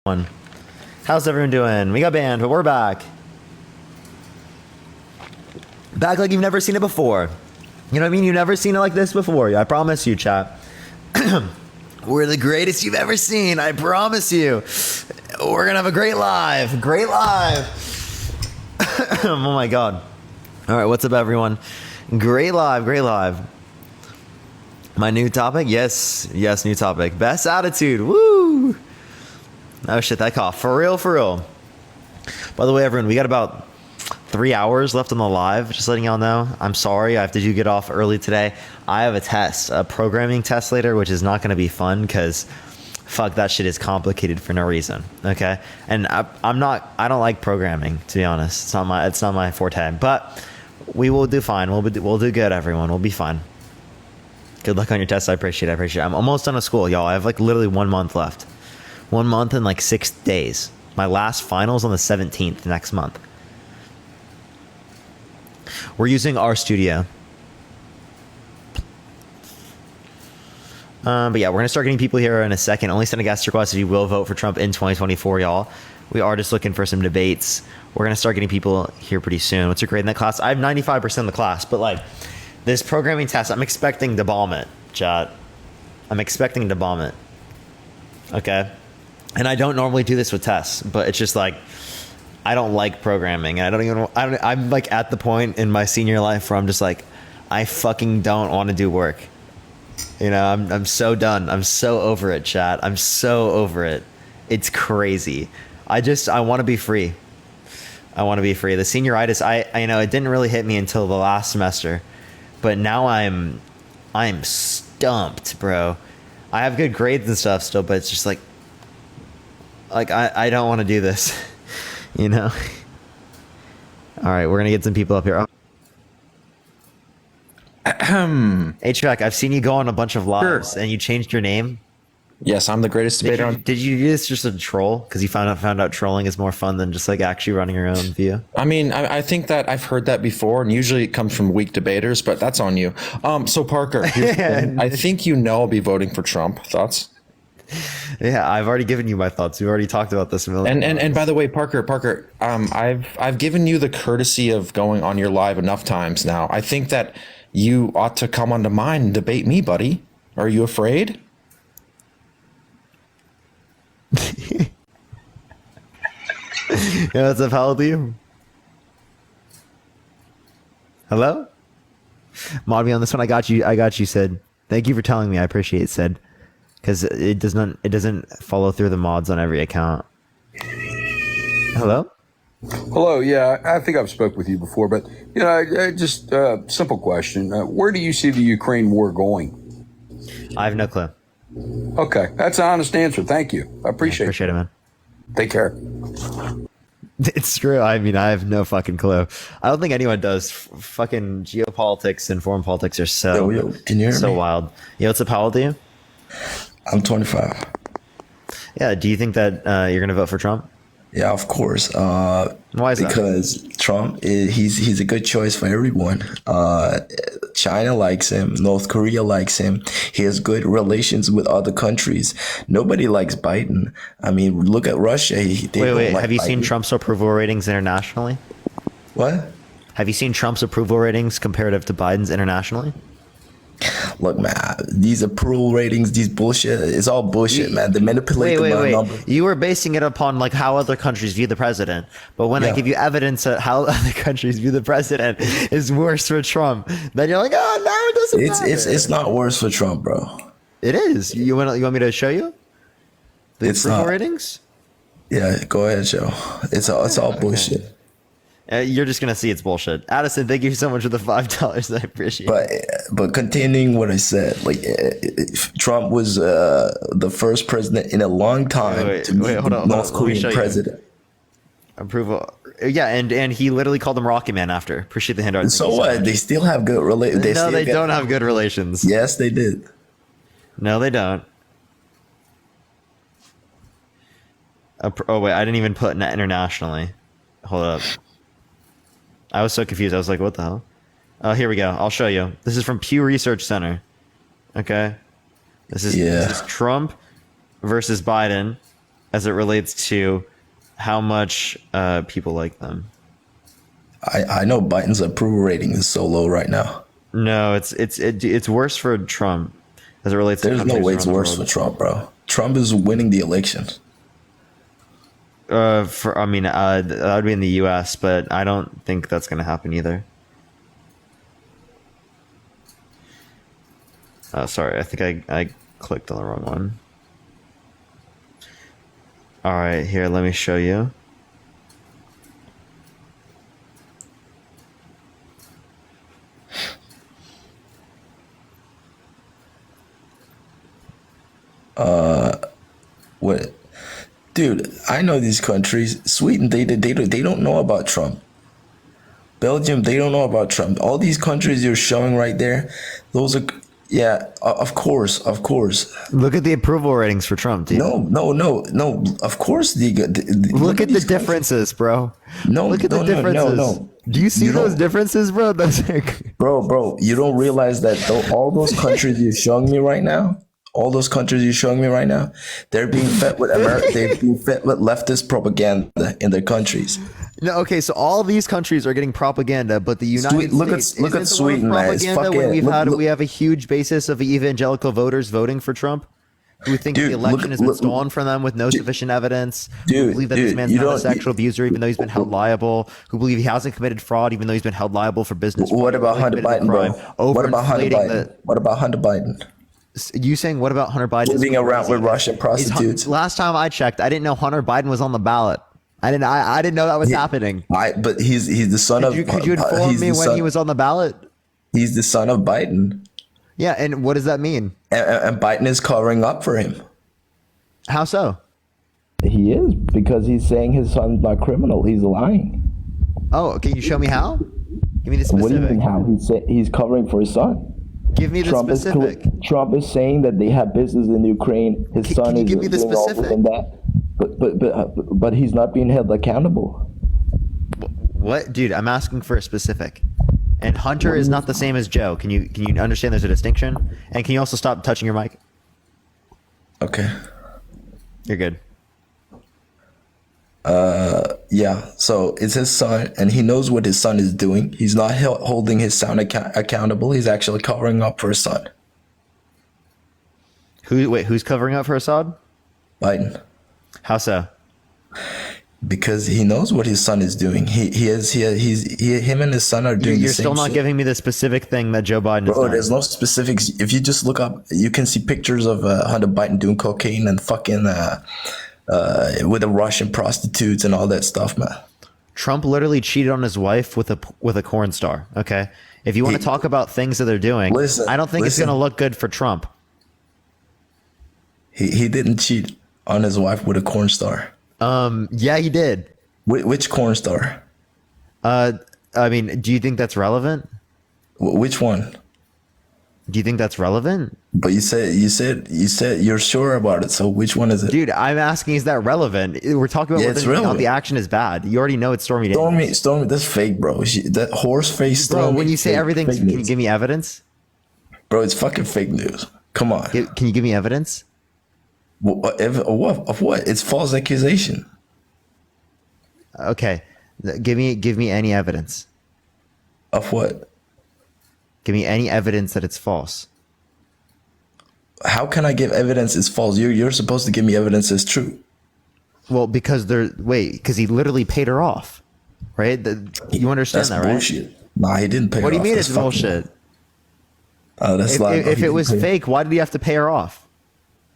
One. How's everyone doing? We got banned, but we're back. Back like you've never seen it before. You know what I mean? You've never seen it like this before. I promise you, chat. We're the greatest you've ever seen. I promise you. We're gonna have a great live. Great live. Oh my god. All right, what's up, everyone? Great live. Great live. My new topic? Yes, new topic. Best attitude. Woo! Oh shit, that cough. For real, for real. By the way, everyone, we got about 3 hours left on the live. Just letting y'all know. I'm sorry, I have to get off early today. I have a test, a programming test later, which is not going to be fun because fuck, that shit is complicated for no reason. Okay, and I don't like programming, to be honest. It's not my forte. But we will do fine. We'll do good, everyone. We'll be fine. Good luck on your test. I appreciate it. I'm almost done with school, y'all. I have like literally 1 month left. 1 month and like 6 days. My last finals on the 17th next month. We're using RStudio. But yeah, we're gonna start getting people here in a second. Only send a guest request if you will vote for Trump in 2024, y'all. We are just looking for some debates. We're gonna start getting people here pretty soon. What's your grade in that class? I have 95% of the class, but like this programming test, I'm expecting to bomb it, chat. I'm expecting to bomb it. Okay. And I don't normally do this with tests, but it's just like I don't like programming. I'm like at the point in my senior life where I'm just like, I fucking don't want to do work. You know, I'm so done. I'm so over it, chat. I'm so over it. It's crazy. I want to be free. I want to be free. The senioritis, I know it didn't really hit me until the last semester, but now I'm stumped, bro. I have good grades and stuff still, but it's just like I don't want to do this, you know? All right, we're going to get some people up here. H-Track, I've seen you go on a bunch of lives and you changed your name. Yes, I'm the greatest debater on. Did you do this just a troll? Because you found out trolling is more fun than just like actually running your own view. I mean, I think that I've heard that before, and usually it comes from weak debaters, but that's on you. So Parker, I think I'll be voting for Trump. Thoughts? Yeah, I've already given you my thoughts. We've already talked about this a million times. And by the way, Parker, I've given you the courtesy of going on your live enough times now. I think that you ought to come onto mine and debate me, buddy. Are you afraid? Yeah, what's up? How old are you? Hello? Mod me on this one. I got you, Sid. Thank you for telling me. I appreciate it, Sid. Because it doesn't follow through the mods on every account. Hello? Hello. Yeah, I think I've spoke with you before, but just a simple question: where do you see the Ukraine war going? I have no clue. Okay, that's an honest answer. Thank you. I appreciate it, man. Take care. It's true. I mean, I have no fucking clue. I don't think anyone does. Fucking geopolitics and foreign politics are so can you hear me? wild. Yo, what's up? How old are you? I'm 25. Yeah. Do you think that you're gonna vote for Trump? Yeah, of course. Why is that? Because Trump, he's a good choice for everyone. China likes him. North Korea likes him. He has good relations with other countries. Nobody likes Biden. I mean, look at Russia. Wait. Have you seen Trump's approval ratings internationally? What? Have you seen Trump's approval ratings comparative to Biden's internationally? Look, man, these approval ratings, these bullshit, it's all bullshit, man. They manipulate the number. You were basing it upon like how other countries view the president. But when I give you evidence of how other countries view the president is worse for Trump, then you're like, oh, no, it doesn't matter. It's not worse for Trump, bro. It is. You want me to show you the approval ratings? Yeah, go ahead, Joe. It's all bullshit. You're just gonna see it's bullshit. Addison, thank you so much for the $5. I appreciate it. But continuing what I said, like Trump was the first president in a long time to meet the North Korean president. Approval. Yeah, and he literally called him Rocky Man after. Appreciate the handout. So what? They still have good relations. No, they don't have good relations. Yes, they did. No, they don't. Oh wait, I didn't even put internationally. Hold up. I was so confused. I was like, what the hell? Oh, here we go. I'll show you. This is from Pew Research Center. Okay. This is Trump versus Biden. as it relates to how much people like them. I know Biden's approval rating is so low right now. No, it's worse for Trump as it relates to There's no countries way it's around the worse for world. Trump, bro. Trump is winning the election. That would be in the U.S., but I don't think that's going to happen either. Oh, sorry, I think I clicked on the wrong one. All right, here, let me show you. What, dude? I know these countries. Sweden, they don't know about Trump. Belgium, they don't know about Trump. All these countries you're showing right there, those are, yeah, of course, of course. Look at the approval ratings for Trump, dude. No. Of course, Look at the these countries. differences, bro. No, Look at the no, differences. no. Do you see You those don't- differences, bro? That's like, Bro, you don't realize that all those countries you're showing me right now, they're being fed with they're being fed with leftist propaganda in their countries. no, okay. So all these countries are getting propaganda, but the United Look at- States look at isn't the one with Sweden, man. It's propaganda when fucking- we have a huge basis of evangelical voters voting for Trump, who think Dude, the election has been look- stolen from them with no sufficient evidence, who Dude, believe that this dude, man's you not a don't- sexual abuser even though he's been held liable, who believe he hasn't committed fraud even though he's been held liable for business. What fraud, about really Hunter committed Biden, a bro? crime, What about Hunter overinflating Biden? What about Hunter Biden? You saying what about Hunter Biden? Living around with Russian Is prostitutes. Last time I checked, I didn't know Hunter Biden was on the ballot. I didn't know that was happening. But he's the son of. Could you inform he's me the when son- he was on the ballot? He's the son of Biden, Yeah, and what does that mean? and Biden is covering up for him. How so? He is, because he's saying his son's not criminal. He's lying. Oh, can you show me how? Give me the What do you specific. mean how? He's covering for his son. Give me the specific. Trump is saying that they have business in Ukraine. His Can son you is give me the doing all this specific? and that. But he's not being held accountable. What, dude? I'm asking for a specific. And Hunter is not the same as Joe. Can you understand there's a distinction? And can you also stop touching your mic? Okay. You're good. Yeah. So it's his son, and he knows what his son is doing. He's not holding his son accountable. He's actually covering up for his son, Who's covering up for Assad? Biden. How so? Because he knows what his son is doing. Him and his son are doing. You're the same still not shit. giving me the specific thing that Joe Biden has Bro, done. there's no specifics. If you just look up, you can see pictures of Hunter Biden doing cocaine and fucking with the Russian prostitutes and all that stuff, man. Trump literally cheated on his wife with a porn star. Okay, if you want to talk about things that they're doing, Listen, I don't think it's listen. going to look good for Trump. He didn't cheat on his wife with a corn star. Yeah, he did. Which corn star? I mean, do you think that's relevant? Which one? Do you think that's relevant? But you said you're sure about it. So which one is it? Dude, I'm asking, is that relevant? We're talking about Yeah, whether it's or not relevant. the action is bad. You already know it's Stormy Daniels. Stormy, that's fake, bro. That horse face Bro, Stormy. when you say fake- everything, fake can you news. give me evidence? Bro, it's fucking fake news. Come on. Can you give me evidence? Of what? It's false accusation. Okay, give me any evidence. Of what? Give me any evidence that it's false. How can I give evidence it's false? You're supposed to give me evidence it's true. Well, because he literally paid her off, right? You understand That's that, right? bullshit. Nah, he didn't pay What her do you off. mean That's it's fucking- bullshit? Oh, that's If, lying. if it was fake, why did he have to pay her off?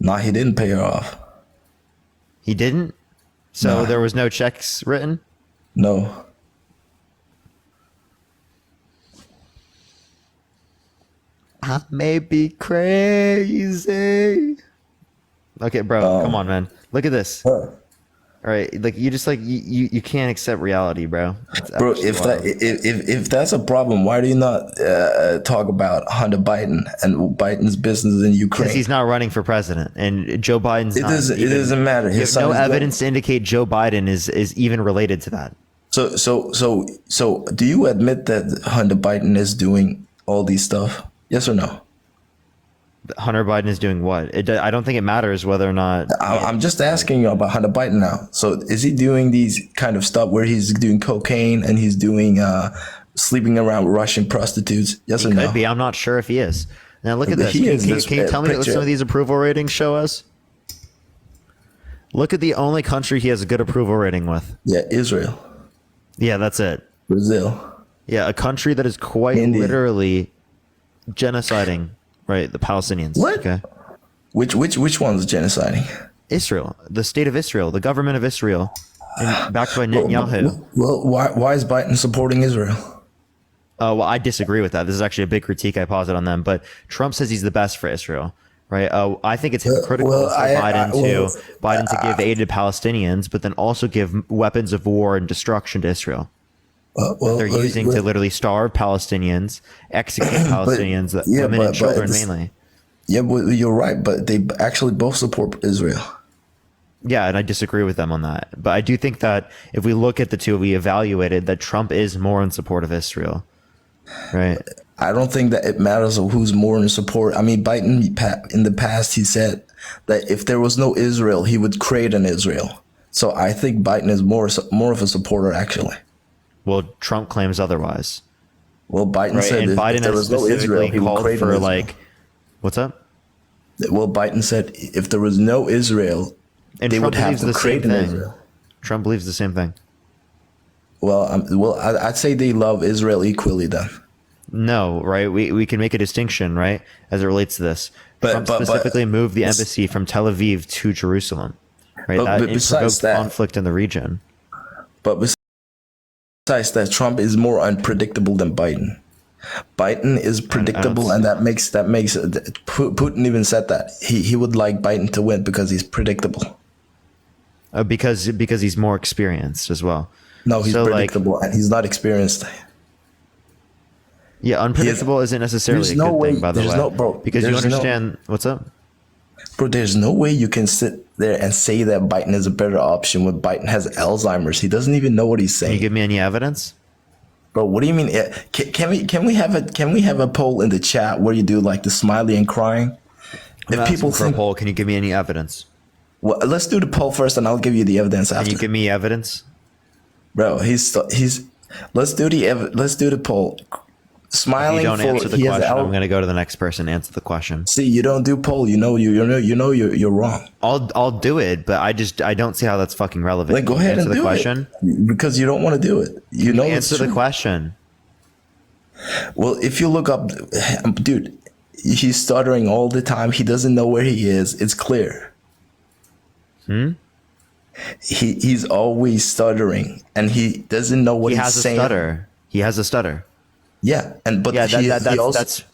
Nah, he didn't pay her off. He didn't. So Nah. there was no checks written. No. I may be crazy. Okay, bro, come on, man. Look at this. All right, like you can't accept reality, bro. It's Bro, actually if wild. if that's a problem, why do you not talk about Hunter Biden and Biden's business in Ukraine? Because he's not running for president, and Joe Biden's It not. doesn't- it doesn't matter. You His have no son is evidence to indicate Joe Biden is even related to that. So do you admit that Hunter Biden is doing all these stuff? Yes or no? Hunter Biden is doing what? I don't think it matters whether or not. I'm just asking you about Hunter Biden now. So is he doing these kind of stuff where he's doing cocaine and he's doing sleeping around with Russian prostitutes? Yes or no? Could be. I'm not sure if he is. Now look at this. He is. Can you tell me what Picture. some of these approval ratings show us? Look at the only country he has a good approval rating with. Yeah, Israel, Yeah, that's it. Brazil. Yeah, a country that is quite India. literally genociding, right, the Palestinians. What? Okay. Which one's genociding? Israel, the state of Israel, the government of Israel, and backed by Netanyahu. Well, why is Biden supporting Israel? Well, I disagree with that. This is actually a big critique I posit on them. But Trump says he's the best for Israel, right? I think it's hypocritical well, for Biden to give aid to Palestinians, but then also give weapons of war and destruction to Israel. They're using to literally starve Palestinians, execute Palestinians, women and children mainly. Yeah, but you're right. But they actually both support Israel. Yeah, and I disagree with them on that. But I do think that if we look at the two, we evaluated that Trump is more in support of Israel, right? I don't think that it matters who's more in support. I mean, Biden in the past he said that if there was no Israel, he would create an Israel. So I think Biden is more of a supporter actually. Well, Trump claims otherwise. Well, Biden Right, said and if Biden there has was no Israel, specifically he would called create an for Israel. what's up? Well, Biden said if there was no Israel, And they Trump would have believes to the create same an thing. Israel. Trump believes the same thing. Well, I'd say they love Israel equally then. No, right? We can make a distinction, right, as it relates to this. But- Trump but- specifically moved the embassy from Tel Aviv to Jerusalem, right? But That besides provoked that- conflict in the region. But besides that, Trump is more unpredictable than Biden. Biden is predictable, and that makes Putin even said that he would like Biden to win because he's predictable. Because he's more experienced as well. No, he's So, like, predictable and he's not experienced. Yeah, unpredictable isn't necessarily there's a good no way- thing, by the there's way. no- bro, because you there's no- understand what's up. Bro, there's no way you can sit there and say that Biden is a better option when Biden has Alzheimer's. He doesn't even know what he's Can you saying. give me any evidence? Bro, what do you mean? Can we have a poll in the chat where you do like the smiley and crying? I'm If people asking for a think, poll, can you give me any evidence? well, let's do the poll first, and I'll give you the evidence Can after. you give me evidence? Bro, he's. Let's do the poll. If Smiling you don't for answer the he has question, Al- I'm going to go to the next person. Answer the question. See, you don't do poll. You know you're wrong. I'll do it, but I don't see how that's fucking relevant. Like, go Can you ahead answer and the do question. it because you don't want to do it. You know, it's Answer the true. question. Well, if you look up, dude, he's stuttering all the time. He doesn't know where he is. It's clear. He's always stuttering, and he doesn't know what He he's has a saying. stutter. He has a stutter. Yeah, but Yeah, he that's also,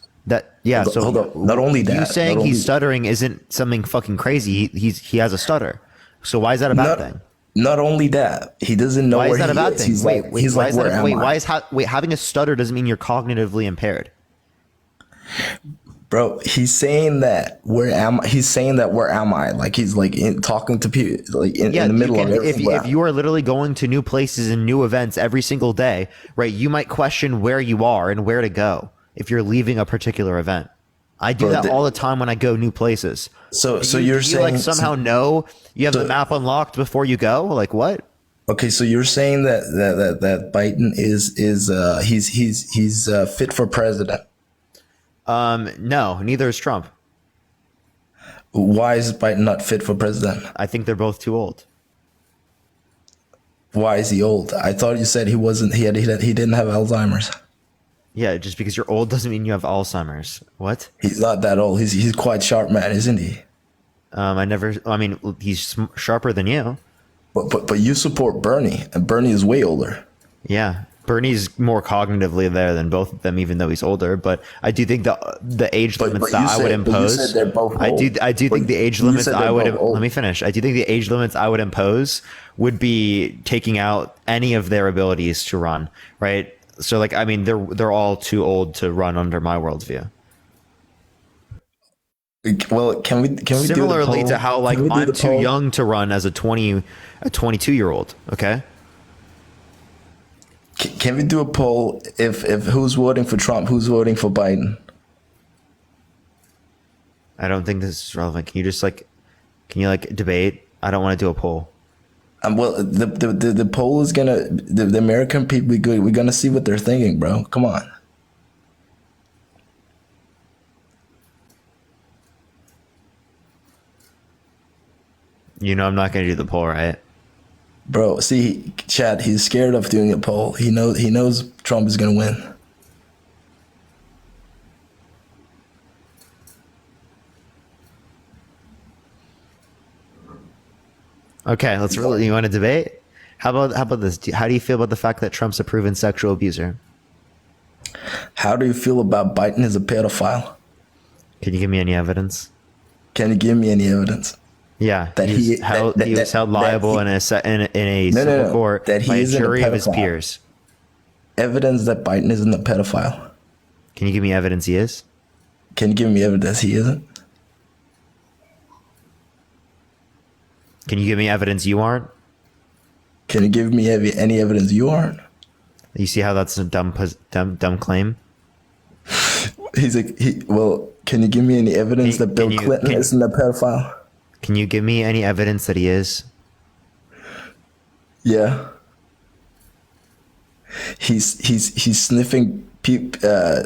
yeah. Hold So on, hold on. Not only you that, saying not he's only- stuttering isn't something fucking crazy. He has a stutter. So why is that a bad thing? Not only that, he doesn't know Why where is that he a bad is. thing? He's Wait, like, wait, he's why like, is where that? am Wait, I? having a stutter doesn't mean you're cognitively impaired. Bro, he's saying that where am I? He's saying that where am I? Like he's like talking to people like in the you middle can, of everything. if you are literally going to new places and new events every single day, right? You might question where you are and where to go if you're leaving a particular event. I do Bro, that all the time when I go new places. So Do you're you saying like somehow know you have the so- map unlocked before you go? Like what? Okay, so you're saying that Biden is he's fit for president. No, neither is Trump. Why is Biden not fit for president? I think they're both too old. Why is he old? I thought you said he wasn't. He didn't have Alzheimer's. Yeah, just because you're old doesn't mean you have Alzheimer's. What? He's not that old. He's quite sharp, man, isn't he? I mean, he's sharper than you. But you support Bernie, and Bernie is way older. Yeah, Bernie's more cognitively there than both of them, even though he's older. But I do think the age limits but that you I would said- but you impose. said they're both I do old. think the age You limits said I they're would both old. let me finish. I do think the age limits I would impose would be taking out any of their abilities to run. Right. So like I mean they're all too old to run under my worldview. Well, can we Similarly do the to poll? how like Can we do I'm the too poll? young to run as a 22-year-old. Okay. Can we do a poll if who's voting for Trump, who's voting for Biden? I don't think this is relevant. Can you just can you debate? I don't want to do a poll. Well, the poll is gonna the American people. We're gonna see what they're thinking, bro. Come on. You know I'm not going to do the poll, right? Bro, see, Chad, he's scared of doing a poll. He knows Trump is gonna win. Okay, you want to debate? How about this? How do you feel about the fact that Trump's a proven sexual abuser? How do you feel about Biden as a pedophile? Can you give me any evidence? Can you give me any evidence? Yeah, That he he- was that- he was that- held that liable he- in a No, civil no, court that he by a isn't a jury of his pedophile. peers. Evidence that Biden isn't a pedophile. Can you give me evidence he is? Can you give me evidence he isn't? Can you give me evidence you aren't? Can you give me any evidence you aren't? You see how that's a dumb claim? Well, can you give me any evidence Can- that Bill can you- Clinton can- isn't a pedophile? Can you give me any evidence that he is? Yeah. He's sniffing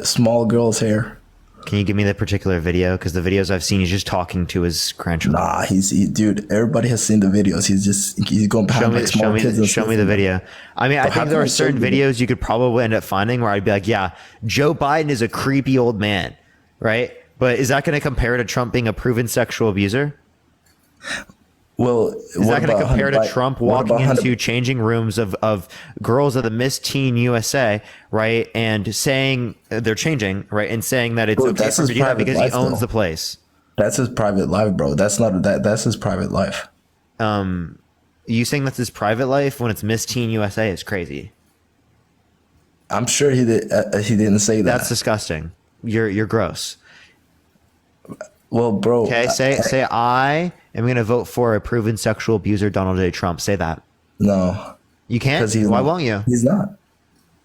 small girls' hair. Can you give me the particular video? Because the videos I've seen, he's just talking to his grandchildren. Nah, dude. Everybody has seen the videos. He's going behind like small kids and Show me sniffing the them. video. I mean, I But how think there can are I show certain you? videos you could probably end up finding where I'd be like, yeah, Joe Biden is a creepy old man, right? But is that going to compare to Trump being a proven sexual abuser? Well, Is that going to compare to Trump walking into changing rooms of girls of the Miss Teen USA, right? And saying they're changing, right? And saying that it's Bro, okay that's for him his to do that private because he life, owns though. the place. That's his private life, bro. That's his private life. You saying that's his private life when it's Miss Teen USA is crazy. I'm sure he didn't say that. That's disgusting. You're gross. Well, bro. Okay, say I am going to vote for a proven sexual abuser, Donald J. Trump. Say that. No, You can't. because he's Why not. won't you? He's not.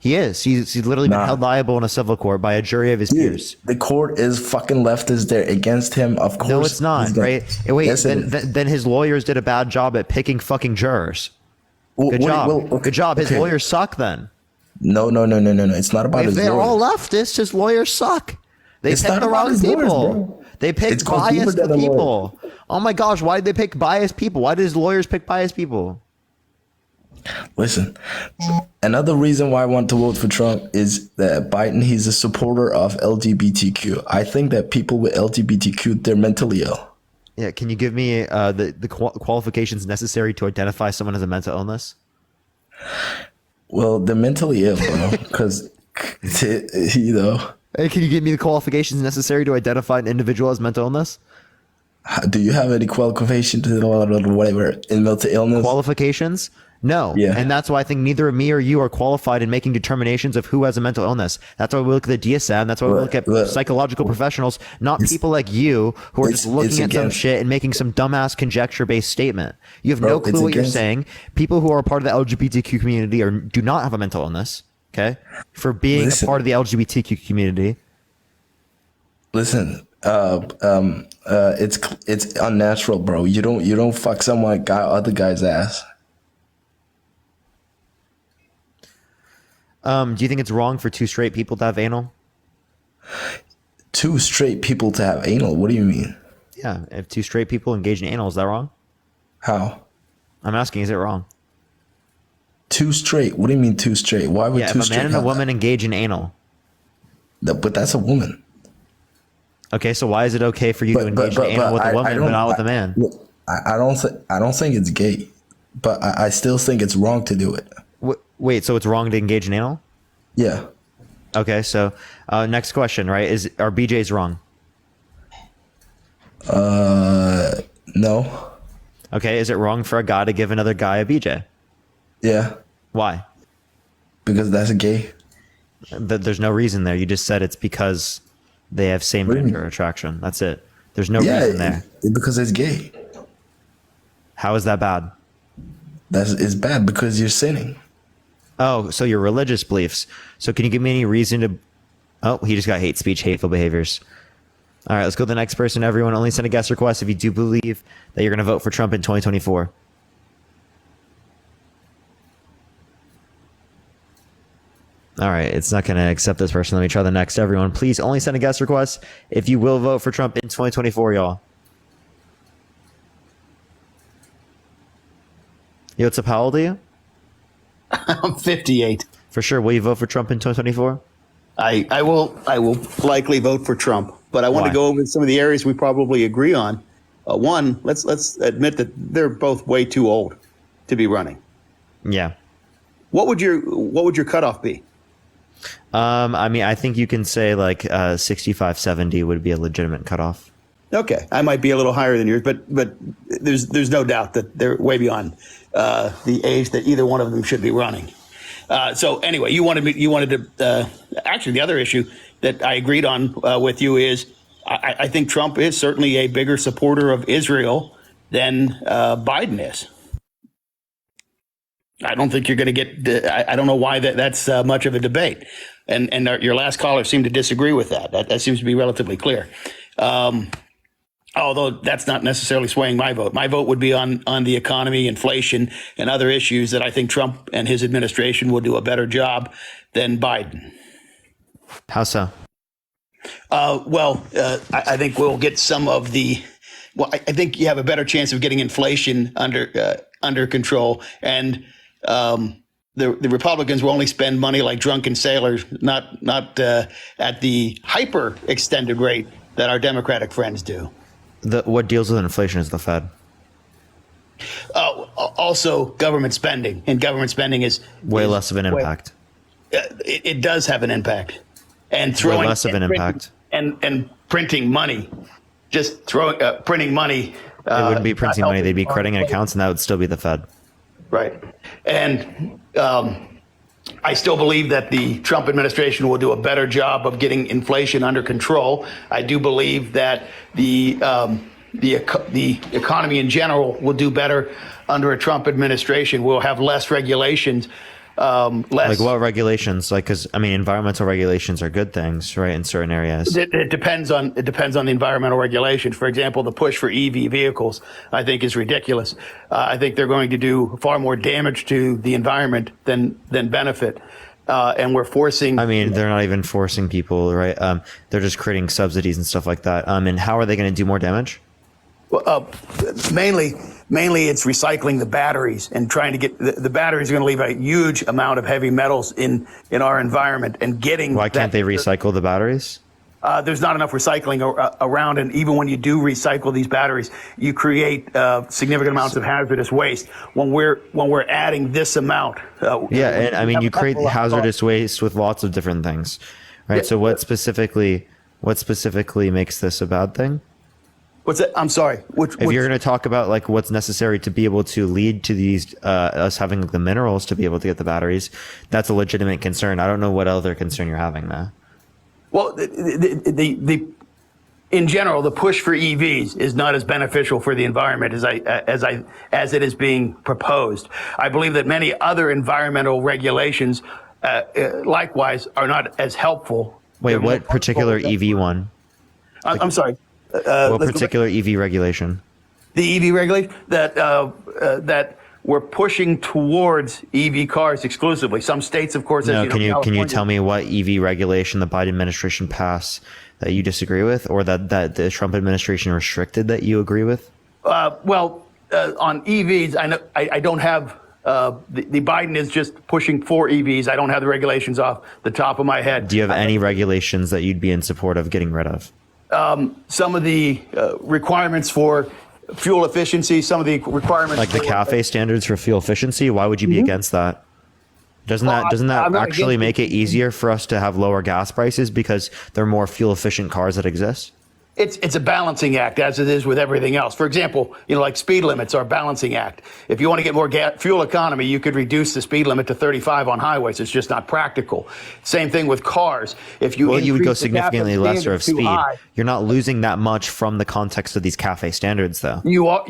He is. He's literally been Nah. held liable in a civil court by a jury of his Dude, peers. the court is fucking leftist. They're against him. Of course. No, it's not. he's gonna- Right? Wait. Yes, it is. Then his lawyers did a bad job at picking fucking jurors. Good job. okay, Good job. His okay. lawyers suck. Then No. It's not about if his they're lawyers. all leftists, his lawyers suck. They It's pick not the about wrong his lawyers, people. bro. They pick It's called deeper biased than the people. Oh my gosh, why did they pick biased people? Why did his lawyers pick biased people? Listen, another reason why I want to vote for Trump is that Biden, he's a supporter of LGBTQ. I think that people with LGBTQ, they're mentally ill. Yeah, can you give me the qualifications necessary to identify someone as a mental illness? Well, they're mentally ill, bro, because, you know, Hey, can you give me the qualifications necessary to identify an individual as mental illness? do you have any qualification to whatever in mental illness? Qualifications? No. Yeah. And that's why I think neither me or you are qualified in making determinations of who has a mental illness. That's why we look at the DSM. That's why we look at psychological professionals, not people like you who are just looking at some against- shit and making some dumbass conjecture-based statement. You have no Bro, clue what you're against- saying. People who are part of the LGBTQ community do not have a mental illness. Okay, for being Listen. a part of the LGBTQ community. Listen, it's unnatural, bro. You don't fuck other guy's ass. Do you think it's wrong for two straight people to have anal? Two straight people to have anal. What do you mean? Yeah, if two straight people engage in anal, is that wrong? How? I'm asking, is it wrong? Two straight? What do you mean two straight? Why would Yeah, two if a straight? man and a have woman engage in anal. that? But that's a woman. Okay, so why is it okay for you to engage in anal with a woman, but not with a man? I don't think it's gay, but I still think it's wrong to do it. Wait, so it's wrong to engage in anal? Yeah. Okay, so next question, right? Are BJs wrong? No. Okay, is it wrong for a guy to give another guy a BJ? Yeah. Why? Because that's gay. There's no reason there. You just said it's because they have same What do you gender mean? attraction. That's it. There's no Yeah. reason there. Because it's gay. How is that bad? It's bad because you're sinning. Oh, so your religious beliefs. So can you give me any reason to... Oh, he just got hate speech, hateful behaviors. All right, let's go to the next person. Everyone, only send a guest request if you do believe that you're going to vote for Trump in 2024. All right, it's not going to accept this person. Let me try the next. Everyone, please only send a guest request if you will vote for Trump in 2024, y'all. Yo, what's up? How old are you? I'm 58. For sure. Will you vote for Trump in 2024? I will likely vote for Trump, but I want Why? to go over some of the areas we probably agree on. One, let's admit that they're both way too old to be running. Yeah. What would your cutoff be? I mean, I think you can say like 65, 70 would be a legitimate cutoff. Okay, I might be a little higher than yours, but there's no doubt that they're way beyond the age that either one of them should be running. So anyway, you wanted to actually the other issue that I agreed on with you is I think Trump is certainly a bigger supporter of Israel than Biden is. I don't think you're going to get. I don't know why that's much of a debate, and your last caller seemed to disagree with that. That seems to be relatively clear. Although that's not necessarily swaying my vote. My vote would be on the economy, inflation, and other issues that I think Trump and his administration will do a better job than Biden. How so? I think we'll get some of the. Well, I think you have a better chance of getting inflation under control, and the Republicans will only spend money like drunken sailors, not at the hyper extended rate that our Democratic friends do. What deals with inflation is the Fed. Also, government spending, and government spending is Way less of an impact. It does have an impact, and Way less of an impact. and printing money, just printing money. They wouldn't be printing money; they'd be crediting accounts, and that would still be the Fed. Right, and I still believe that the Trump administration will do a better job of getting inflation under control. I do believe that the economy in general will do better under a Trump administration. We'll have less regulations. Less. Like what regulations? Like, because I mean, environmental regulations are good things, right? In certain areas, It depends on the environmental regulations. For example, the push for EV vehicles, I think, is ridiculous. I think they're going to do far more damage to the environment than benefit. And we're forcing. I mean, they're not even forcing people, right? They're just creating subsidies and stuff like that. And how are they going to do more damage? Mainly it's recycling the batteries and trying to get the batteries are going to leave a huge amount of heavy metals in our environment and getting. Why can't they recycle the batteries? There's not enough recycling around, and even when you do recycle these batteries, you create significant amounts of hazardous waste. When we're adding this amount, And I mean, you create hazardous waste with lots of different things, right? Yeah. So what specifically makes this a bad thing? What's that? I'm sorry. If you're going to talk about like what's necessary to be able to lead to these us having the minerals to be able to get the batteries, that's a legitimate concern. I don't know what other concern you're having there. Well, in general, the push for EVs is not as beneficial for the environment as it is being proposed. I believe that many other environmental regulations, likewise, are not as helpful. Wait, what particular EV one? I'm sorry. What particular EV regulation? The EV regulation that we're pushing towards EV cars exclusively. Some states, of course, No, as you know, can you California- tell me what EV regulation the Biden administration passed that you disagree with, or that the Trump administration restricted that you agree with? On EVs, I know I don't have. The Biden is just pushing for EVs. I don't have the regulations off the top of my head. Do you have any regulations that you'd be in support of getting rid of? Some of the requirements for fuel efficiency, some of the requirements Like the for- CAFE standards for fuel efficiency? Why would you be against that? Doesn't that I'm not actually against make it easier for us to have lower gas prices because there are more fuel efficient cars that exist? It's a balancing act, as it is with everything else. For example, like speed limits are a balancing act. If you want to get more fuel economy, you could reduce the speed limit to 35 on highways. It's just not practical. Same thing with cars. If you Well, you would go increase the CAFE significantly lesser standard of too speed. high, You're not losing that much from the context of these CAFE standards, though. you are.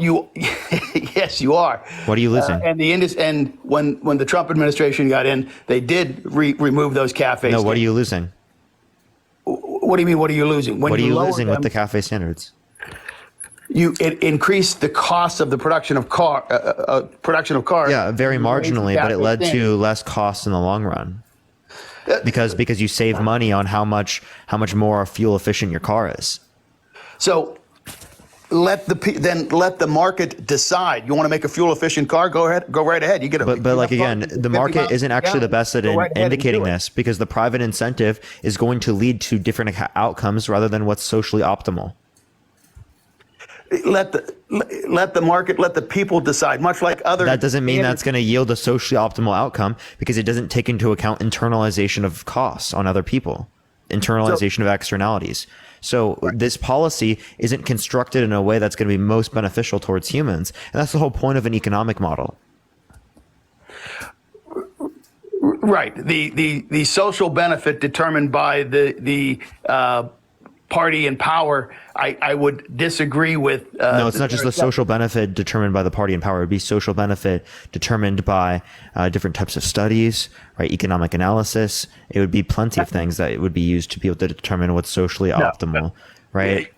Yes, you are. What are you losing? And when the Trump administration got in, they did remove those CAFE. No, what are you losing? What do you mean? What are you losing? When What are you lower losing with them, the cafe standards? it increased the cost of the production of cars. Yeah, very You raised the marginally, but it cafe led to standard. less costs in the long run. Because you save money on how much more fuel efficient your car is. So let the market decide. You want to make a fuel efficient car? Go ahead, go right ahead. You get a But like again, the market isn't actually the best at indicating this. this, because the private incentive is going to lead to different outcomes rather than what's socially optimal. Let the market, let the people decide. Much like other. That doesn't mean that's going to yield a socially optimal outcome, because it doesn't take into account internalization of costs on other people, internalization of externalities. So this policy isn't constructed in a way that's going to be most beneficial towards humans. And that's the whole point of an economic model. Right. The social benefit determined by the party in power. I would disagree with. No, it's not just the social benefit determined by the party in power. It would be social benefit determined by different types of studies, right? Economic analysis. It would be plenty of things that it would be used to be able to determine what's socially optimal, right?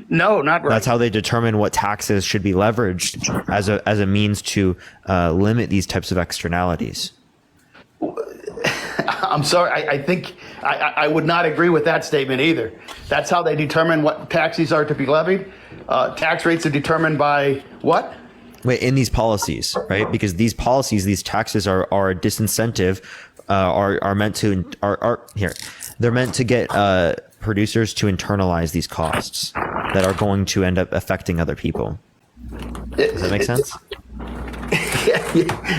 No, not right. That's how they determine what taxes should be leveraged as a means to limit these types of externalities. I'm sorry. I think I would not agree with that statement either. That's how they determine what taxes are to be levied. Tax rates are determined by what? Wait, in these policies, right? Because these policies, these taxes are a disincentive, are meant to here. They're meant to get producers to internalize these costs that are going to end up affecting other people. Does that make sense?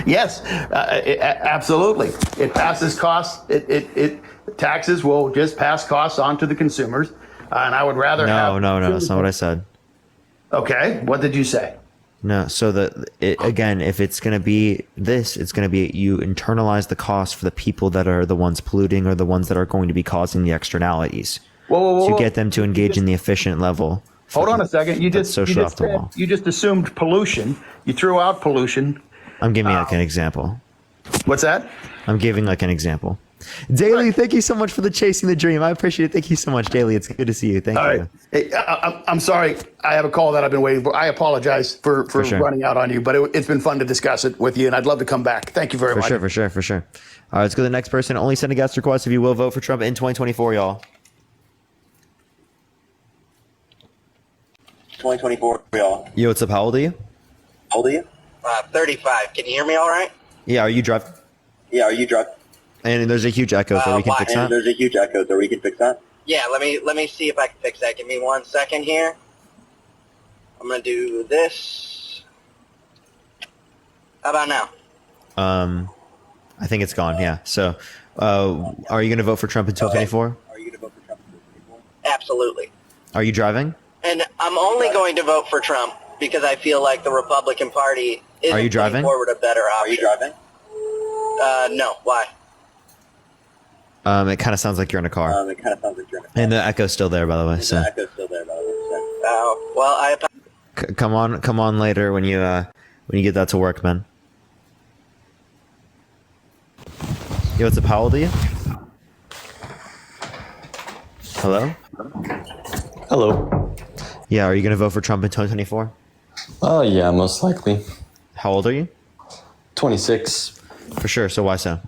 Yes, absolutely. It passes costs. Taxes will just pass costs on to the consumers, and I would rather have. No, that's not what I said. Okay, what did you say? No, so again, if it's going to be this, it's going to be you internalize the cost for the people that are the ones polluting or the ones that are going to be causing the externalities. Whoa, to get them to engage in the efficient level. Hold on a second. You just assumed pollution. You threw out pollution. I'm giving like an example. What's that? I'm giving like an example. Daly, thank you so much for the chasing the dream. I appreciate it. Thank you so much, Daly. It's good to see you. Thank you. All right. Hey, I'm sorry. I have a call that I've been waiting for. I apologize for sure. running out on you, but it's been fun to discuss it with you, and I'd love to come back. Thank you very much. For sure. All right, let's go to the next person. Only send a guest request if you will vote for Trump in 2024, y'all. 2024, y'all. Yo, what's up? How old are you? How old are you? 35. Can you hear me all right? Yeah, are you driving? Yeah, are you driving? And there's a huge echo, so we can fix that. There's a huge echo, so we can fix that? Yeah, let me see if I can fix that. Give me 1 second here. I'm going to do this. How about now? I think it's gone, yeah. So, are you going to vote for Trump in 2024? Okay. Are you going to vote for Trump in 2024? Absolutely. Are you driving? And I'm only going to vote for Trump because I feel like the Republican Party isn't Are you driving? putting forward a better option. Are you driving? No. Why? It kind of sounds like you're in a car. And the echo's still there, by the way. So. Well, I come on later when you get that to work, man. Yo, what's up? How old are you? Hello? Hello. Yeah, are you gonna vote for Trump in 2024? Yeah, most likely. How old are you? 26. For sure. So why so?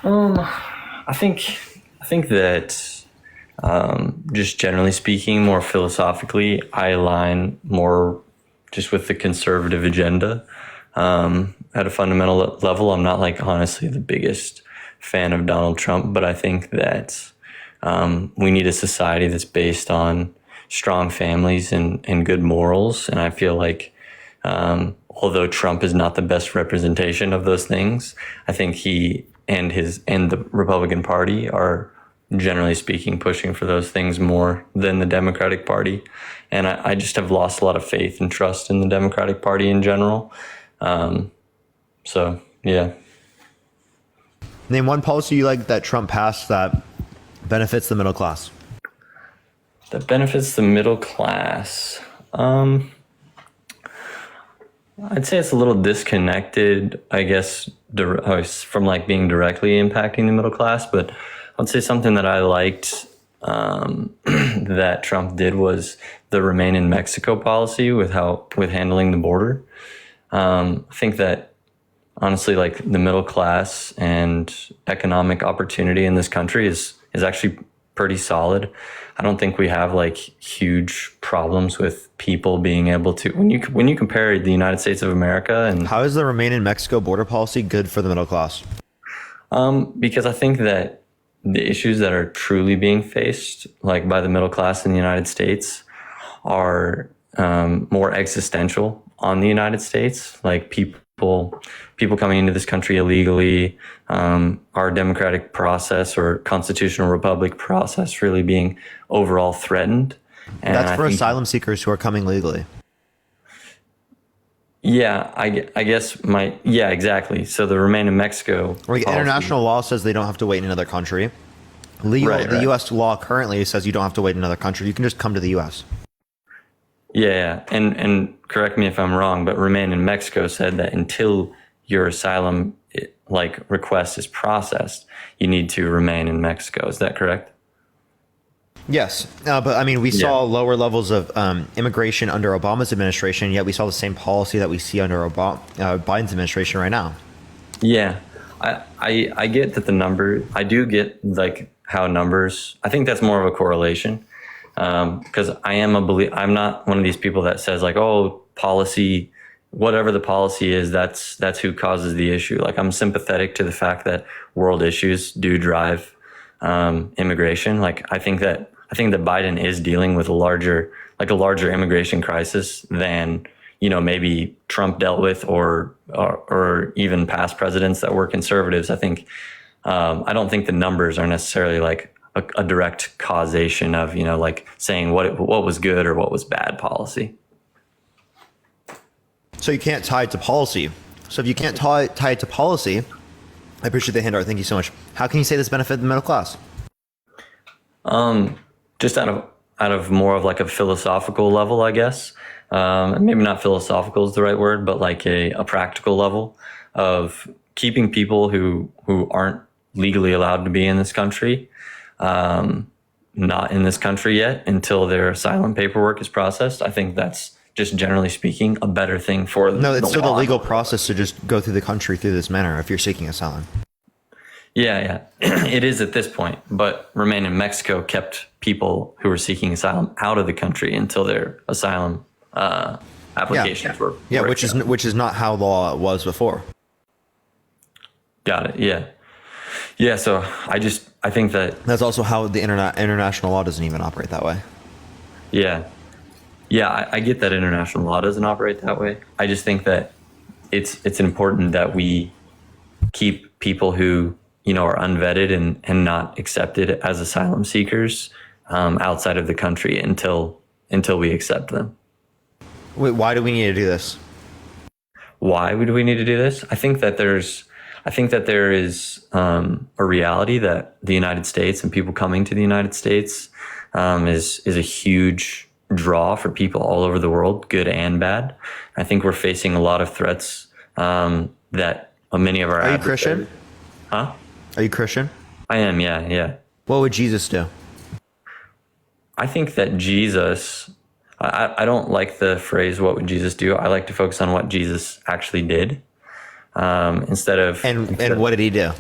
I think that just generally speaking, more philosophically, I align more just with the conservative agenda. At a fundamental level, I'm not honestly the biggest fan of Donald Trump, but I think that we need a society that's based on strong families and good morals. And I feel like although Trump is not the best representation of those things, I think he and the Republican Party are, generally speaking, pushing for those things more than the Democratic Party. And I just have lost a lot of faith and trust in the Democratic Party in general. So, yeah. Name one policy you like that Trump passed that benefits the middle class. That benefits the middle class. I'd say it's a little disconnected, I guess, from being directly impacting the middle class. But I'd say something that I liked that Trump did was the remain in Mexico policy with handling the border. I think that honestly, like the middle class and economic opportunity in this country is actually pretty solid. I don't think we have like huge problems with people being able to, when you compare the United States of America and How is the remain in Mexico border policy good for the middle class? because I think that the issues that are truly being faced, like by the middle class in the United States, are more existential on the United States. Like people coming into this country illegally, our democratic process or constitutional republic process really being overall threatened. And That's I for think- asylum seekers who are coming legally. Yeah, I guess yeah, exactly. So the remain in Mexico. Like policy- international law says they don't have to wait in another country. The U.S. law currently says you don't have to wait in another country. You can just come to the U.S. Yeah, and correct me if I'm wrong, but Remain in Mexico said that until your asylum request is processed, you need to remain in Mexico. Is that correct? Yes, but I mean, we saw lower levels of immigration under Obama's administration, yet we saw the same policy that we see under Biden's administration right now. Yeah, I get that the number. I do get like how numbers. I think that's more of a correlation because I'm not one of these people that says like, oh, policy, whatever the policy is, that's who causes the issue. Like I'm sympathetic to the fact that world issues do drive immigration. Like I think that Biden is dealing with a larger immigration crisis than maybe Trump dealt with or even past presidents that were conservatives. I think I don't think the numbers are necessarily like a direct causation of like saying what was good or what was bad policy. So you can't tie it to policy. So if you can't tie it to policy, I appreciate the handout. Thank you so much. How can you say this benefit the middle class? Just out of more of like a philosophical level, I guess. Maybe not philosophical is the right word, but like a practical level of keeping people who aren't legally allowed to be in this country, not in this country yet until their asylum paperwork is processed. I think that's just generally speaking a better thing for No, it's still the law. legal process to just go through the country through this manner if you're seeking asylum. Yeah, it is at this point. But Remain in Mexico kept people who were seeking asylum out of the country until their asylum applications were. Yeah, were which is not how law was before. Got it. Yeah. So I think that. That's also how the international law doesn't even operate that way. Yeah. I get that international law doesn't operate that way. I just think that it's important that we keep people who are unvetted and not accepted as asylum seekers outside of the country until we accept them. Wait, why do we need to do this? Why do we need to do this? I think that there is a reality that the United States and people coming to the United States is a huge draw for people all over the world, good and bad. I think we're facing a lot of threats that many of our Are you adversaries- Christian? Huh? Are you Christian? I am, yeah. What would Jesus do? I think that Jesus, I don't like the phrase, what would Jesus do? I like to focus on what Jesus actually did instead of... And what did he do?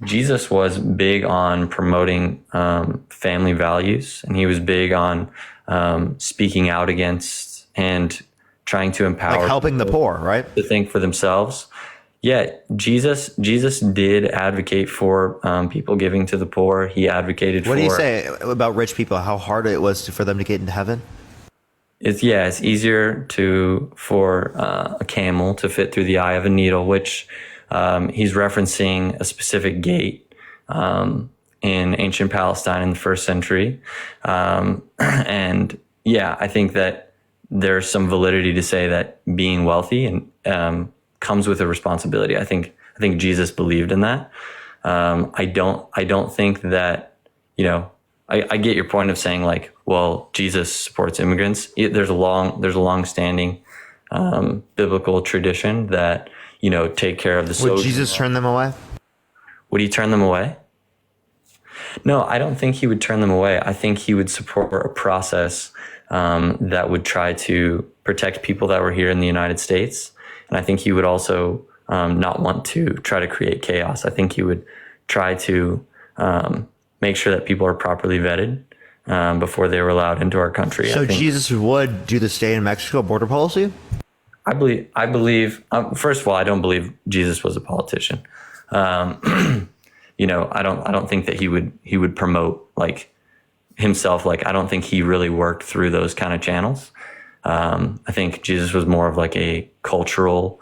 Jesus was big on promoting family values, and he was big on speaking out against and trying to empower... Like helping the poor, right? to think for themselves. Yeah, Jesus did advocate for people giving to the poor. He advocated for... What do you say about rich people? How hard it was for them to get into heaven? It's easier for a camel to fit through the eye of a needle, which he's referencing a specific gate in ancient Palestine in the 1st century. And yeah, I think that there's some validity to say that being wealthy and comes with a responsibility. I think Jesus believed in that. I don't think that, I get your point of saying like, well, Jesus supports immigrants. There's a long-standing biblical tradition that, take care of the Would social. Jesus turn them away? Would he turn them away? No, I don't think he would turn them away. I think he would support a process that would try to protect people that were here in the United States. And I think he would also not want to try to create chaos. I think he would try to make sure that people are properly vetted before they were allowed into our country. So I think, Jesus would do the stay in Mexico border policy? I believe, first of all, I don't believe Jesus was a politician. I don't think that he would promote like himself. Like, I don't think he really worked through those kind of channels. I think Jesus was more of like a cultural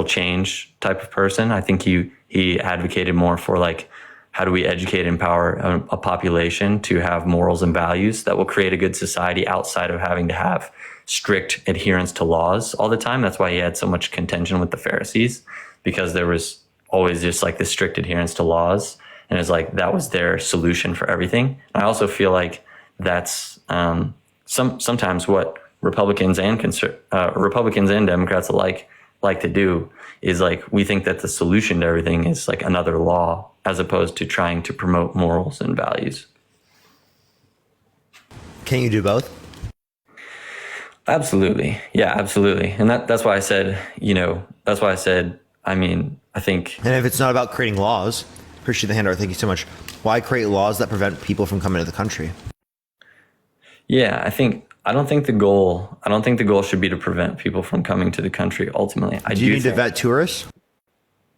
change type of person. I think he advocated more for like, how do we educate and empower a population to have morals and values that will create a good society outside of having to have strict adherence to laws all the time. That's why he had so much contention with the Pharisees, because there was always just like this strict adherence to laws. And it's like, that was their solution for everything. I also feel like that's sometimes what Republicans and Democrats alike like to do is like, we think that the solution to everything is like another law, as opposed to trying to promote morals and values. Can you do both? Absolutely. Yeah, absolutely. And that's why I said, I think. And if it's not about creating laws, appreciate the handout. Thank you so much. Why create laws that prevent people from coming to the country? Yeah, I don't think the goal should be to prevent people from coming to the country ultimately. Do you need to vet tourists?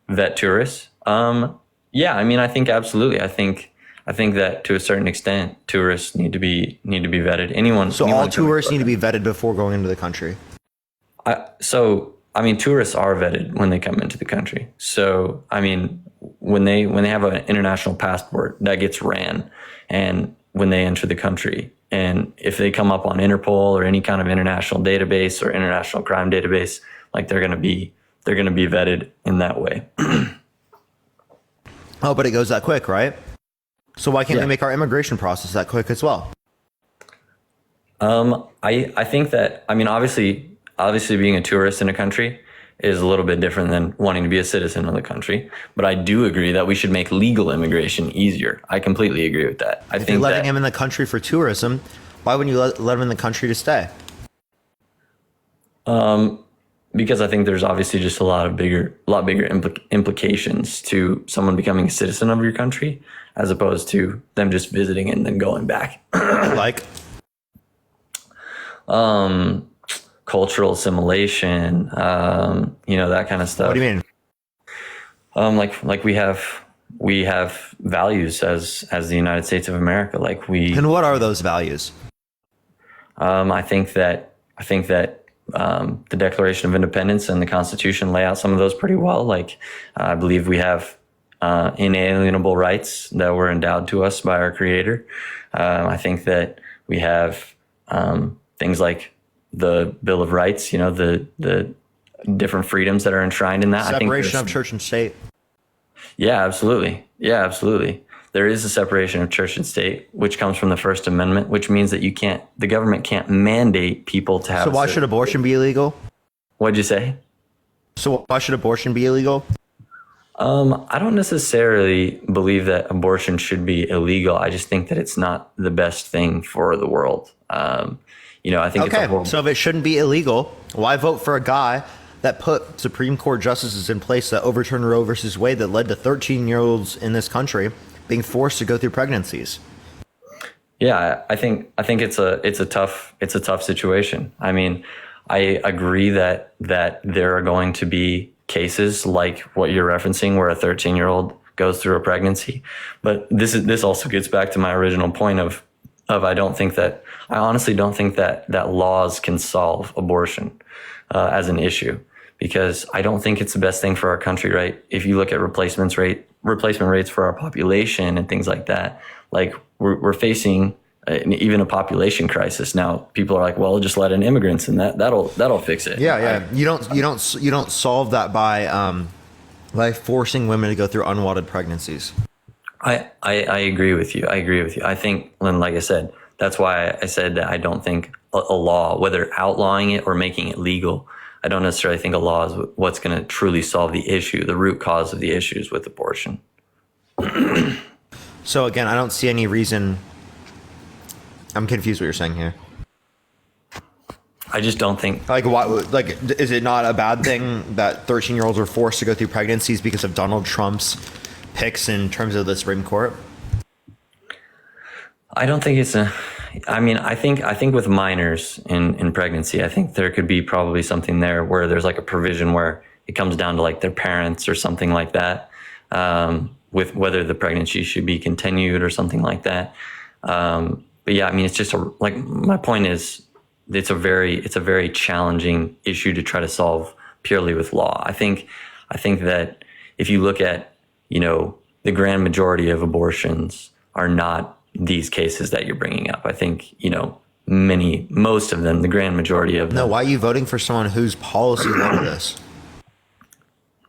Vet tourists? Yeah, I think absolutely. I think that to a certain extent, tourists need to be vetted. Anyone. All tourists need to be vetted before going into the country. Tourists are vetted when they come into the country. So, when they have an international passport, that gets ran, and when they enter the country, and if they come up on Interpol or any kind of international database or international crime database, like they're going to be vetted in that way. Oh, but it goes that quick, right? So why can't we make our immigration process that quick as well? I think that, obviously being a tourist in a country is a little bit different than wanting to be a citizen of the country. But I do agree that we should make legal immigration easier. I completely agree with that. If you're letting him in the country for tourism, why wouldn't you let him in the country to stay? Because I think there's obviously just a lot bigger implications to someone becoming a citizen of your country, as opposed to them just visiting and then going back. Like? Cultural assimilation, that kind of stuff. What do you mean? Like we have values as the United States of America. And what are those values? I think that the Declaration of Independence and the Constitution lay out some of those pretty well. I believe we have inalienable rights that were endowed to us by our Creator. I think that we have things like the Bill of Rights, the different freedoms that are enshrined in that. Separation of church and state. Yeah, absolutely. There is a separation of church and state, which comes from the First Amendment, which means that the government can't mandate people to have. So why should abortion be illegal? What'd you say? So why should abortion be illegal? I don't necessarily believe that abortion should be illegal. I just think that it's not the best thing for the world. I think okay, so if it shouldn't be illegal, why vote for a guy that put Supreme Court justices in place that overturned Roe versus Wade that led to 13-year-olds in this country being forced to go through pregnancies? Yeah, I think it's a tough situation. I agree that there are going to be cases like what you're referencing where a 13-year-old goes through a pregnancy, but this also gets back to my original point of I honestly don't think that laws can solve abortion as an issue, because I don't think it's the best thing for our country, right? If you look at replacement rates for our population and things like that, like we're facing even a population crisis now. People are like, well, just let in immigrants and that'll fix it. Yeah. You don't solve that by forcing women to go through unwanted pregnancies. I agree with you. I think, like I said, that's why I said that I don't think a law, whether outlawing it or making it legal, I don't necessarily think a law is what's going to truly solve the issue, the root cause of the issues with abortion. So again, I don't see any reason. I'm confused what you're saying here. I just don't think. Like, why? Like, is it not a bad thing that 13-year-olds are forced to go through pregnancies because of Donald Trump's picks in terms of the Supreme Court? I don't think it's a. I mean, I think with minors in pregnancy, I think there could be probably something there where there's like a provision where it comes down to like their parents or something like that, with whether the pregnancy should be continued or something like that. But yeah, I mean, it's just like my point is, it's a very challenging issue to try to solve purely with law. I think that if you look at, the grand majority of abortions are not these cases that you're bringing up. I think, most of them, the grand majority of them. No, why are you voting for someone whose policy led to this?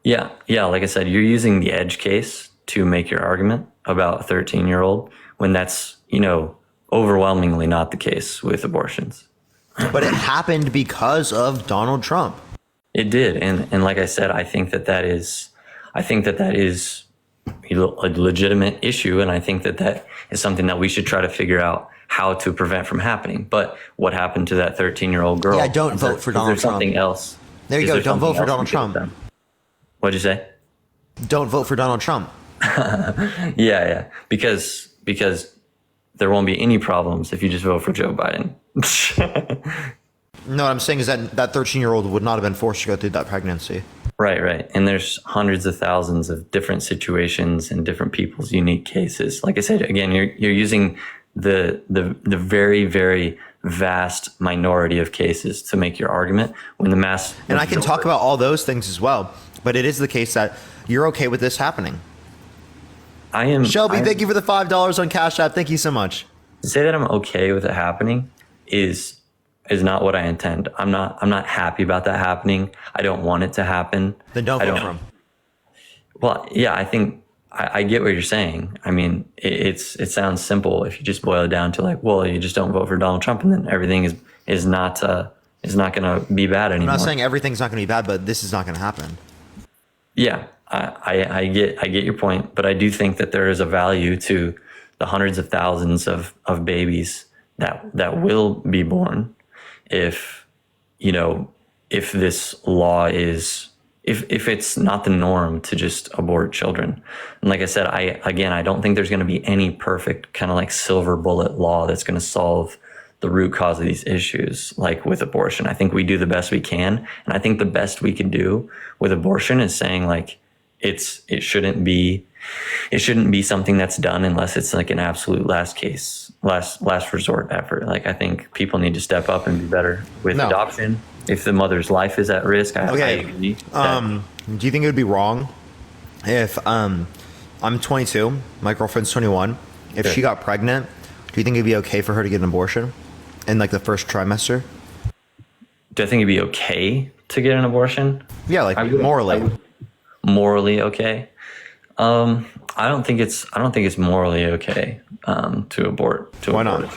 Yeah. Like I said, you're using the edge case to make your argument about a 13-year-old when that's, overwhelmingly not the case with abortions. But it happened because of Donald Trump. It did. And like I said, I think that is a legitimate issue. And I think that is something that we should try to figure out how to prevent from happening. But what happened to that 13-year-old girl? Yeah, don't vote for Donald Trump. Something else. There you go. Don't vote for Donald Trump. What'd you say? Don't vote for Donald Trump. Yeah. Because there won't be any problems if you just vote for Joe Biden. No, what I'm saying is that 13-year-old would not have been forced to go through that pregnancy. Right. And there's hundreds of thousands of different situations and different people's unique cases. Like I said, again, you're using the very, very vast minority of cases to make your argument when the mass. And I can talk about all those things as well, but it is the case that you're okay with this happening. I am. Shelby, thank you for the $5 on Cash App. Thank you so much. To say that I'm okay with it happening is not what I intend. I'm not happy about that happening. I don't want it to happen. Then don't vote for him. Well, yeah, I think I get what you're saying. I mean, it sounds simple if you just boil it down to like, well, you just don't vote for Donald Trump, and then everything is not going to be bad anymore. I'm not saying everything's not going to be bad, but this is not going to happen. Yeah, I get your point, but I do think that there is a value to the hundreds of thousands of babies that will be born if this law is, if it's not the norm to just abort children. And like I said, I don't think there's going to be any perfect kind of like silver bullet law that's going to solve the root cause of these issues, like with abortion. I think we do the best we can. And I think the best we can do with abortion is saying like, it shouldn't be something that's done unless it's like an absolute last resort effort. Like I think people need to step up and be better with adoption. If the mother's life is at risk, I agree. Do you think it would be wrong if I'm 22, my girlfriend's 21, if she got pregnant, do you think it'd be okay for her to get an abortion in like the first trimester? Do I think it'd be okay to get an abortion? Yeah, like morally. Morally okay. I don't think it's morally okay to abort. Why not? A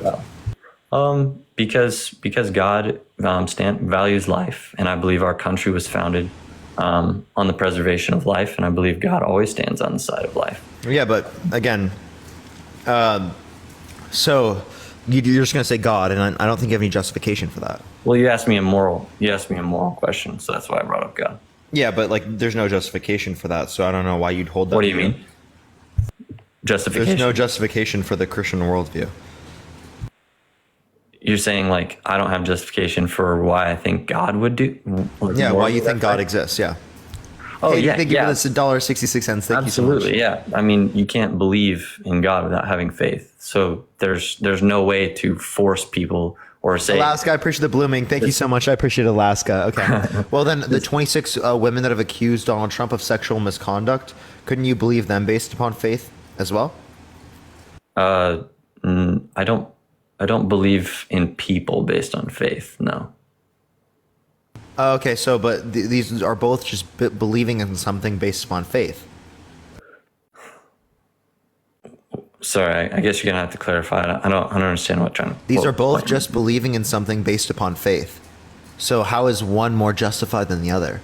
child. Because God values life, and I believe our country was founded on the preservation of life, and I believe God always stands on the side of life. Yeah, but again, so you're just gonna say God, and I don't think you have any justification for that. Well, you asked me a moral question, so that's why I brought up God. Yeah, but like, there's no justification for that, so I don't know why you'd hold that. What do you mean? Justification? There's no justification for the Christian worldview. You're saying like I don't have justification for why I think God would do. Yeah, why you think God exists? Yeah. Oh hey, yeah, thank you for this $1.66. Thank you so much. Absolutely, yeah. I mean, you can't believe in God without having faith. So there's no way to force people or say. Alaska, I appreciate the blooming. Thank you so much. I appreciate Alaska. Okay. Well, then the 26 women that have accused Donald Trump of sexual misconduct, couldn't you believe them based upon faith as well? I don't believe in people based on faith. No. Okay, so but these are both just believing in something based upon faith. Sorry, I guess you're gonna have to clarify. I don't understand what trying. These are both just believing in something based upon faith. So how is one more justified than the other?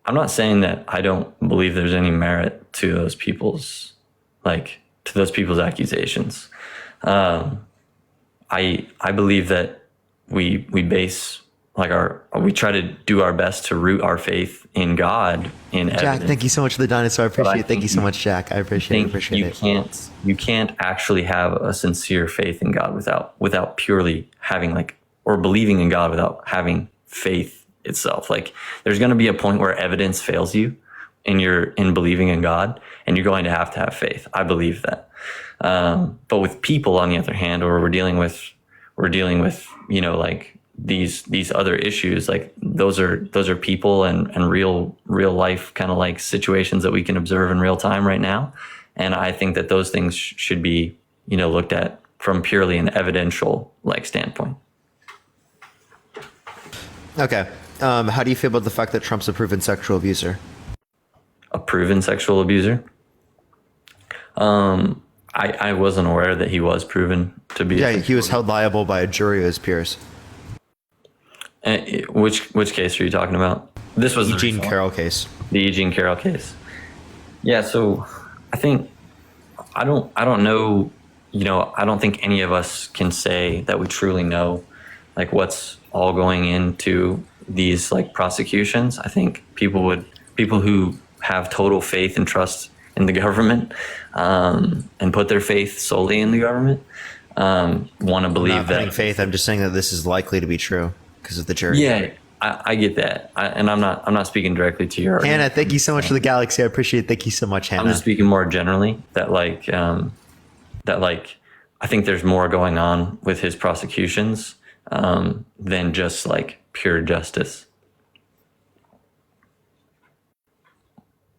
I'm not saying that I don't believe there's any merit to those people's like to those people's accusations. I believe that we base like we try to do our best to root our faith in God in Jack, evidence. thank you so much for the dinosaur. I appreciate it. Thank think you so much, Jack. I appreciate it. You can't actually have a sincere faith in God without purely having or believing in God without having faith itself. Like there's going to be a point where evidence fails you in believing in God, and you're going to have faith. I believe that. But with people, on the other hand, or we're dealing with like these other issues, like those are people and real life kind of like situations that we can observe in real time right now. And I think that those things should be, looked at from purely an evidential like standpoint. Okay. How do you feel about the fact that Trump's a proven sexual abuser? A proven sexual abuser? I wasn't aware that he was proven to be. Yeah, he was held liable by a jury of his peers. Which case are you talking about? This was Eugene Carroll case. The Eugene Carroll case. Yeah, so I think I don't know, I don't think any of us can say that we truly know like what's all going into these like prosecutions. I think people who have total faith and trust in the government and put their faith solely in the government want to believe Not putting that faith. I'm just saying that this is likely to be true because of the jury. Yeah, I get that, and I'm not speaking directly to your Hannah, argument. thank you so much for the galaxy. I appreciate it. Thank you so much, Hannah. I'm just speaking more generally that I think there's more going on with his prosecutions than just like pure justice.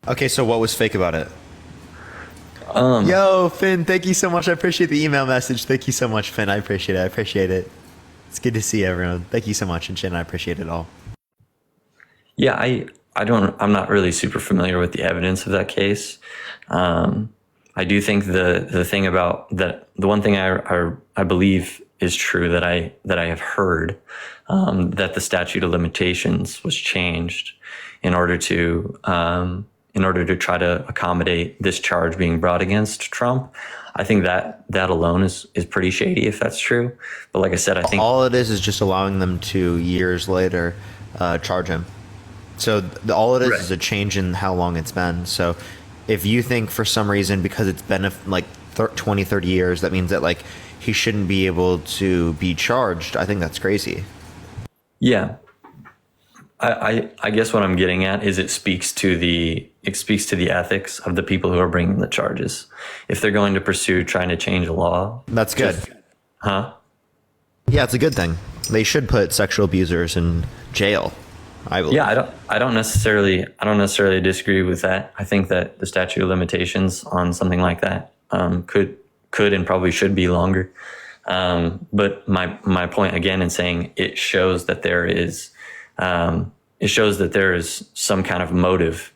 Okay, so what was fake about it? Yo, Finn, thank you so much. I appreciate the email message. Thank you so much, Finn. I appreciate it. It's good to see everyone. Thank you so much, and Jen, I appreciate it all. Yeah, I'm not really super familiar with the evidence of that case. I do think the thing about that, the one thing I believe is true that I have heard, that the statute of limitations was changed in order to try to accommodate this charge being brought against Trump. I think that alone is pretty shady if that's true. But like I said, I think all it is just allowing them to years later charge him. So all it is a change in how long it's been. So if you think for some reason, because it's been like 20, 30 years, that means that like he shouldn't be able to be charged, I think that's crazy. Yeah. I guess what I'm getting at is it speaks to the ethics of the people who are bringing the charges. If they're going to pursue trying to change the law, That's good. huh? Yeah, it's a good thing. They should put sexual abusers in jail, I believe. Yeah, I don't necessarily disagree with that. I think that the statute of limitations on something like that could and probably should be longer. But my point again in saying it shows that there is some kind of motive.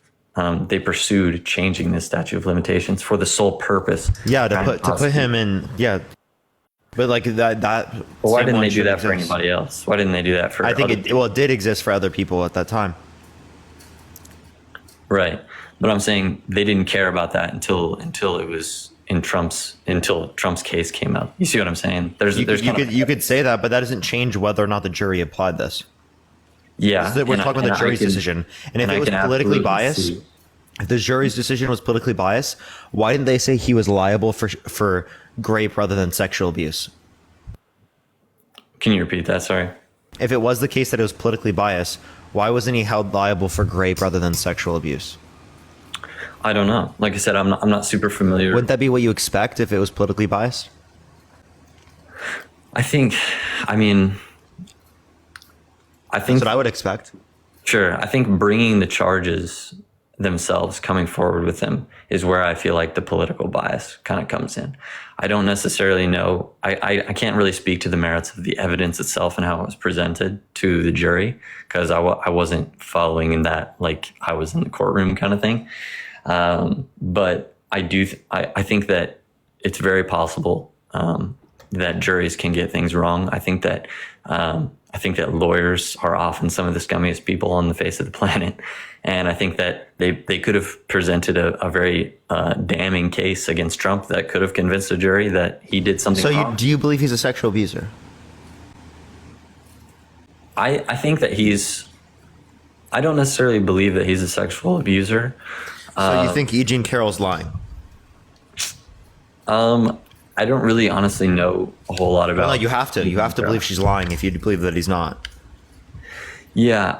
They pursued changing this statute of limitations for the sole purpose. Yeah, to put him in. Yeah, but like that. Well, why same didn't one they do should that for exist. anybody else? Why didn't they do that for? I think other it did exist for other people at that time. Right, but I'm saying they didn't care about that until it was until Trump's case came out. You see what I'm saying? You could say that, but that doesn't change whether or not the jury applied this. Yeah, We're talking about the jury's decision, and if it was politically biased, if the jury's decision was politically biased, why didn't they say he was liable for rape rather than sexual abuse? Can you repeat that? Sorry. If it was the case that it was politically biased, why wasn't he held liable for rape rather than sexual abuse? I don't know. Like I said, I'm not super familiar. Wouldn't that be what you expect if it was politically biased? I think That's what I would expect. Sure. I think bringing the charges themselves, coming forward with them, is where I feel like the political bias kind of comes in. I don't necessarily know. I can't really speak to the merits of the evidence itself and how it was presented to the jury because I wasn't following in that, like I was in the courtroom kind of thing. But I think that it's very possible that juries can get things wrong. I think that I think that lawyers are often some of the scummiest people on the face of the planet. And I think that they could have presented a very damning case against Trump that could have convinced a jury that he did something So wrong. do you believe he's a sexual abuser? I think that I don't necessarily believe that he's a sexual abuser. So you think E. Jean Carroll's lying? I don't really honestly know a whole lot about. No, you have to. You have to believe she's lying if you believe that he's not. Yeah,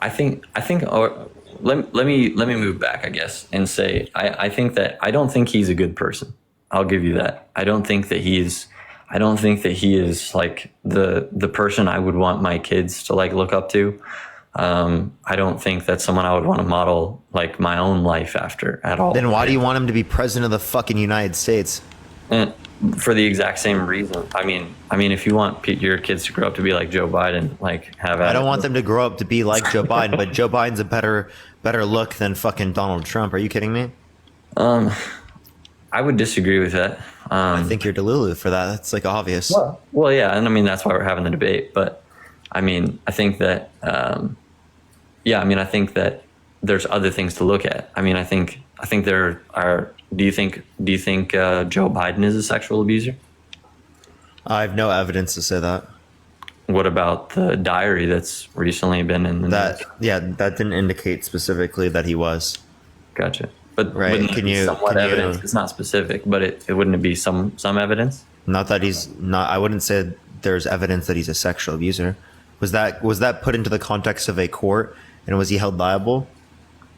I think. Or let me move back, I guess, and say I think that I don't think he's a good person. I'll give you that. I don't think that he is like the person I would want my kids to like look up to. I don't think that's someone I would want to model like my own life after at all. Then why do you want him to be president of the fucking United States? And for the exact same reason. I mean, if you want your kids to grow up to be like Joe Biden, like have I don't want them to grow up to be like Joe Biden, but Joe Biden's a better look than fucking Donald Trump. Are you kidding me? I would disagree with that. I think you're Delulu for that. That's like obvious. Well, yeah, and I mean that's why we're having the debate. But I mean, I think that I think that there's other things to look at. I mean, I think there are. Do you think Joe Biden is a sexual abuser? I have no evidence to say that. What about the diary that's recently been in the news? That didn't indicate specifically that he was. Gotcha. But Right, wouldn't it be somewhat evidence? It's not specific, but it wouldn't be some evidence? Not that he's not. I wouldn't say there's evidence that he's a sexual abuser. Was that put into the context of a court, and was he held liable?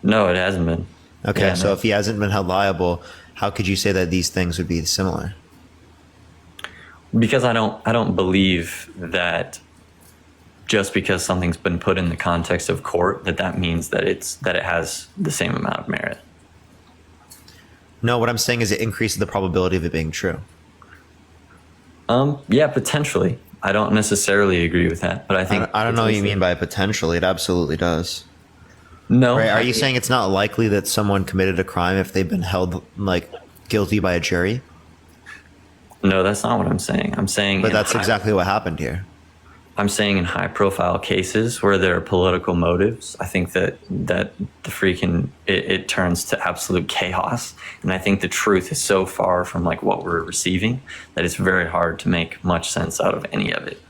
No, it hasn't been. Okay, Yeah, so no. if he hasn't been held liable, how could you say that these things would be similar? Because I don't believe that just because something's been put in the context of court that means that it has the same amount of merit. No, what I'm saying is it increases the probability of it being true. Yeah, potentially. I don't necessarily agree with that, but I think I don't know what you mean by potentially. It absolutely does. no. Right? Are I you think- saying it's not likely that someone committed a crime if they've been held like guilty by a jury? No, that's not what I'm saying. I'm saying, But in that's high- exactly what happened here. I'm saying in high-profile cases where there are political motives, I think that the freaking it turns to absolute chaos, and I think the truth is so far from like what we're receiving that it's very hard to make much sense out of any of it.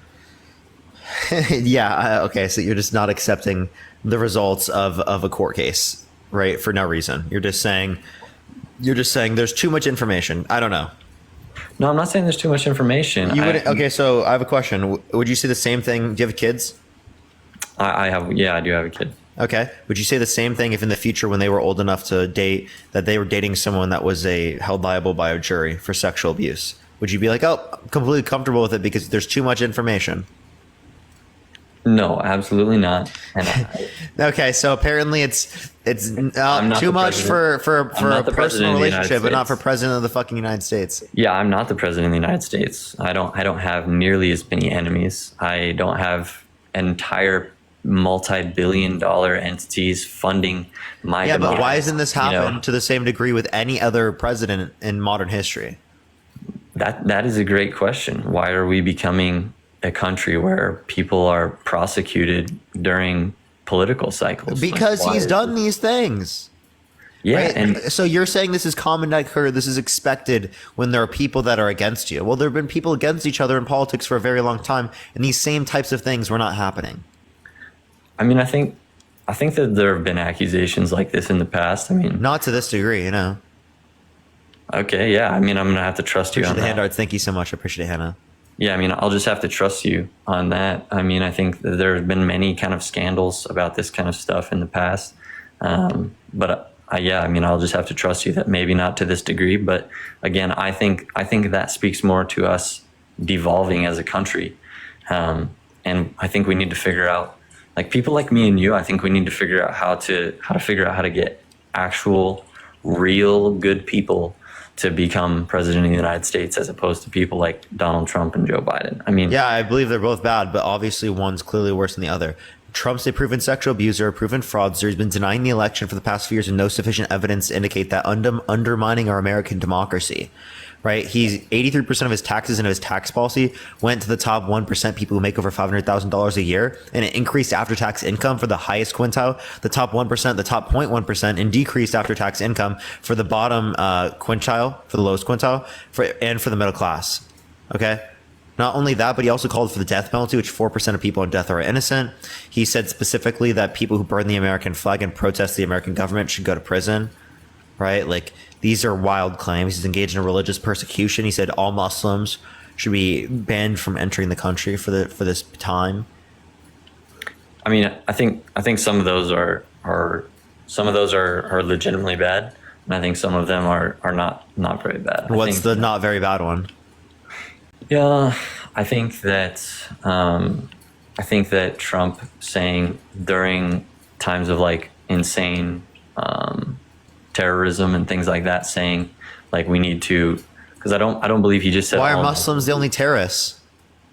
Yeah. Okay. So you're just not accepting the results of a court case, right? For no reason. You're just saying there's too much information. I don't know. No, I'm not saying there's too much information. You would okay. So I have a question. Would you say the same thing? Do you have kids? I have. Yeah, I do have a kid. Okay. Would you say the same thing if in the future, when they were old enough to date, that they were dating someone that was held liable by a jury for sexual abuse? Would you be like, oh, I'm completely comfortable with it because there's too much information? No, absolutely not. And Okay, so apparently it's not too the much for I'm not a the president personal of the United relationship, but not for States. president of the fucking United States. yeah, I'm not the president of the United States. I don't have nearly as many enemies. I don't have entire multi-billion-dollar entities funding my. Yeah, but demise, why hasn't this you know? happened to the same degree with any other president in modern history? That is a great question. Why are we becoming a country where people are prosecuted during political cycles? Because Like, why he's is done it- these things. Yeah, Right? and So you're saying this is common occur, this is expected when there are people that are against you. Well, there have been people against each other in politics for a very long time, and these same types of things were not happening. I mean, I think that there have been accusations like this in the past. I mean, Not to this degree, you know. okay, yeah. I mean, I'm gonna have to trust you Appreciate on the that. hand arts. Thank you so much. I appreciate it, Hannah. Yeah, I mean, I'll just have to trust you on that. I mean, I think that there have been many kind of scandals about this kind of stuff in the past. But yeah, I mean, I'll just have to trust you that maybe not to this degree. But again, I think that speaks more to us devolving as a country. And I think we need to figure out, like people like me and you, I think we need to figure out how to get actual, real good people to become president of the United States as opposed to people like Donald Trump and Joe Biden. I mean, Yeah, I believe they're both bad, but obviously one's clearly worse than the other. Trump's a proven sexual abuser, a proven fraudster. He's been denying the election for the past few years with no sufficient evidence to indicate that undermining our American democracy. right? He's 83% of his taxes and his tax policy went to the top 1% people who make over $500,000 a year, and it increased after-tax income for the highest quintile, the top 1%, the top 0.1%, and decreased after-tax income for the bottom quintile, for the lowest quintile, and for the middle class. Okay. Not only that, but he also called for the death penalty, which 4% of people on death are innocent. He said specifically that people who burn the American flag and protest the American government should go to prison, right? Like, these are wild claims. He's engaged in religious persecution. He said all Muslims should be banned from entering the country for this time. I mean, I think some of those are legitimately bad, and I think some of them are not very bad. What's the not very bad one? Yeah, I think that Trump saying during times of like insane terrorism and things like that, saying like we need to, because I don't believe he just said. Why are Muslims the only terrorists?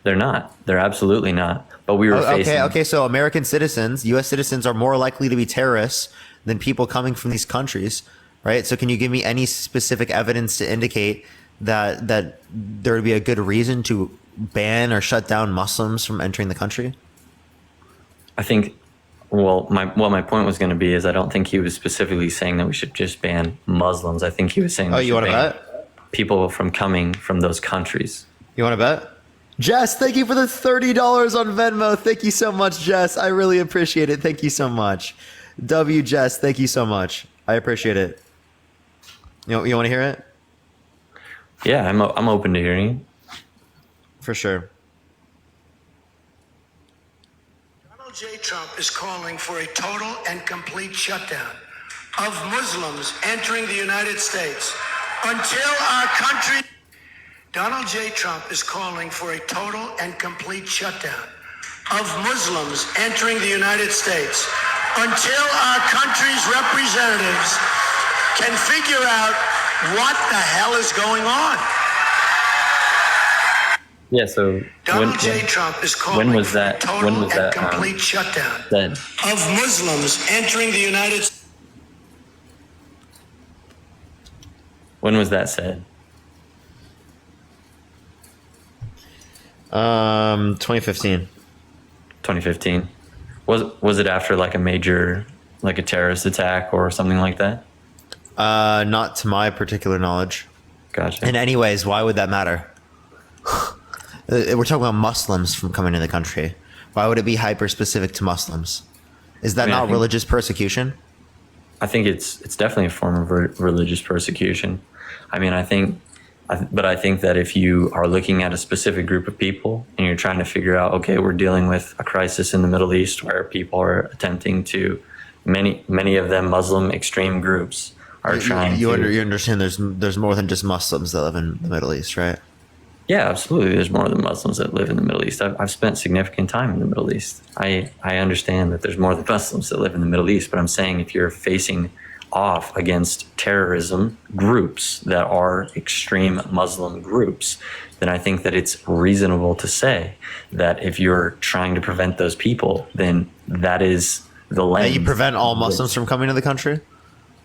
They're not. They're absolutely not. But we were facing. Okay. So American citizens, U.S. citizens, are more likely to be terrorists than people coming from these countries, right? So can you give me any specific evidence to indicate that there would be a good reason to ban or shut down Muslims from entering the country? I think, my point was going to be is I don't think he was specifically saying that we should just ban Muslims. I think he was saying you want to bet? People from coming from those countries. You want to bet? Jess, thank you for the $30 on Venmo. Thank you so much, Jess. I really appreciate it. Thank you so much. Jess, thank you so much. I appreciate it. You want to hear it? Yeah, I'm open to hearing. For sure. Donald J. Trump is calling for a total and complete shutdown of Muslims entering the United States until our country. Donald J. Trump is calling for a total and complete shutdown of Muslims entering the United States until our country's representatives can figure out what the hell is going on. Yeah, so Donald J. Trump is calling when was for a that? total When was that? and complete shutdown Said? of Muslims entering the United States. When was that said? 2015. 2015. Was it after like a major, like a terrorist attack or something like that? Not to my particular knowledge. Gotcha. And anyways, why would that matter? We're talking about Muslims from coming to the country. Why would it be hyper specific to Muslims? Is that not religious persecution? I think it's definitely a form of religious persecution. I mean, I think that if you are looking at a specific group of people and you're trying to figure out, okay, we're dealing with a crisis in the Middle East where people are attempting to, many of them Muslim extreme groups are trying you to. You understand there's more than just Muslims that live in the Middle East, right? Yeah, absolutely. There's more than Muslims that live in the Middle East. I've spent significant time in the Middle East. I understand that there's more than Muslims that live in the Middle East, but I'm saying if you're facing off against terrorism groups that are extreme Muslim groups, then I think that it's reasonable to say that if you're trying to prevent those people, then that is the lens. You prevent all Muslims from coming to the country?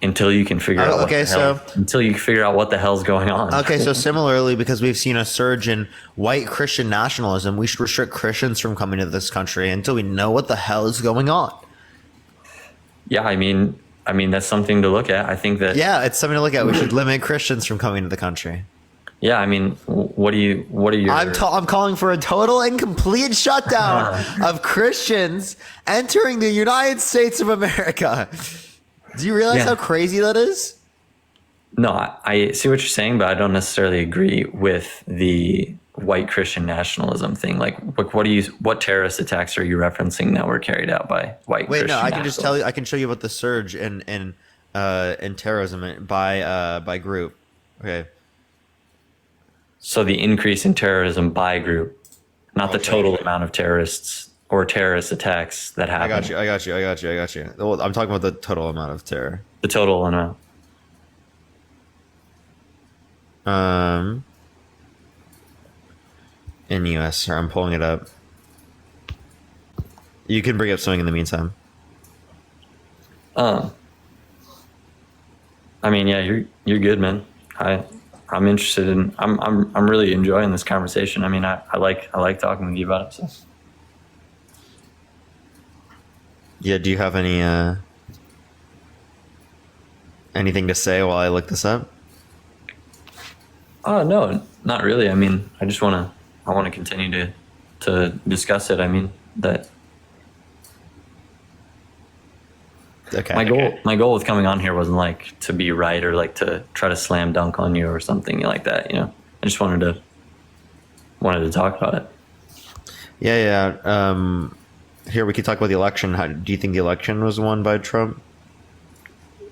Until you can figure out until you figure out what the hell's going on. Okay, so similarly, because we've seen a surge in white Christian nationalism, we should restrict Christians from coming to this country until we know what the hell is going on. Yeah, I mean that's something to look at. I think that it's something to look at. We should limit Christians from coming to the country. Yeah, I mean, what are your? I'm calling for a total and complete shutdown of Christians entering the United States of America. Do you realize how crazy that is? No, I see what you're saying, but I don't necessarily agree with the white Christian nationalism thing. Like what terrorist attacks are you referencing that were carried out by white Christian I can just tell you. I can show you about the surge in terrorism by group. Okay. So the increase in terrorism by group, not the total amount of terrorists or terrorist attacks that happen. I got you. Well, I'm talking about the total amount of terror. The total amount. In U.S., sir, I'm pulling it up. You can bring up something in the meantime. I mean, yeah, you're good, man. I'm interested in. I'm really enjoying this conversation. I mean, I like talking with you about it. So. Yeah. Do you have any anything to say while I look this up? Oh no, not really. I mean, I want to continue to discuss it. I mean that. Okay. My goal with coming on here wasn't like to be right or like to try to slam dunk on you or something like that. You know, I just wanted to talk about it. Yeah. Here we could talk about the election. Do you think the election was won by Trump?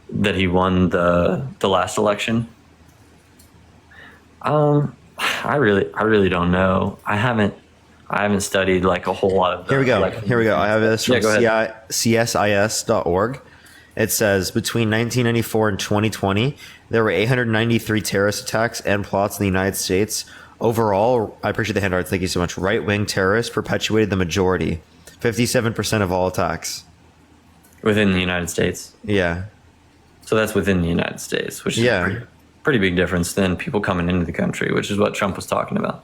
That he won the last election. I really don't know. I haven't studied like a whole lot of. Here we go. I have this from Yeah, go ahead. CSIS.org. It says between 1994 and 2020, there were 893 terrorist attacks and plots in the United States. Overall, I appreciate the handouts. Thank you so much. Right-wing terrorists perpetuated the majority, 57% of all attacks. Within the United States. Yeah. So that's within the United States, which is a pretty big difference than people coming into the country, which is what Trump was talking about.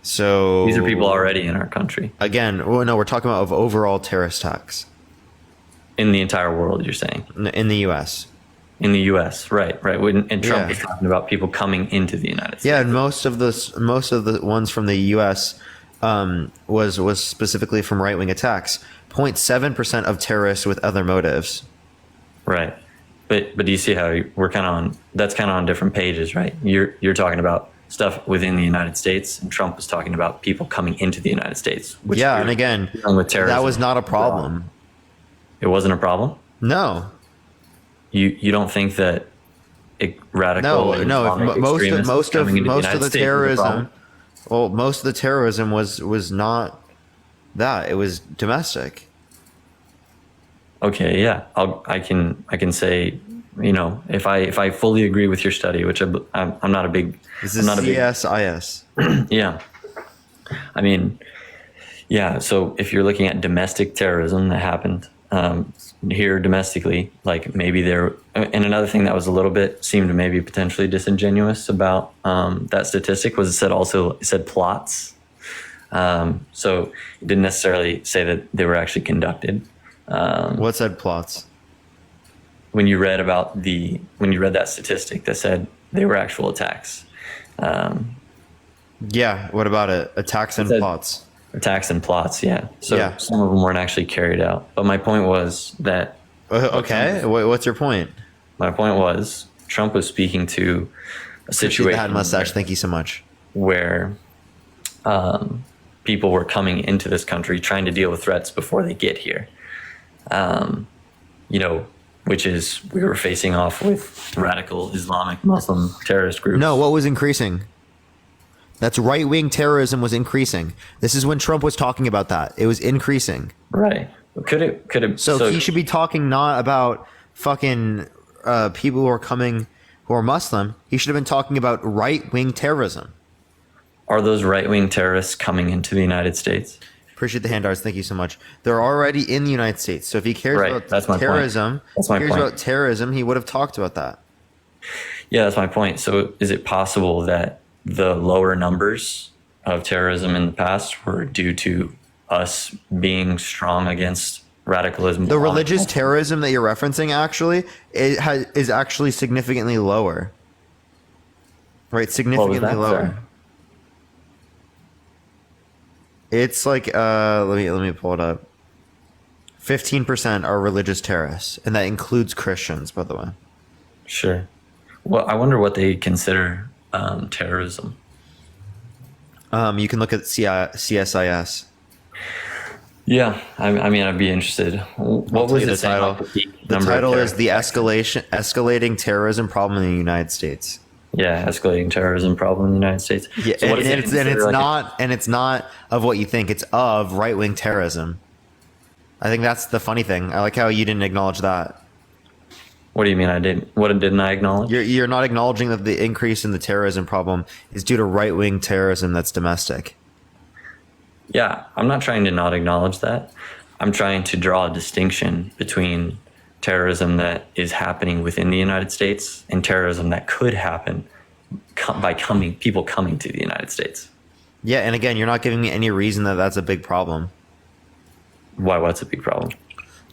So these are people already in our country. Again, well, no, we're talking about of overall terrorist attacks. In the entire world, you're saying? In the U.S. In the U.S., right. And Trump was talking about people coming into the United States. Yeah, and most of the ones from the U.S. Was specifically from right-wing attacks. 0.7% of terrorists with other motives. Right, but do you see how we're that's kind of on different pages, right? You're talking about stuff within the United States, and Trump was talking about people coming into the United States. Which and again, with terrorism, that was not a problem. It wasn't a problem? No. You don't think that radical most of the terrorism. Well, most of the terrorism was not that. It was domestic. Okay, yeah, I can say, you know, if I fully agree with your study, which I'm not a big. This is CSIS. Yeah, I mean, yeah. So if you're looking at domestic terrorism that happened here domestically, like maybe there, and another thing that was a little bit seemed maybe potentially disingenuous about that statistic was it said plots. So it didn't necessarily say that they were actually conducted. What said plots? When you read that statistic that said they were actual attacks. Yeah. What about it? Attacks and plots. Attacks and plots. Yeah. So some of them weren't actually carried out. But my point was that. Okay. What's your point? My point was Trump was speaking to a situation. That mustache. Thank you so much. Where people were coming into this country trying to deal with threats before they get here. You know, which is we were facing off with radical Islamic Muslim terrorist groups. No, what was increasing? That's right-wing terrorism was increasing. This is when Trump was talking about that. It was increasing. Right. Could it? So he should be talking not about fucking people who are coming who are Muslim. He should have been talking about right-wing terrorism. Are those right-wing terrorists coming into the United States? Appreciate the handouts. Thank you so much. They're already in the United States. So if he cares about terrorism, he would have talked about that. Yeah, that's my point. So is it possible that the lower numbers of terrorism in the past were due to us being strong against radicalism? The religious terrorism that you're referencing is actually significantly lower. Right, significantly lower. Sorry. It's like let me pull it up. 15% are religious terrorists, and that includes Christians, by the way. Sure. Well, I wonder what they consider terrorism. You can look at CSIS. Yeah, I mean, I'd be interested. What was the title? The title is "The Escalating Terrorism Problem in the United States." Yeah, escalating terrorism problem in the United States. Yeah, so it's not of what you think. It's of right-wing terrorism. I think that's the funny thing. I like how you didn't acknowledge that. What do you mean I didn't? What didn't I acknowledge? You're not acknowledging that the increase in the terrorism problem is due to right-wing terrorism that's domestic. Yeah, I'm not trying to not acknowledge that. I'm trying to draw a distinction between terrorism that is happening within the United States and terrorism that could happen by people coming to the United States. Yeah, and again, you're not giving me any reason that that's a big problem. Why? What's a big problem?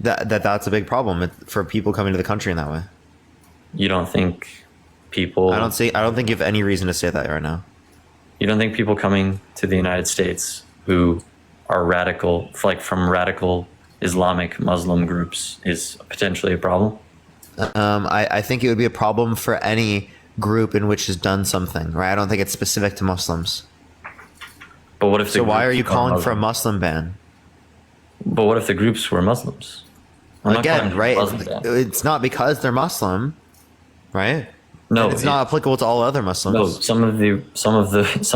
That's a big problem for people coming to the country in that way. You don't think people? I don't think you have any reason to say that right now. You don't think people coming to the United States who are radical, like from radical Islamic Muslim groups, is potentially a problem? I think it would be a problem for any group in which has done something, right? I don't think it's specific to Muslims. But what if So why are you calling for a Muslim? Muslim ban? But what if the groups were Muslims? I'm not calling Again, for a right? Muslim ban. It's not because they're Muslim, right? No, And it's not applicable to all other Muslims. No, some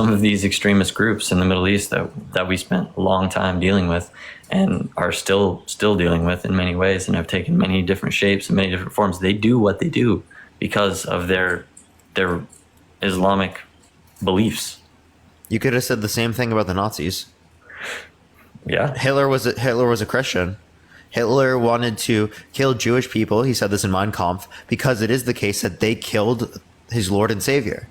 of these extremist groups in the Middle East that we spent a long time dealing with and are still dealing with in many ways and have taken many different shapes and many different forms. They do what they do because of their Islamic beliefs. You could have said the same thing about the Nazis. Yeah. Hitler was a Christian. Hitler wanted to kill Jewish people. He said this in Mein Kampf because it is the case that they killed his Lord and Savior.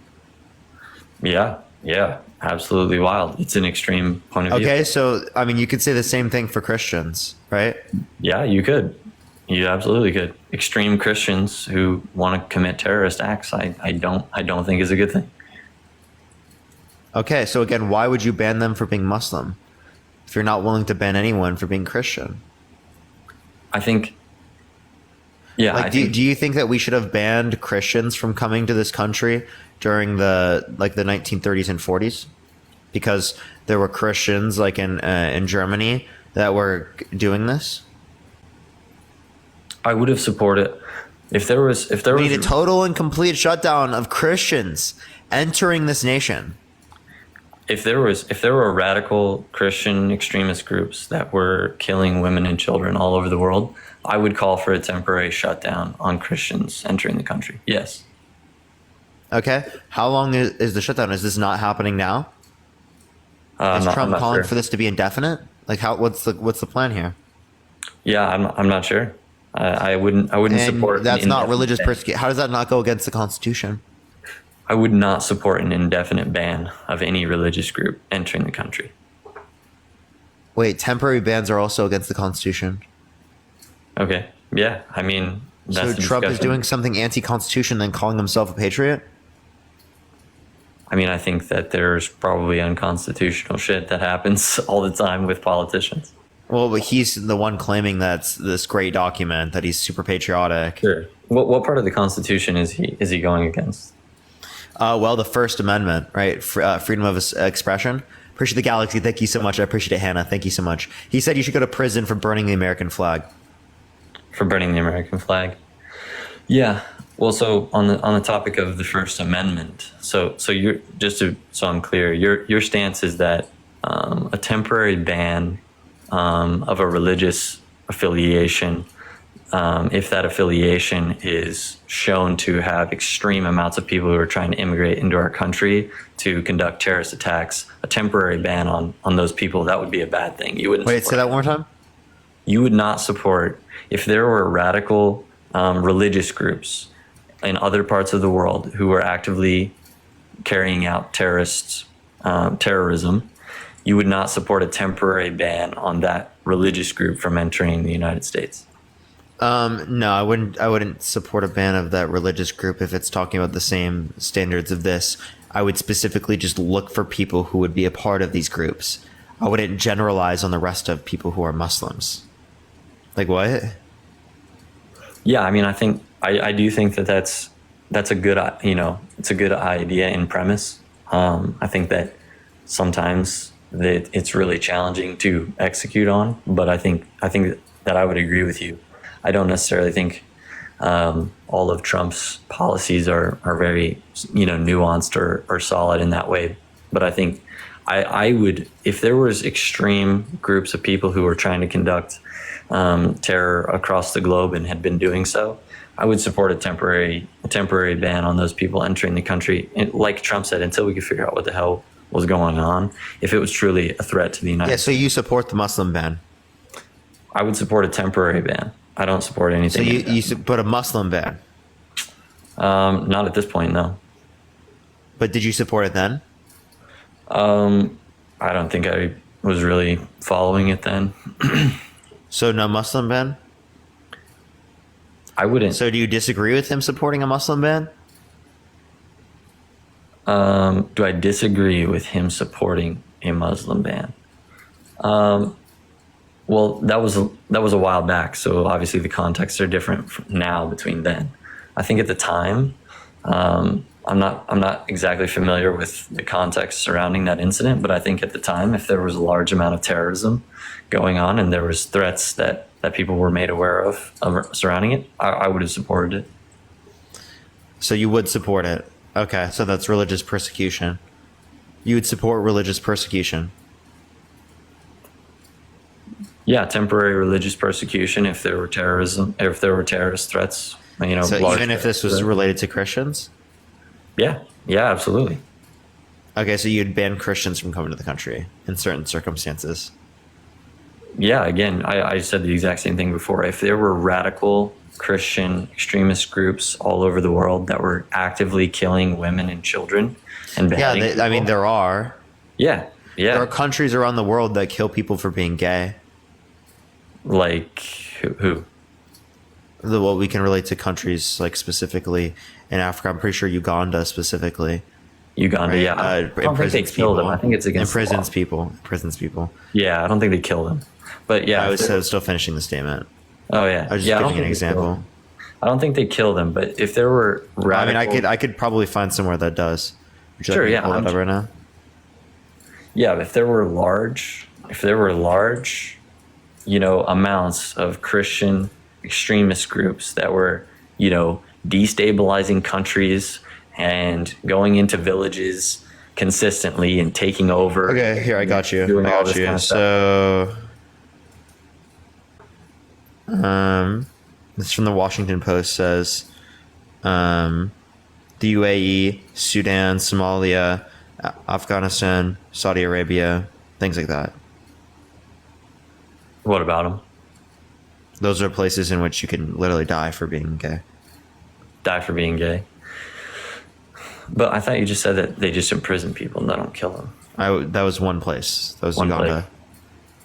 Yeah. Yeah. Absolutely wild. It's an extreme point of view. Okay, so I mean, you could say the same thing for Christians, right? Yeah, you could. You absolutely could. Extreme Christians who want to commit terrorist acts, I don't think is a good thing. Okay, so again, why would you ban them for being Muslim if you're not willing to ban anyone for being Christian? I think. Yeah. Like, do you think that we should have banned Christians from coming to this country during the 1930s and 40s because there were Christians like in Germany that were doing this? I would have supported if there was We need a total and complete shutdown of Christians entering this nation. if there were radical Christian extremist groups that were killing women and children all over the world, I would call for a temporary shutdown on Christians entering the country. Yes. Okay, how long is the shutdown? Is this not happening now? Is I'm Trump not calling sure. for this to be indefinite? Like, what's the plan here? Yeah, I'm not sure. I wouldn't And support. that's an not indefinite religious ban. persecution. How does that not go against the Constitution? I would not support an indefinite ban of any religious group entering the country. Wait, temporary bans are also against the Constitution. Okay. Yeah. I mean, that's So the Trump is discussion. doing something anti-constitution, then calling himself a patriot? I mean, I think that there's probably unconstitutional shit that happens all the time with politicians. Well, but he's the one claiming that's this great document, that he's super patriotic. Sure. What part of the Constitution is he going against? Well, the First Amendment, right? Freedom of expression. Appreciate the Galaxy. Thank you so much. I appreciate it, Hannah. Thank you so much. He said you should go to prison for burning the American flag. For burning the American flag. Yeah. Well, so on the topic of the First Amendment, so you're so I'm clear, your stance is that a temporary ban of a religious affiliation, if that affiliation is shown to have extreme amounts of people who are trying to immigrate into our country to conduct terrorist attacks, a temporary ban on those people, that would be a bad thing. You wouldn't. Wait, support say that one more time? You would not support if there were radical religious groups in other parts of the world who were actively carrying out terrorism. You would not support a temporary ban on that religious group from entering the United States. No, I wouldn't support a ban of that religious group if it's talking about the same standards of this. I would specifically just look for people who would be a part of these groups. I wouldn't generalize on the rest of people who are Muslims. Like what? Yeah, I mean, I do think that that's a good, it's a good idea in premise. I think that sometimes that it's really challenging to execute on, but I think that I would agree with you. I don't necessarily think all of Trump's policies are very, nuanced or solid in that way. But I think I would, if there was extreme groups of people who were trying to conduct terror across the globe and had been doing so, I would support a temporary ban on those people entering the country. And like Trump said, until we could figure out what the hell was going on, if it was truly a threat to the United States. Yeah, so you support the Muslim ban. I would support a temporary ban. I don't support So anything. you support a Muslim ban, Not at this point, no. but did you support it then? I don't think I was really following it then. So no Muslim ban. I wouldn't. So do you disagree with him supporting a Muslim ban? Do I disagree with him supporting a Muslim ban? Well, that was a while back, so obviously the contexts are different now between then. I think at the time, I'm not exactly familiar with the context surrounding that incident, but I think at the time, if there was a large amount of terrorism going on and there was threats that people were made aware of surrounding it, I would have supported it. So you would support it. Okay, so that's religious persecution. You would support religious persecution. Yeah, temporary religious persecution if there were terrorism, if there were terrorist threats. So large even if this was threats. related to Christians? Yeah, absolutely. Okay, so you'd ban Christians from coming to the country in certain circumstances. Yeah, again, I said the exact same thing before. If there were radical Christian extremist groups all over the world that were actively killing women and children and Yeah, beheading I mean, people- there are. yeah, There are countries around the world that kill people for being gay. like who? Well, we can relate to countries like specifically in Africa. I'm pretty sure Uganda specifically. Uganda, Right? yeah. I don't think they imprisons killed them. people. I think it's against the imprisons law. people. Imprisons people. Yeah, I don't think they killed them. But yeah, I was still finishing the statement. oh yeah, I was just yeah, I don't giving an think they killed example. them. I don't think they kill them, but if there were radical, I mean, I could probably find somewhere that does. Would you Sure, like me to yeah, pull it I'm up right now? yeah, if there were large, amounts of Christian extremist groups that were, destabilizing countries and going into villages consistently and taking over. Okay, here I got you. Doing I all got this you. kind of stuff. So, this from the Washington Post says, the UAE, Sudan, Somalia, Afghanistan, Saudi Arabia, things like that. What about them? Those are places in which you can literally die for being gay. Die for being gay? But I thought you just said that they just imprison people and they don't kill them. That was one place. That was One Uganda. place.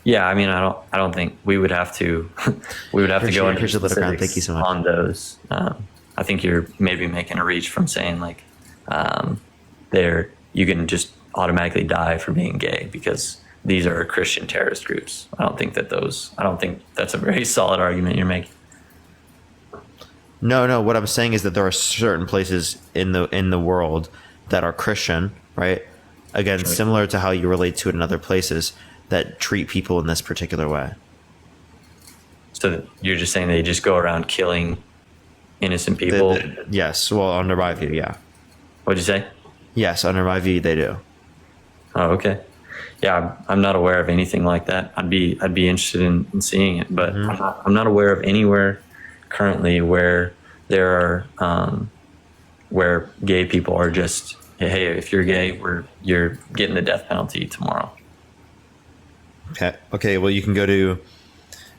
Yeah, I mean, I don't think we would have to. We would have to go into Appreciate the background. Thank you specifics so much. on those. I think you're maybe making a reach from saying like, there you can just automatically die for being gay because these are Christian terrorist groups. I don't think that's a very solid argument you're making. No. What I'm saying is that there are certain places in the world that are Christian, right? Again, similar to how you relate to it in other places that treat people in this particular way. So you're just saying they just go around killing innocent people? Yes. Well, under my view, yeah. What'd you say? Yes, under my view, they do. Oh, okay. Yeah, I'm not aware of anything like that. I'd be interested in seeing it, but I'm not aware of anywhere currently where there are where gay people are just, hey, if you're gay, you're getting the death penalty tomorrow. Okay. Well, you can go to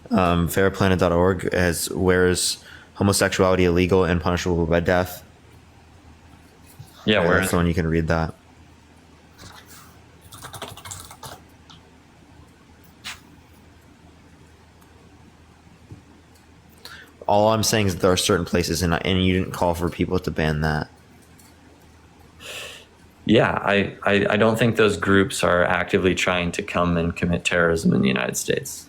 fairplanet.org as where is homosexuality illegal and punishable by death. Yeah, where That's the one you can read that. All I'm saying is that there are certain places, and you didn't call for people to ban that. Yeah, I don't think those groups are actively trying to come and commit terrorism in the United States.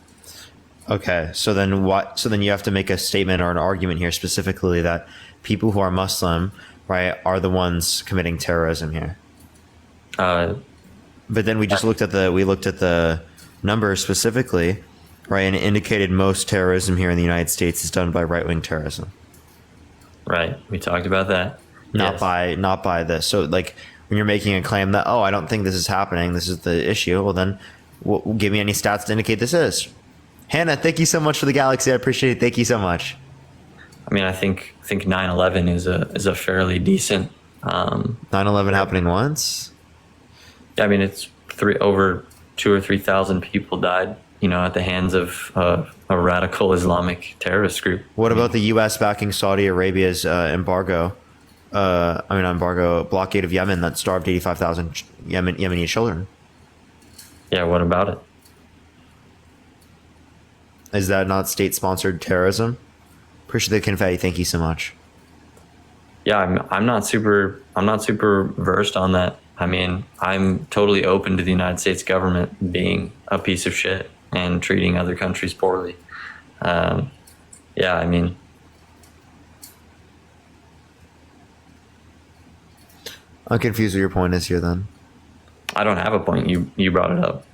Okay, so then what? So then you have to make a statement or an argument here specifically that people who are Muslim, right, are the ones committing terrorism here. But then we just looked at the numbers specifically, right, and it indicated most terrorism here in the United States is done by right-wing terrorism, Right, we talked about that. not Yes. by this. So like when you're making a claim that I don't think this is happening, this is the issue. Well, then give me any stats to indicate this is. Hannah, thank you so much for the galaxy. I appreciate it. Thank you so much. I mean, I think 9/11 is a fairly decent. 9/11 happening once. I mean, it's over 2,000 or 3,000 people died at the hands of a radical Islamic terrorist group. What about the U.S. backing Saudi Arabia's embargo? Blockade of Yemen that starved 85,000 Yemeni children. Yeah, what about it? Is that not state-sponsored terrorism? Appreciate the confetti. Thank you so much. Yeah, I'm not super versed on that. I mean, I'm totally open to the United States government being a piece of shit and treating other countries poorly. Yeah, I mean, I'm confused what your point is here then. I don't have a point. You brought it up.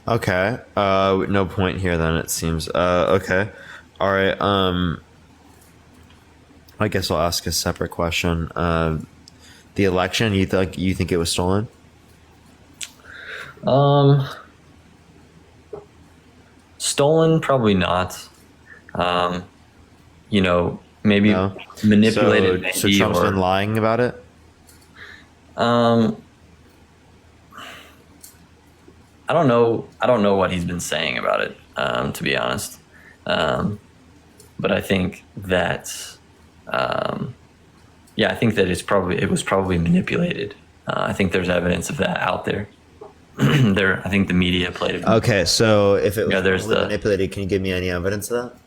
Okay. No point here then, it seems. Okay. All right. I guess I'll ask a separate question. The election, you think it was stolen? Stolen, probably not. Maybe No. manipulated. So maybe, Trump's or, been lying about it? I don't know what he's been saying about it, to be honest. But I think that, I think that it was probably manipulated. I think there's evidence of that out there. I think the media played a Okay, so if it was there's probably the- manipulated, can you give me any evidence of that?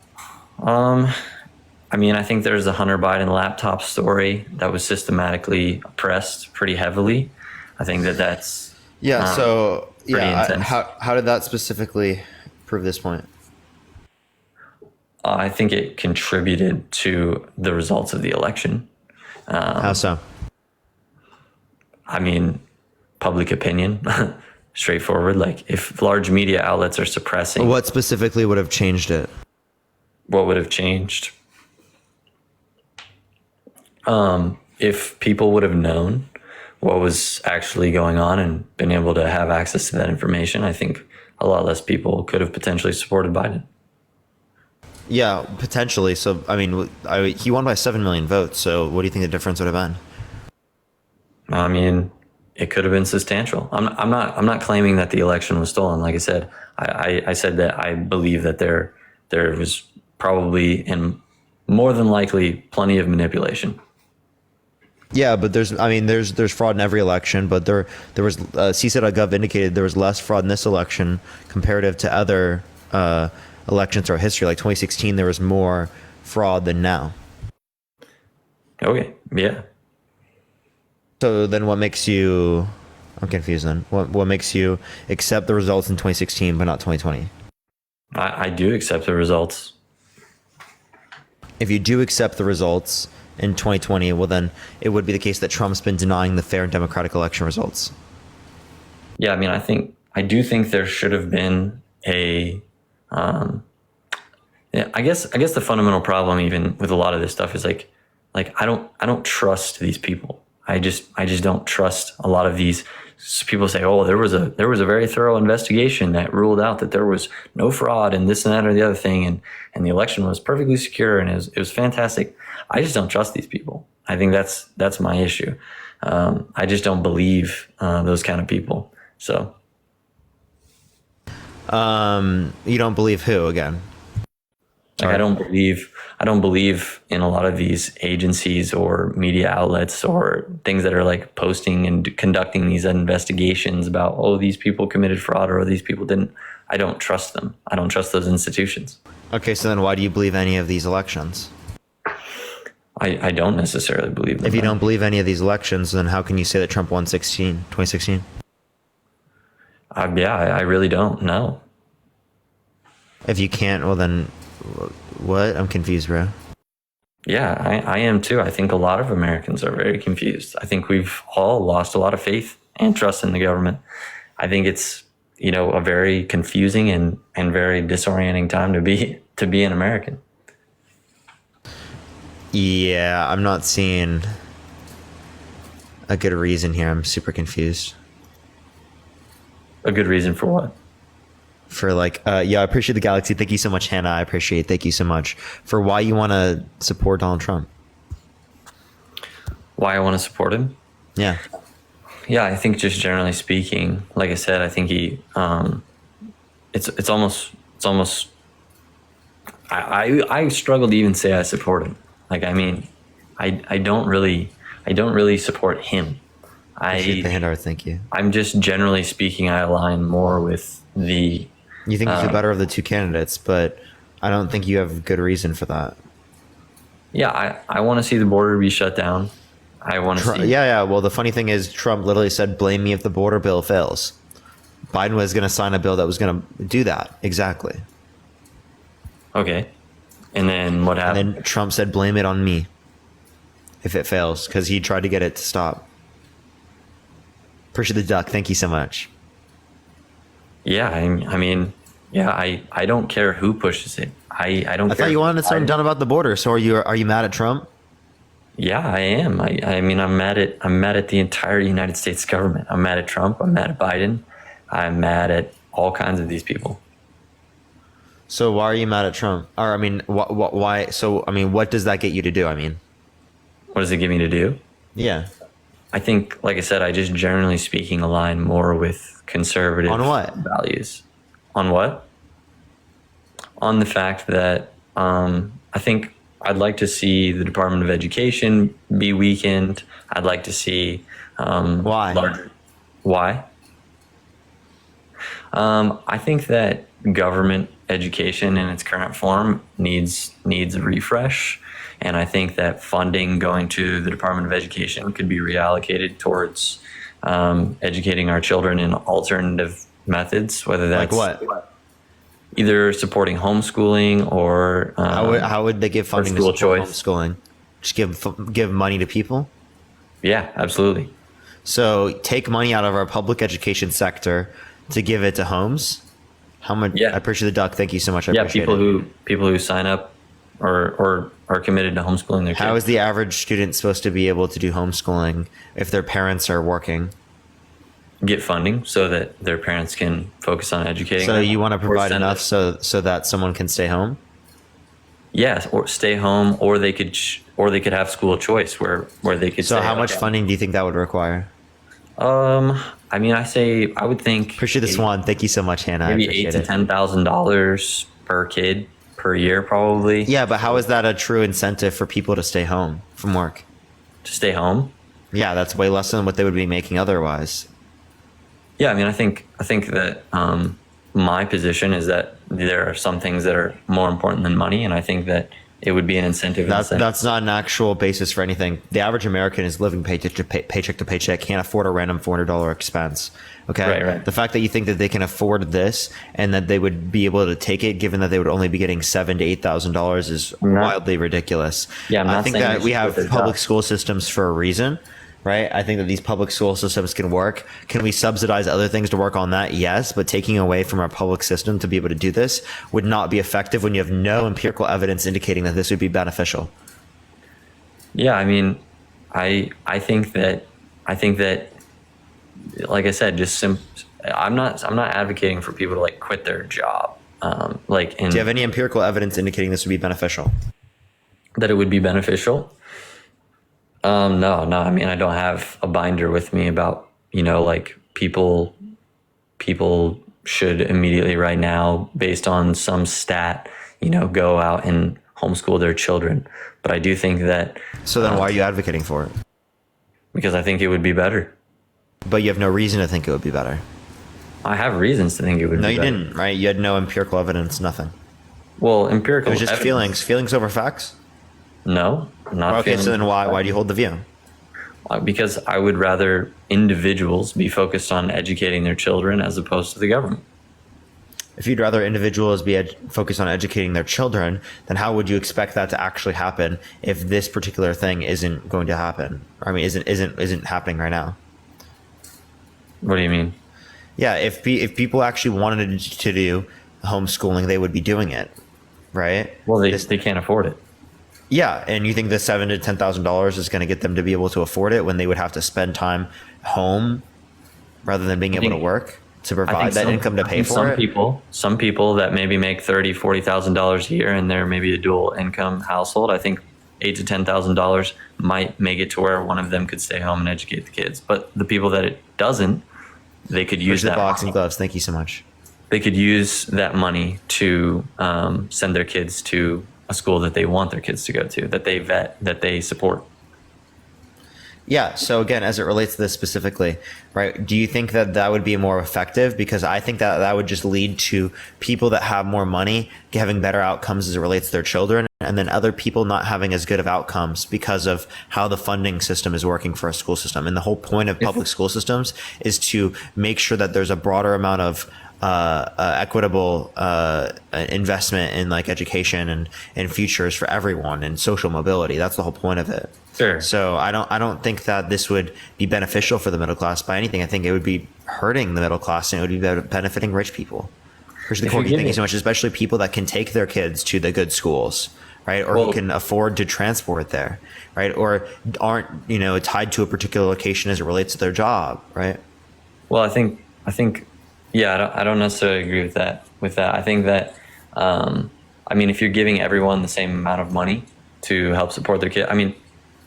I mean, I think there's a Hunter Biden laptop story that was systematically oppressed pretty heavily. I think that's Yeah, pretty intense. how did that specifically prove this point? I think it contributed to the results of the election. How so? I mean, public opinion, straightforward. Like, if large media outlets are suppressing, What specifically would have changed it? what would have changed? If people would have known what was actually going on and been able to have access to that information, I think a lot less people could have potentially supported Biden. Yeah, potentially. So, I mean, he won by 7 million votes. So, what do you think the difference would have been? I mean, it could have been substantial. I'm not claiming that the election was stolen. Like I said, I said that I believe that there was probably and more than likely plenty of manipulation. Yeah, but there's fraud in every election, but there was CISA.gov indicated there was less fraud in this election comparative to other elections throughout history. Like 2016, there was more fraud than now. Okay, yeah. So then, what makes you? I'm confused. Then what makes you accept the results in 2016 but not 2020? I do accept the results. If you do accept the results in 2020, well, then it would be the case that Trump's been denying the fair and democratic election results. Yeah, I mean, I do think there should have been a. I guess the fundamental problem, even with a lot of this stuff, is like I don't trust these people. I just don't trust a lot of these people. Say, oh, there was a very thorough investigation that ruled out that there was no fraud and this and that or the other thing, and the election was perfectly secure and it was fantastic. I just don't trust these people. I think that's my issue. I just don't believe those kind of people. So, You don't believe who again? like, I don't believe in a lot of these agencies or media outlets or things that are like posting and conducting these investigations about, oh, these people committed fraud or these people didn't. I don't trust them. I don't trust those institutions. Okay, so then why do you believe any of these elections? I don't necessarily believe them. If you don't believe any of these elections, then how can you say that Trump won 2016? I really don't know. If you can't, well then, what? I'm confused, bro. Yeah, I am too. I think a lot of Americans are very confused. I think we've all lost a lot of faith and trust in the government. I think it's, a very confusing and very disorienting time to be an American. Yeah, I'm not seeing a good reason here. I'm super confused. A good reason for what? For I appreciate the galaxy. Thank you so much, Hannah. I appreciate it. Thank you so much for why you want to support Donald Trump. Why I want to support him? Yeah. Yeah, I think just generally speaking, like I said, I think he it's almost I struggle to even say I support him. Like, I mean, I don't really support him. Appreciate the handout, thank you. I'm just generally speaking, I align more with the. You think he's the better of the two candidates, but I don't think you have good reason for that. Yeah, I want to see the border be shut down. I want to see. Yeah. Well, the funny thing is, Trump literally said, "Blame me if the border bill fails." Biden was going to sign a bill that was going to do that exactly. Okay, and then what happened? And then Trump said, "Blame it on me if it fails," because he tried to get it to stop. Appreciate the duck. Thank you so much. Yeah, I mean, yeah, I don't care who pushes it. I don't. I thought you wanted something done about the border. So are you mad at Trump? Yeah, I am. I mean, I'm mad at the entire United States government. I'm mad at Trump. I'm mad at Biden. I'm mad at all kinds of these people. So why are you mad at Trump? Or I mean, why? So I mean, what does that get you to do? I mean, What does it get me to do? yeah. I think, like I said, I just generally speaking align more with conservative On what? values. On what? On the fact that I think I'd like to see the Department of Education be weakened. I'd like to see Why? Why? I think that government education in its current form needs a refresh. And I think that funding going to the Department of Education could be reallocated towards educating our children in alternative methods, whether that's Like what? either supporting homeschooling or How would they give funding to school support choice. homeschooling? Just give money to people? yeah, absolutely. So take money out of our public education sector to give it to homes. How much? Yeah. I appreciate the duck. Thank you so much. I Yeah, appreciate people who sign up or are committed to homeschooling their kids. How is the average student supposed to be able to do homeschooling if their parents are working? Get funding so that their parents can focus on educating So them, you want to or provide send enough it- so that someone can stay home? Yes, or stay home, or they could have school choice where they could. So say, how much okay. funding do you think that would require? I mean, I would think Appreciate this one. Thank you so much, Hannah. I maybe appreciate $8,000 to it. $10,000 per kid per year, probably. Yeah, but how is that a true incentive for people to stay home from work? To stay home. Yeah, that's way less than what they would be making otherwise. Yeah, I mean, I think that my position is that there are some things that are more important than money, and I think that it would be an incentive. That's not an actual basis for anything. The average American is living paycheck to paycheck, can't afford a random $400 expense. Okay, Right. The fact that you think that they can afford this and that they would be able to take it, given that they would only be getting $7,000 to $8,000, is wildly ridiculous. Yeah, I'm I not think saying that they we should have quit their public job. school systems for a reason. Right. I think that these public school systems can work. Can we subsidize other things to work on that? Yes. But taking away from our public system to be able to do this would not be effective when you have no empirical evidence indicating that this would be beneficial. Yeah, I mean, I think that like I said, I'm not advocating for people to like quit their job. Do you have any empirical evidence indicating this would be beneficial? That it would be beneficial. No. I mean, I don't have a binder with me about, like people should immediately right now, based on some stat, go out and homeschool their children. But I do think that So then why are you advocating for it? because I think it would be better. But you have no reason to think it would be better. I have reasons to think it would No, be you better. didn't, right? You had no empirical evidence, nothing. Well, empirical It was just evidence- feelings. Feelings over facts? No, not Okay, feelings. so then why do you hold the view? Because I would rather individuals be focused on educating their children as opposed to the government. If you'd rather individuals be focused on educating their children, then how would you expect that to actually happen if this particular thing isn't going to happen? I mean, isn't happening right now? What do you mean? Yeah, if people actually wanted to do homeschooling, they would be doing it, right? Well, they can't afford it. Yeah, and you think the $7,000 to $10,000 is going to get them to be able to afford it when they would have to spend time home rather than being able to work to provide that income to pay for it? Some people that maybe make $30,000, $40,000 a year and they're maybe a dual income household, I think $8,000 to $10,000 might make it to where one of them could stay home and educate the kids. But the people that it doesn't, they could use Use the that boxing money. gloves. Thank you so much. they could use that money to send their kids to a school that they want their kids to go to, that they vet, that they support. Yeah. So again, as it relates to this specifically, right? Do you think that that would be more effective? Because I think that that would just lead to people that have more money having better outcomes as it relates to their children, and then other people not having as good of outcomes because of how the funding system is working for a school system. And the whole point of public school systems is to make sure that there's a broader amount of equitable investment in like education and futures for everyone and social mobility. That's the whole point of it. Sure. So I don't think that this would be beneficial for the middle class by anything. I think it would be hurting the middle class, and it would be benefiting rich people. Appreciate the Corky. Thank you so much, especially people that can take their kids to the good schools, right? Or who can afford to transport there, right? Or aren't, tied to a particular location as it relates to their job, right? Well, I think, yeah, I don't necessarily agree with that. I think that, if you're giving everyone the same amount of money to help support their kid,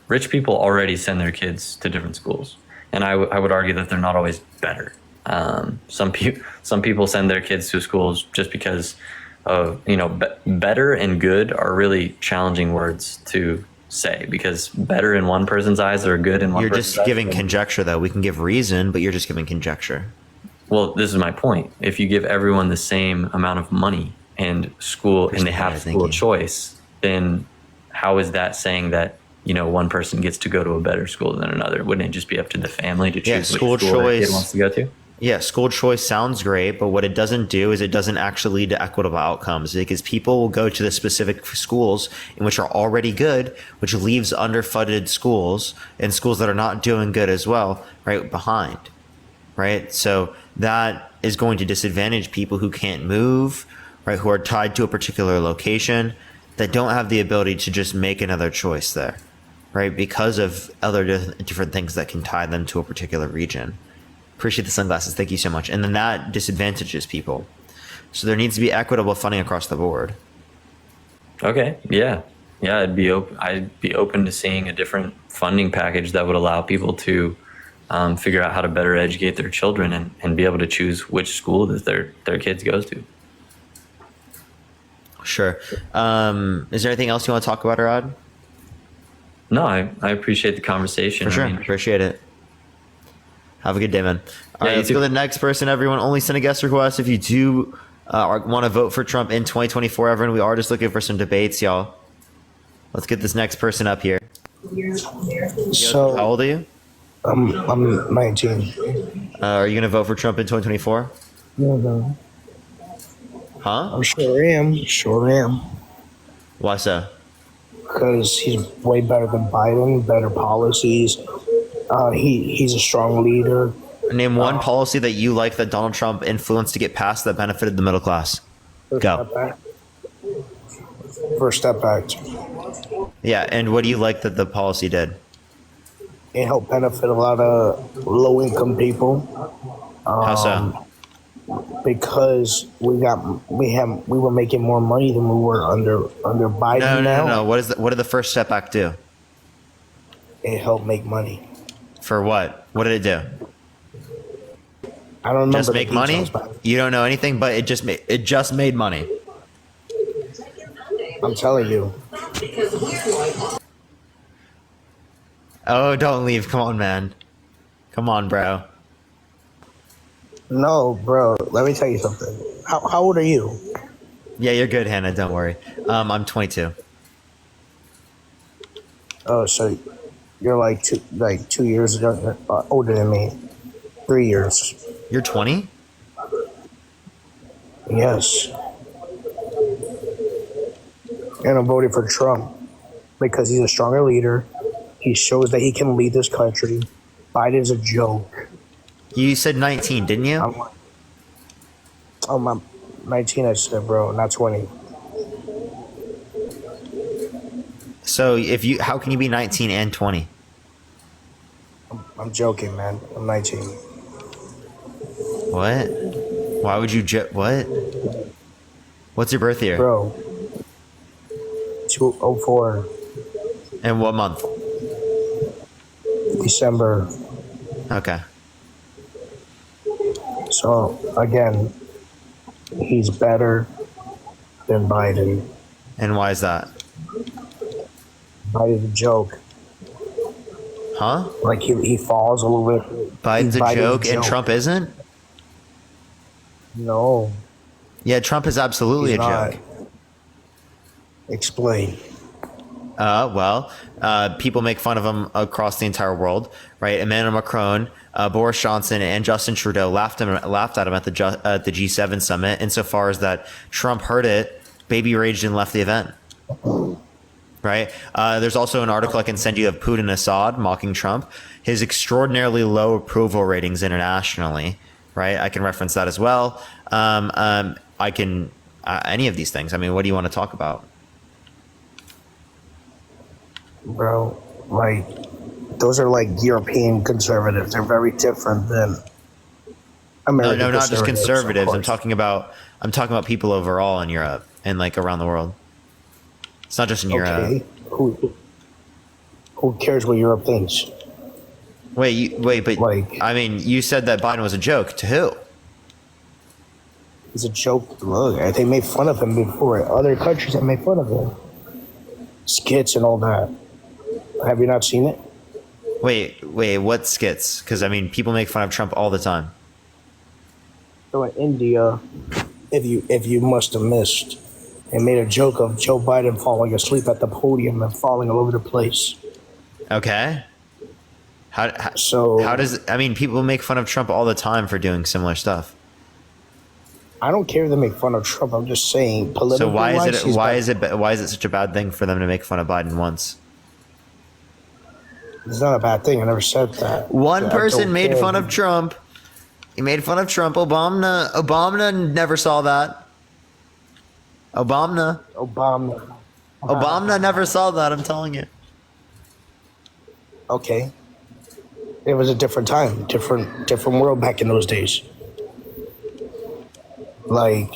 rich people already send their kids to different schools, and I would argue that they're not always better. Some people send their kids to schools just because of, better and good are really challenging words to say, because better in one person's eyes or good in one person's eyes. You're just giving conjecture, though. We can give reason, but you're just giving conjecture. Well, this is my point. If you give everyone the same amount of money and they have school choice, then how is that saying that, one person gets to go to a better school than another? Wouldn't it just be up to the family to choose which school their kid wants to go to? Yeah, school choice sounds great, but what it doesn't do is it doesn't actually lead to equitable outcomes, because people will go to the specific schools in which are already good, which leaves underfunded schools and schools that are not doing good as well, right, behind, right? So that is going to disadvantage people who can't move, right, who are tied to a particular location, that don't have the ability to just make another choice there, right, because of other different things that can tie them to a particular region. Appreciate the sunglasses. Thank you so much. And then that disadvantages people. So there needs to be equitable funding across the board. Okay. Yeah. I'd be open to seeing a different funding package that would allow people to figure out how to better educate their children and be able to choose which school that their kids goes to. Sure. Is there anything else you want to talk about, Rod? No, I appreciate the conversation. For sure. Appreciate it. Have a good day, man. All right, let's go to the next person, everyone. Only send a guest request if you do want to vote for Trump in 2024, everyone. We are just looking for some debates, y'all. Let's get this next person up here. So, how old are you? I'm 19. Are you going to vote for Trump in 2024? No. Huh? I sure am. Why so? Because he's way better than Biden, better policies. He's a strong leader. Name one policy that you like that Donald Trump influenced to get passed that benefited the middle class. Go. First Step Act. Yeah, and what do you like that the policy did? It helped benefit a lot of low-income people. How so? Because we were making more money than we were under Biden. No. What did the First Step Act do? It helped make money. For what? What did it do? I don't remember. Just make money? You don't know anything, but it just made money. I'm telling you. Oh, don't leave. Come on, man. Come on, bro. No, bro. Let me tell you something. How old are you? Yeah, you're good, Hannah. Don't worry. I'm 22. Oh, so you're like 2 years older than me. 3 years. You're 20? Yes. And I'm voting for Trump because he's a stronger leader. He shows that he can lead this country. Biden's a joke. You said 19, didn't you? I'm 19, I said, bro, not 20. So how can you be 19 and 20? I'm joking, man. I'm 19. What? Why would you what? What's your birth year? Bro. 2004. And what month? December. Okay. So, again, He's better than Biden. And why is that? Biden's a joke. Huh? Like he falls a little bit. Biden's a joke and Trump isn't? No. Yeah, Trump is absolutely He's a not. joke. Explain. People make fun of him across the entire world, right? Emmanuel Macron, Boris Johnson, and Justin Trudeau laughed at him at the G7 summit. Insofar as that Trump heard it, baby raged and left the event. Right? There's also an article I can send you of Putin Assad mocking Trump. His extraordinarily low approval ratings internationally. Right? I can reference that as well. I can any of these things. I mean, what do you want to talk about? Bro, like, those are like European conservatives. They're very different than American No, not just of conservatives. I'm course. talking about people overall in Europe and like around the world. It's not just in Okay. Europe. Who cares what Europe thinks? But Like- I mean, you said that Biden was a joke to who? It's a joke. Look, they made fun of him before. Other countries have made fun of him. Skits and all that. Have you not seen it? Wait, what skits? Because I mean, people make fun of Trump all the time. So in India, if you must have missed, they made a joke of Joe Biden falling asleep at the podium and falling all over the place. Okay. How does people make fun of Trump all the time for doing similar stuff? I don't care if they make fun of Trump. I'm just saying politically. So why is it such a bad thing for them to make fun of Biden once? It's not a bad thing. I never said that. One I person don't made care. fun of Trump. He made fun of Trump. Obama never saw that. Obama never saw that. I'm telling you. Okay. It was a different time, different world back in those days. Like,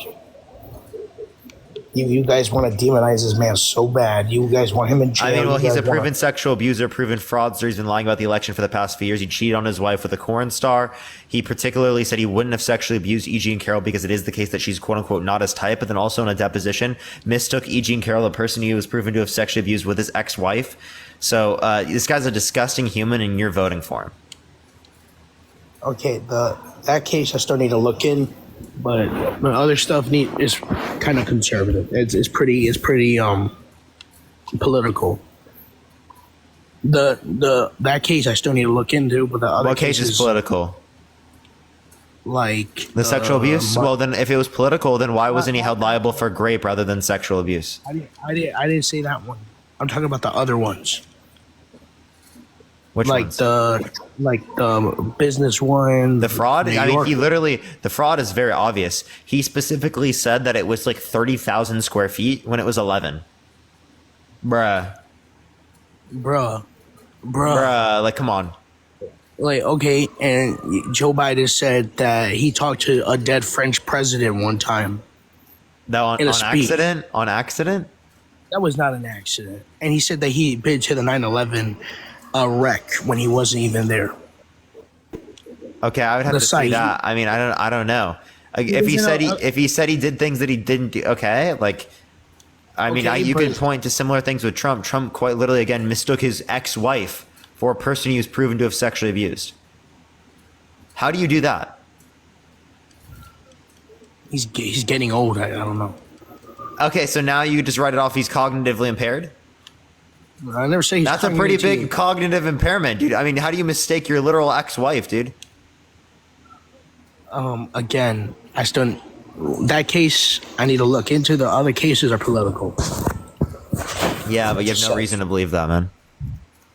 you guys want to demonize this man so bad. You guys want him in jail. I mean, well, You he's guys a proven want- sexual abuser, proven fraudster. He's been lying about the election for the past few years. He cheated on his wife with a corn star. He particularly said he wouldn't have sexually abused E. Jean Carroll because it is the case that she's quote unquote not his type. But then also in a deposition, mistook E. Jean Carroll, the person he was proven to have sexually abused, with his ex-wife. So this guy's a disgusting human, and you're voting for him. Okay, that case I still need to look in, but the other stuff is kind of conservative. It's pretty political. That case I still need to look into, but the other What case is cases, political? like The sexual abuse? my- Well, then if it was political, then why wasn't he held liable for rape rather than sexual abuse? I didn't say that one. I'm talking about the other ones. Which like ones? the business one, The fraud? New I mean, York. the fraud is very obvious. He specifically said that it was like 30,000 square feet when it was 11. Bruh. bruh. Like, come on. Like, okay, and Joe Biden said that he talked to a dead French president one time. That on In a speech. accident? On accident? That was not an accident. And he said that he been to the 9/11 wreck when he wasn't even there. Okay, I would have The to see site. that. I mean, I don't know. Like, if he said he did things that he didn't do, okay, like, I mean, Okay, you could but- point to similar things with Trump. Trump quite literally again mistook his ex-wife for a person he was proven to have sexually abused. How do you do that? He's getting old. I don't know. Okay, so now you just write it off. He's cognitively impaired. I never say he's. That's a talking pretty to big you. cognitive impairment, dude. I mean, how do you mistake your literal ex-wife, dude? Again, I still that case I need to look into. The other cases are political. Yeah, but you have no Sucks. reason to believe that, man.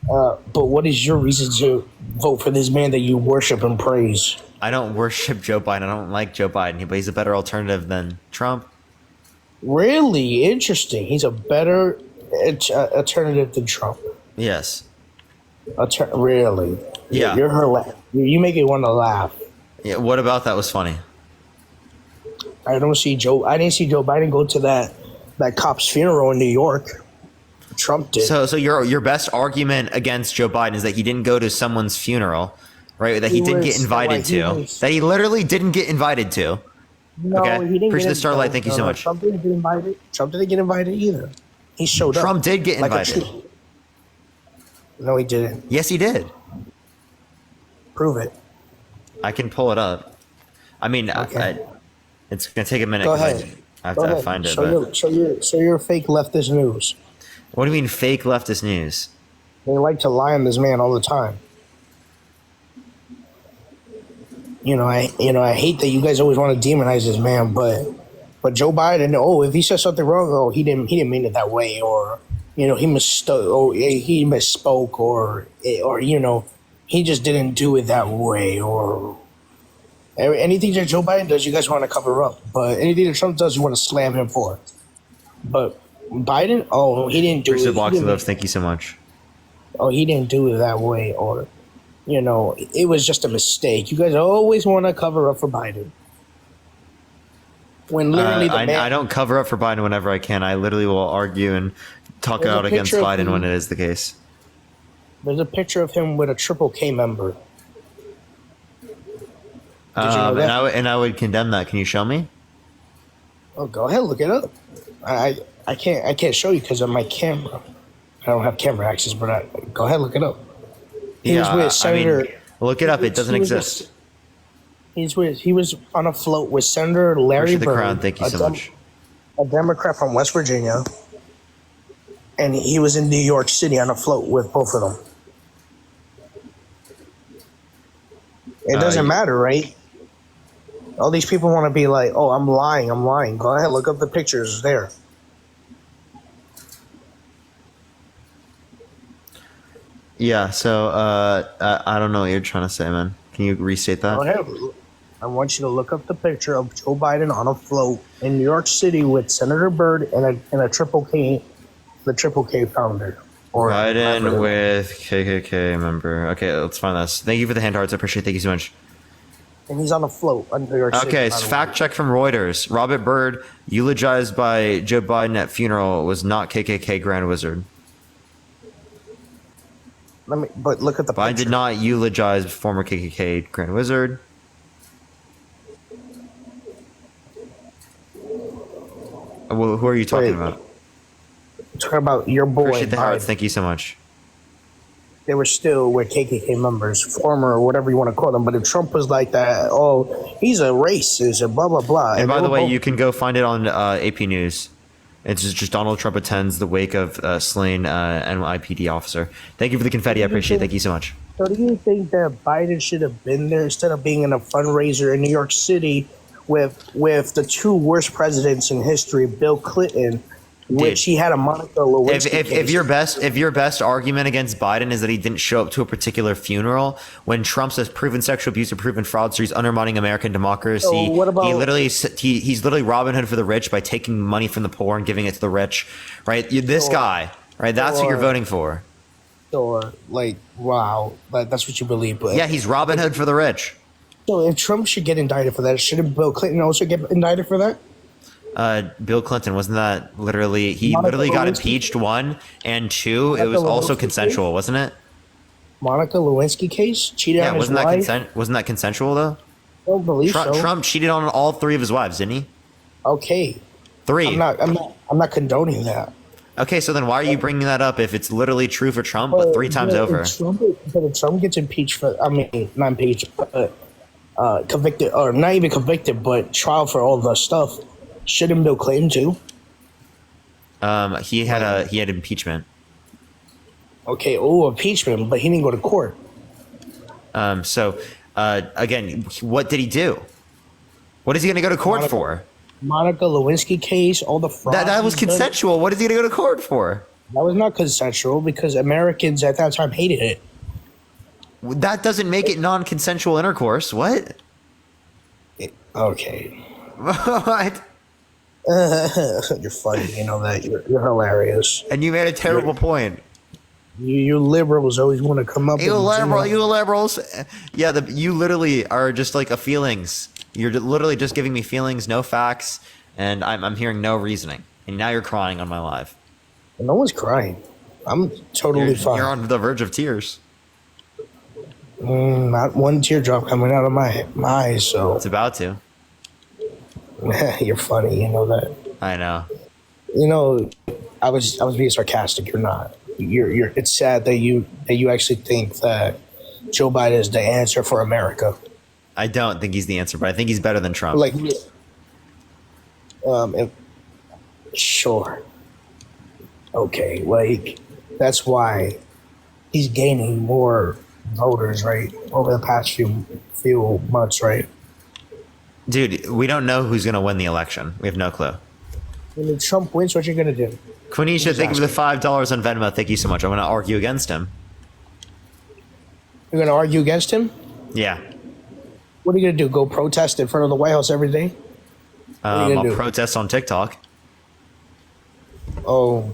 But what is your reason to vote for this man that you worship and praise? I don't worship Joe Biden. I don't like Joe Biden, but he's a better alternative than Trump. Really interesting. He's a better alternative than Trump. Yes. Really? Yeah. You're her. You make it want to laugh. Yeah. What about that was funny? I didn't see Joe Biden go to that cop's funeral in New York. Trump did. So your best argument against Joe Biden is that he didn't go to someone's funeral, right? That he He didn't was- get invited like, he to. was- That he literally didn't get invited to. No, Okay? he didn't Appreciate get the Starlight. invited. Thank you so No, much. Trump didn't get invited. Trump didn't get invited either. He showed up. Trump did get like a invited. true- No, he didn't. Yes, he did. Prove it. I can pull it up. I mean, Okay. it's gonna take a minute. Go 'cause ahead. I have Go to ahead. find it. So But you're fake leftist news. what do you mean, fake leftist news? They like to lie on this man all the time. I hate that you guys always want to demonize this man, but Joe Biden, if he says something wrong, he didn't mean it that way, or he he misspoke, or he just didn't do it that way, or anything that Joe Biden does, you guys want to cover up, but anything that Trump does, you want to slam him for. But Biden, he didn't do Appreciate it. Blocks of Loves. Thank you so much. He didn't do it that way, or it was just a mistake. You guys always want to cover up for Biden. When literally the man, I don't cover up for Biden whenever I can. I literally will argue and talk There's a out against picture of Biden him. when it is the case. there's a picture of him with a Triple K member. Did you know that? And I would condemn that. Can you show me? Oh, go ahead, look it up. I can't show you because of my camera. I don't have camera access, but go ahead, look it up. He was with Senator. Look it up. It doesn't he was with- exist. He was on a float with Senator Larry Appreciate the Bird, crown. Thank you so much. a Democrat from West Virginia, and he was in New York City on a float with both of them. It doesn't matter, right? All these people want to be like, "Oh, I'm lying. Go ahead, look up the pictures there." Yeah. So I don't know what you're trying to say, man. Can you restate that? Go ahead. I want you to look up the picture of Joe Biden on a float in New York City with Senator Byrd and a Triple K, the Triple K founder. Or Biden with KKK member. Okay, let's find this. Thank you for the hand hearts. I appreciate it. Thank you so much. And he's on a float in New York City. Okay, by the way. fact check from Reuters. Robert Byrd, eulogized by Joe Biden at funeral, was not KKK Grand Wizard. But look at the Biden picture. did not eulogize former KKK Grand Wizard. Well, who are you talking Wait. about? Talking about your boy. Appreciate the hearts. Biden. Thank you so much. They were still with KKK members, former or whatever you want to call them. But if Trump was like that, he's a racist and blah blah blah. And by they the were way, both- you can go find it on AP News. It's just Donald Trump attends the wake of slain NYPD officer. Thank you for the confetti. I appreciate it. Thank you so much. So do you think that Biden should have been there instead of being in a fundraiser in New York City with the two worst presidents in history, Bill Clinton, which he had a Monica Lewinsky If case. your best argument against Biden is that he didn't show up to a particular funeral when Trump's a proven sexual abuser, proven fraudster, he's undermining American democracy. So what about- he's literally Robin Hood for the rich by taking money from the poor and giving it to the rich, right? This guy, right? That's who you're voting for. Or like, wow, that's what you believe. But Yeah, he's Robin Hood for the rich. so if Trump should get indicted for that, shouldn't Bill Clinton also get indicted for that? Bill Clinton, wasn't that literally? He Monica literally got Lewinsky? impeached, 1 and 2. It Monica was also Lewinsky? consensual, wasn't it? Monica Lewinsky case cheated Yeah, on his wasn't that wife. Wasn't that consensual though? I don't believe Trump, so. Trump cheated on all 3 of his wives, didn't he? Okay, 3. I'm not condoning that. Okay, so then why are you bringing that up if it's literally true for Trump, but 3 times over? If Trump gets impeached for, not impeached, but convicted, or not even convicted, but trial for all the stuff, shouldn't Bill Clinton too? He had impeachment. Okay, impeachment, but he didn't go to court. So again, what did he do? What is he going to go to court for? Monica Lewinsky case, all the fraud. That was he's done. consensual. What is he going to go to court for? That was not consensual because Americans at that time hated it. That doesn't make it non-consensual intercourse. What? Okay. What? You're funny, you know that. You're hilarious. And you made a terrible point. You liberals always want to come up You with liberals. Yeah, you literally are just like a feelings. You're literally just giving me feelings, no facts, and I'm hearing no reasoning. And now you're crying on my live. No one's crying. I'm totally fine. You're on the verge of tears. Not one teardrop coming out of my eyes. So It's about to. You're funny. You know that. I know. You know, I was being sarcastic. You're not. You're. It's sad that you actually think that Joe Biden is the answer for America. I don't think he's the answer, but I think he's better than Trump. Like, sure. Okay, like that's why he's gaining more voters, right, over the past few months, right? Dude, we don't know who's going to win the election. We have no clue. When if Trump wins, what you gonna do? Quenisha, thank you for the $5 on Venmo. Thank you so much. I'm going to argue against him. You're gonna argue against him? Yeah. What are you gonna do? Go protest in front of the White House every day? are you gonna I'll do? protest on TikTok. Oh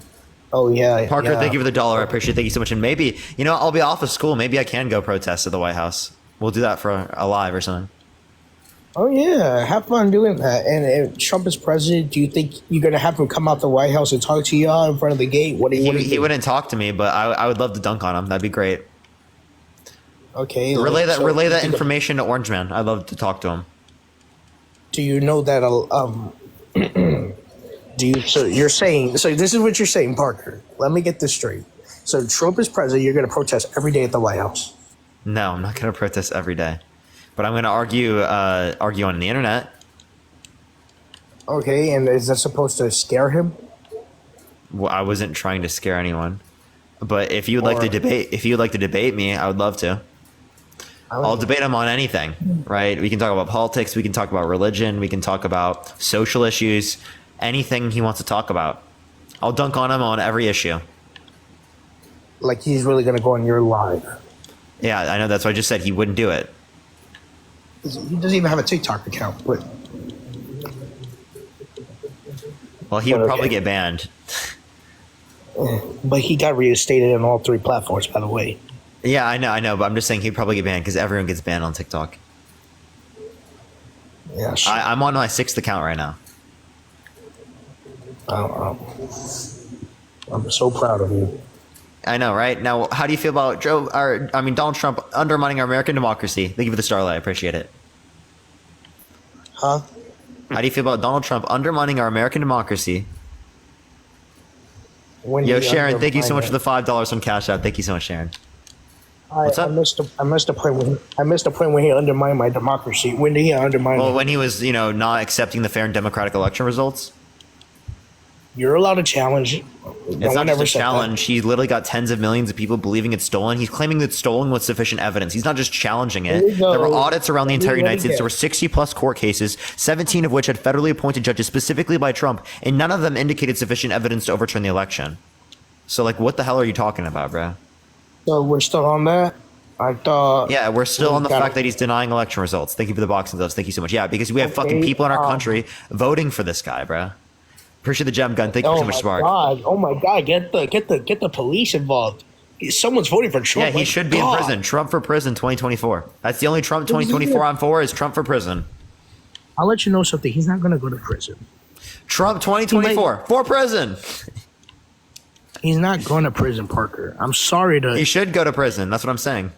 yeah. Parker, yeah. thank you for the $1. I appreciate it. Thank you so much. And maybe, I'll be off of school. Maybe I can go protest at the White House. We'll do that for a live or something. Oh yeah, have fun doing that. And if Trump is president, do you think you're gonna have him come out the White House and talk to you in front of the gate? What do you? He wouldn't talk to me, but I would love to dunk on him. That'd be great. Okay. Relay that so information to Orange Man. I'd love to talk to him. Do you know that? Do you? So you're saying? So this is what you're saying, Parker. Let me get this straight. So Trump is president. You're gonna protest every day at the White House. No, I'm not going to protest every day, but I'm going to argue on the internet. Okay, and is that supposed to scare him? Well, I wasn't trying to scare anyone, but if you'd like to debate me, I would love to. I'll debate him on anything, right? We can talk about politics, we can talk about religion, we can talk about social issues, anything he wants to talk about. I'll dunk on him on every issue. Like he's really gonna go on your live. Yeah, I know. That's why I just said he wouldn't do it. He doesn't even have a TikTok account, but Well, he would probably okay. get banned. But he got reinstated on all 3 platforms, by the way. Yeah, I know, but I'm just saying he'd probably get banned because everyone gets banned on TikTok. Yeah, sure. I'm on my 6th account right now. I'm so proud of you. I know, right? Now, how do you feel about Donald Trump undermining our American democracy? Thank you for the starlight. I appreciate it. Huh? How do you feel about Donald Trump undermining our American democracy? When Yo, he Sharon, thank you so much undermined for the $5 on Cash App. Thank you so much, Sharon. What's up? I missed the point when he undermined my democracy. When did he undermine? Well, it? when he was, not accepting the fair and democratic election results. You're allowed to challenge. It's not just a challenge. He literally got tens of millions of people believing it's stolen. He's claiming that it's stolen with sufficient evidence. He's not just challenging it. There you go. There were audits around the entire Let me United States. guess. There were 60 plus court cases, 17 of which had federally appointed judges specifically by Trump, and none of them indicated sufficient evidence to overturn the election. So, what the hell are you talking about, bro? So we're still on that. I thought. Yeah, we're still on the Got fact it. that he's denying election results. Thank you for the boxing gloves. Thank you so much. Yeah, because we have fucking people in our country voting for this guy, bro. Appreciate the gem gun. Thank you so much, Spark. Oh my god! Get the police involved. Someone's voting for Trump. Yeah, he My should be in God. prison. Trump for prison 2024. That's the only Trump 2024 I'm for is Trump for prison. I'll let you know something. He's not going to go to prison. Trump 2024 for prison. He's not going to prison, Parker. I'm sorry He to, should go to prison. That's what I'm saying.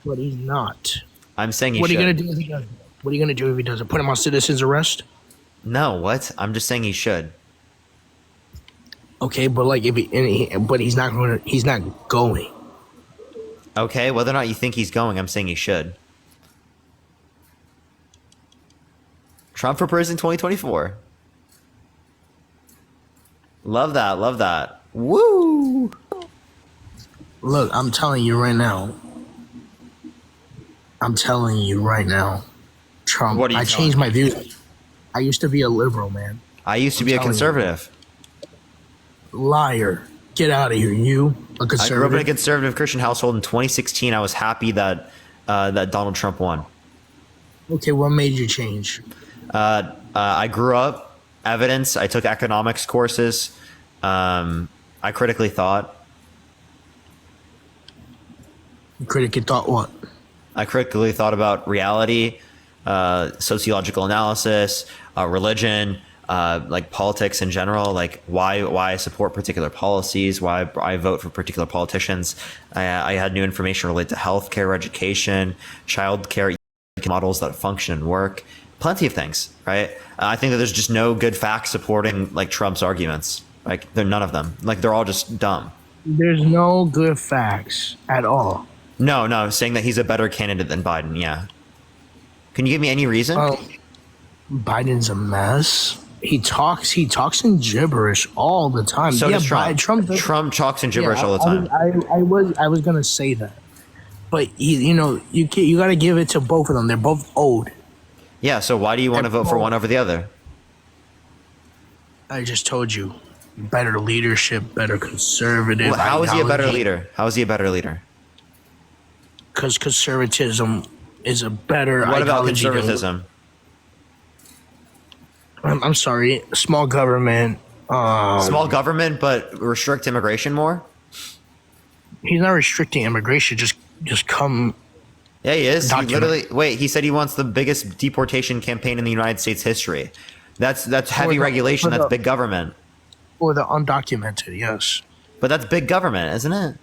but he's not. I'm saying he What are should. you going to do if he doesn't? What are you going to do if he doesn't? Put him on citizen's arrest? No, what? I'm just saying he should. Okay, but like but he's not going to. He's not going. Okay, whether or not you think he's going, I'm saying he should. Trump for prison 2024. Love that. Love that. Woo! Look, I'm telling you right now. Trump. What are you I telling changed my views. I used to be a liberal, man. I used to be a telling you. conservative. Liar. Get out of here, you. A I grew up in a conservative. conservative Christian household in 2016. I was happy that Donald Trump won. Okay, what made you change? I grew up evidence. I took economics courses. I critically thought. Critic, you thought what? I critically thought about reality, sociological analysis, religion, like politics in general, like why I support particular policies, why I vote for particular politicians. I had new information related to healthcare, education, childcare models that function and work, plenty of things, right? I think that there's just no good facts supporting like Trump's arguments. Like they're none of them. Like they're all just dumb. There's no good facts at all. No, saying that he's a better candidate than Biden. Yeah. Can you give me any reason? Biden's a mess. He talks in gibberish all the time. So does Trump. Trump talks in gibberish all the time. I was gonna say that, but you got to give it to both of them. They're both old. Yeah. So why do you want to vote for one over the other? I just told you, better leadership, better conservative. Well, how is he a better ideology. leader? How is he a better leader? Because conservatism is a better What about ideology than- conservatism? I'm sorry, small government. Small government, but restrict immigration more? He's not restricting immigration. Just come. Yeah, he is. He Document. he said he wants the biggest deportation campaign in the United States history. That's heavy regulation. That's big government. For the undocumented, yes. But that's big government, isn't it?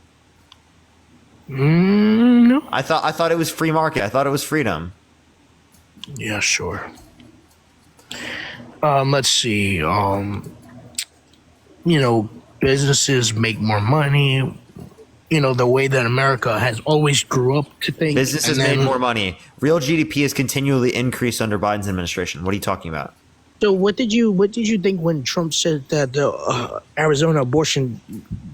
No. I thought it was free market. I thought it was freedom. Yeah, sure. Let's see. Businesses make more money. The way that America has always grew up to think. Businesses and then- made more money. Real GDP has continually increased under Biden's administration. What are you talking about? So what did you think when Trump said that the Arizona abortion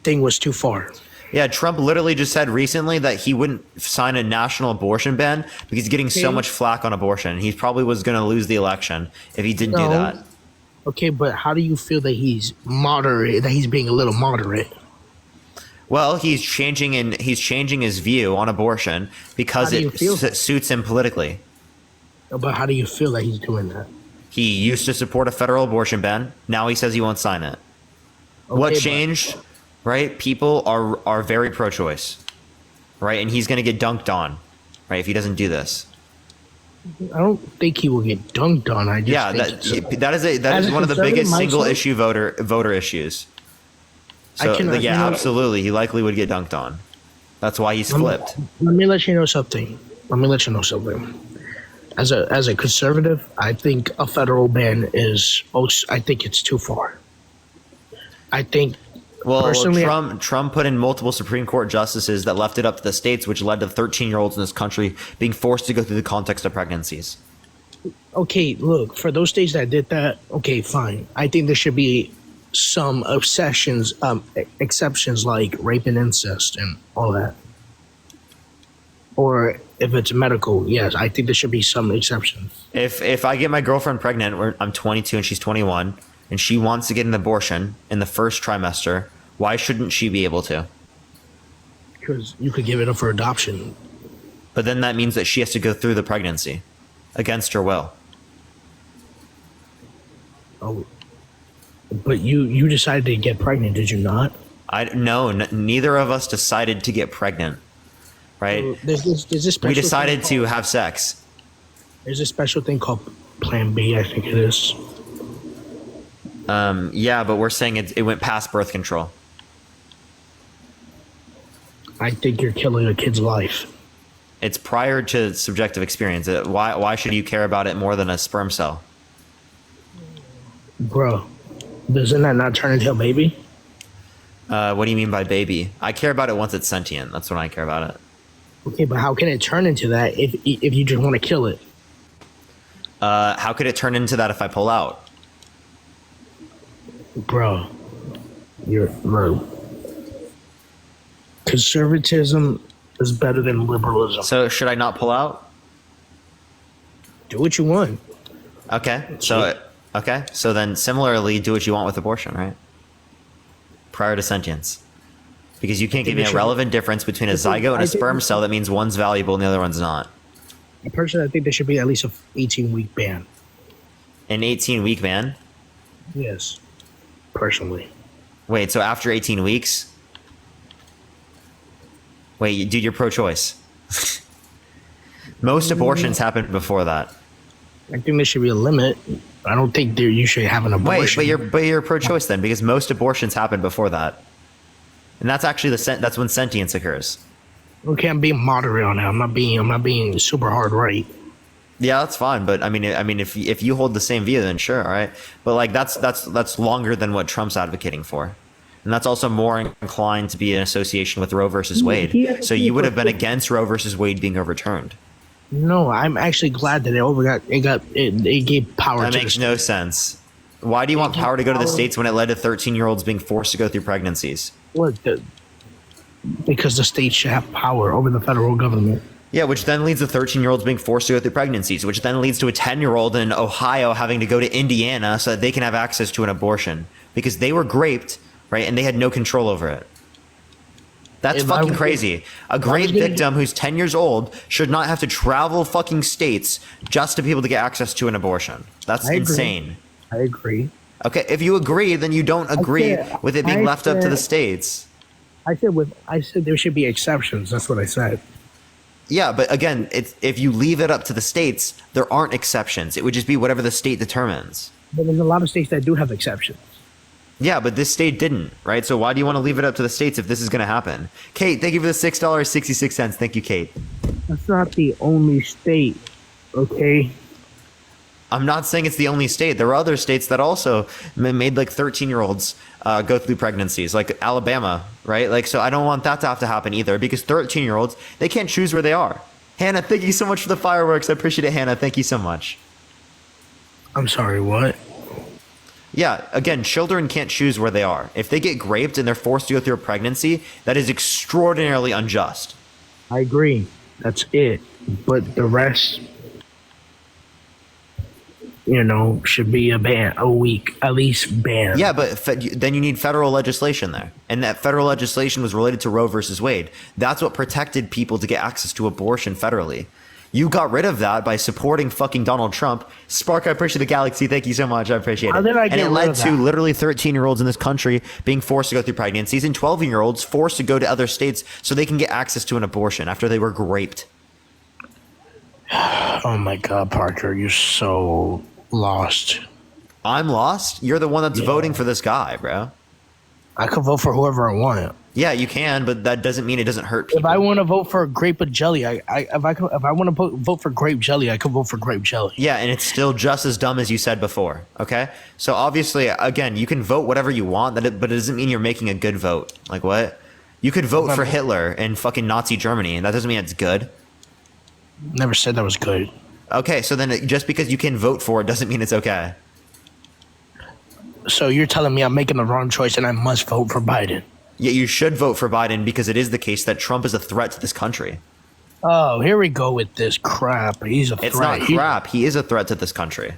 thing was too far? Yeah, Trump literally just said recently that he wouldn't sign a national abortion ban because he's getting so Okay. much flack on abortion. He probably was going to lose the election if he didn't do No. that. Okay, but how do you feel that he's moderate? That he's being a little moderate? Well, he's changing his view on abortion because How do you it feel? suits him politically. But how do you feel that he's doing that? He used to support a federal abortion ban. Now he says he won't sign it. What but- changed? Right? People are very pro-choice, right? And he's going to get dunked on, right? If he doesn't do this. I don't think he will get dunked on. I just Yeah, think that is As a one of the conservative biggest single myself- issue voter issues. So I cannot- yeah, absolutely, he likely would get dunked on. That's why he's flipped. Let me let you know something. As a conservative, I think a federal ban is. I think it's too far. I think. Well, Personally- Trump put in multiple Supreme Court justices that left it up to the states, which led to 13-year-olds in this country being forced to go through the context of pregnancies. Okay, look, for those states that did that, okay, fine. I think there should be some exceptions like rape and incest and all that. Or if it's medical, yes, I think there should be some exceptions. If I get my girlfriend pregnant, I'm 22 and she's 21, and she wants to get an abortion in the first trimester, why shouldn't she be able to? Because you could give it up for adoption. But then that means that she has to go through the pregnancy against her will. Oh, but you decided to get pregnant, did you not? Neither of us decided to get pregnant, right? There's this special We decided thing to have sex. There's a special thing called Plan B, I think it is. Yeah, but we're saying it went past birth control. I think you're killing a kid's life. It's prior to subjective experience. Why should you care about it more than a sperm cell? Bro, doesn't that not turn into a baby? What do you mean by baby? I care about it once it's sentient. That's when I care about it. Okay, but how can it turn into that if you just want to kill it? How could it turn into that if I pull out? Bro, conservatism is better than liberalism. So should I not pull out? Do what you want. Okay. So then similarly, do what you want with abortion, right? Prior to sentience. Because you can't give me a relevant difference between a zygote and a sperm cell that means one's valuable and the other one's not. Personally, I think there should be at least an 18-week ban. An 18-week ban? Yes. Personally. Wait, so after 18 weeks? Wait, dude, you're pro-choice. Most abortions happen before that. I think there should be a limit. I don't think you should have an abortion. Wait, but you're pro-choice then, because most abortions happen before that, and that's actually that's when sentience occurs. Okay, I'm being moderate on that. I'm not being super hard right. Yeah, that's fine. But I mean, if you hold the same view, then sure, all right. But like that's longer than what Trump's advocating for, and that's also more inclined to be an association with Roe versus Wade. So you would have been against Roe versus Wade being overturned. No, I'm actually glad that it gave power That to makes the no sense. Why do you want power to go to the states when it led to 13-year-olds being forced to go through pregnancies? because the states should have power over the federal government. Yeah, which then leads to 13-year-olds being forced to go through pregnancies, which then leads to a 10-year-old in Ohio having to go to Indiana so that they can have access to an abortion because they were raped, right? And they had no control over it. That's If I fucking was- crazy. A if I was rape gonna- victim who's 10 years old should not have to travel fucking states just to be able to get access to an abortion. That's I agree. insane. I agree. Okay, if you agree, then you don't agree said- with it being I left up to the said- states. I said there should be exceptions. That's what I said. Yeah, but again, if you leave it up to the states, there aren't exceptions. It would just be whatever the state determines. But there's a lot of states that do have exceptions. Yeah, but this state didn't, right? So why do you want to leave it up to the states if this is going to happen? Kate, thank you for the $6.66. Thank you, Kate. That's not the only state, okay? I'm not saying it's the only state. There are other states that also made like 13-year-olds go through pregnancies, like Alabama, right? Like, so I don't want that to have to happen either because 13-year-olds, they can't choose where they are. Hannah, thank you so much for the fireworks. I appreciate it, Hannah. Thank you so much. I'm sorry, what? Yeah, again, children can't choose where they are. If they get raped and they're forced to go through a pregnancy, that is extraordinarily unjust. I agree. That's it. But the rest, should be a ban, a week, at least ban. Yeah, but then you need federal legislation there. And that federal legislation was related to Roe versus Wade. That's what protected people to get access to abortion federally. You got rid of that by supporting fucking Donald Trump. Spark, I appreciate the galaxy. Thank you so much. I appreciate How it. did I And get it rid led of to that? literally 13-year-olds in this country being forced to go through pregnancies and 12-year-olds forced to go to other states so they can get access to an abortion after they were raped. Oh my God, Parker, you're so lost. I'm lost? You're the one that's voting for this guy, bro. I could vote for whoever I want. Yeah, you can, but that doesn't mean it doesn't hurt people. If I want to vote for grape jelly, if I want to vote for grape jelly, I could vote for grape jelly. Yeah, and it's still just as dumb as you said before. Okay, so obviously, again, you can vote whatever you want, but it doesn't mean you're making a good vote. Like what? You could vote for Hitler in fucking Nazi Germany, and that doesn't mean it's good. Never said that was good. Okay, so then just because you can vote for it doesn't mean it's okay. So you're telling me I'm making the wrong choice and I must vote for Biden? Yeah, you should vote for Biden because it is the case that Trump is a threat to this country. Oh, here we go with this crap. He's a threat. It's not crap. He is a threat to this country.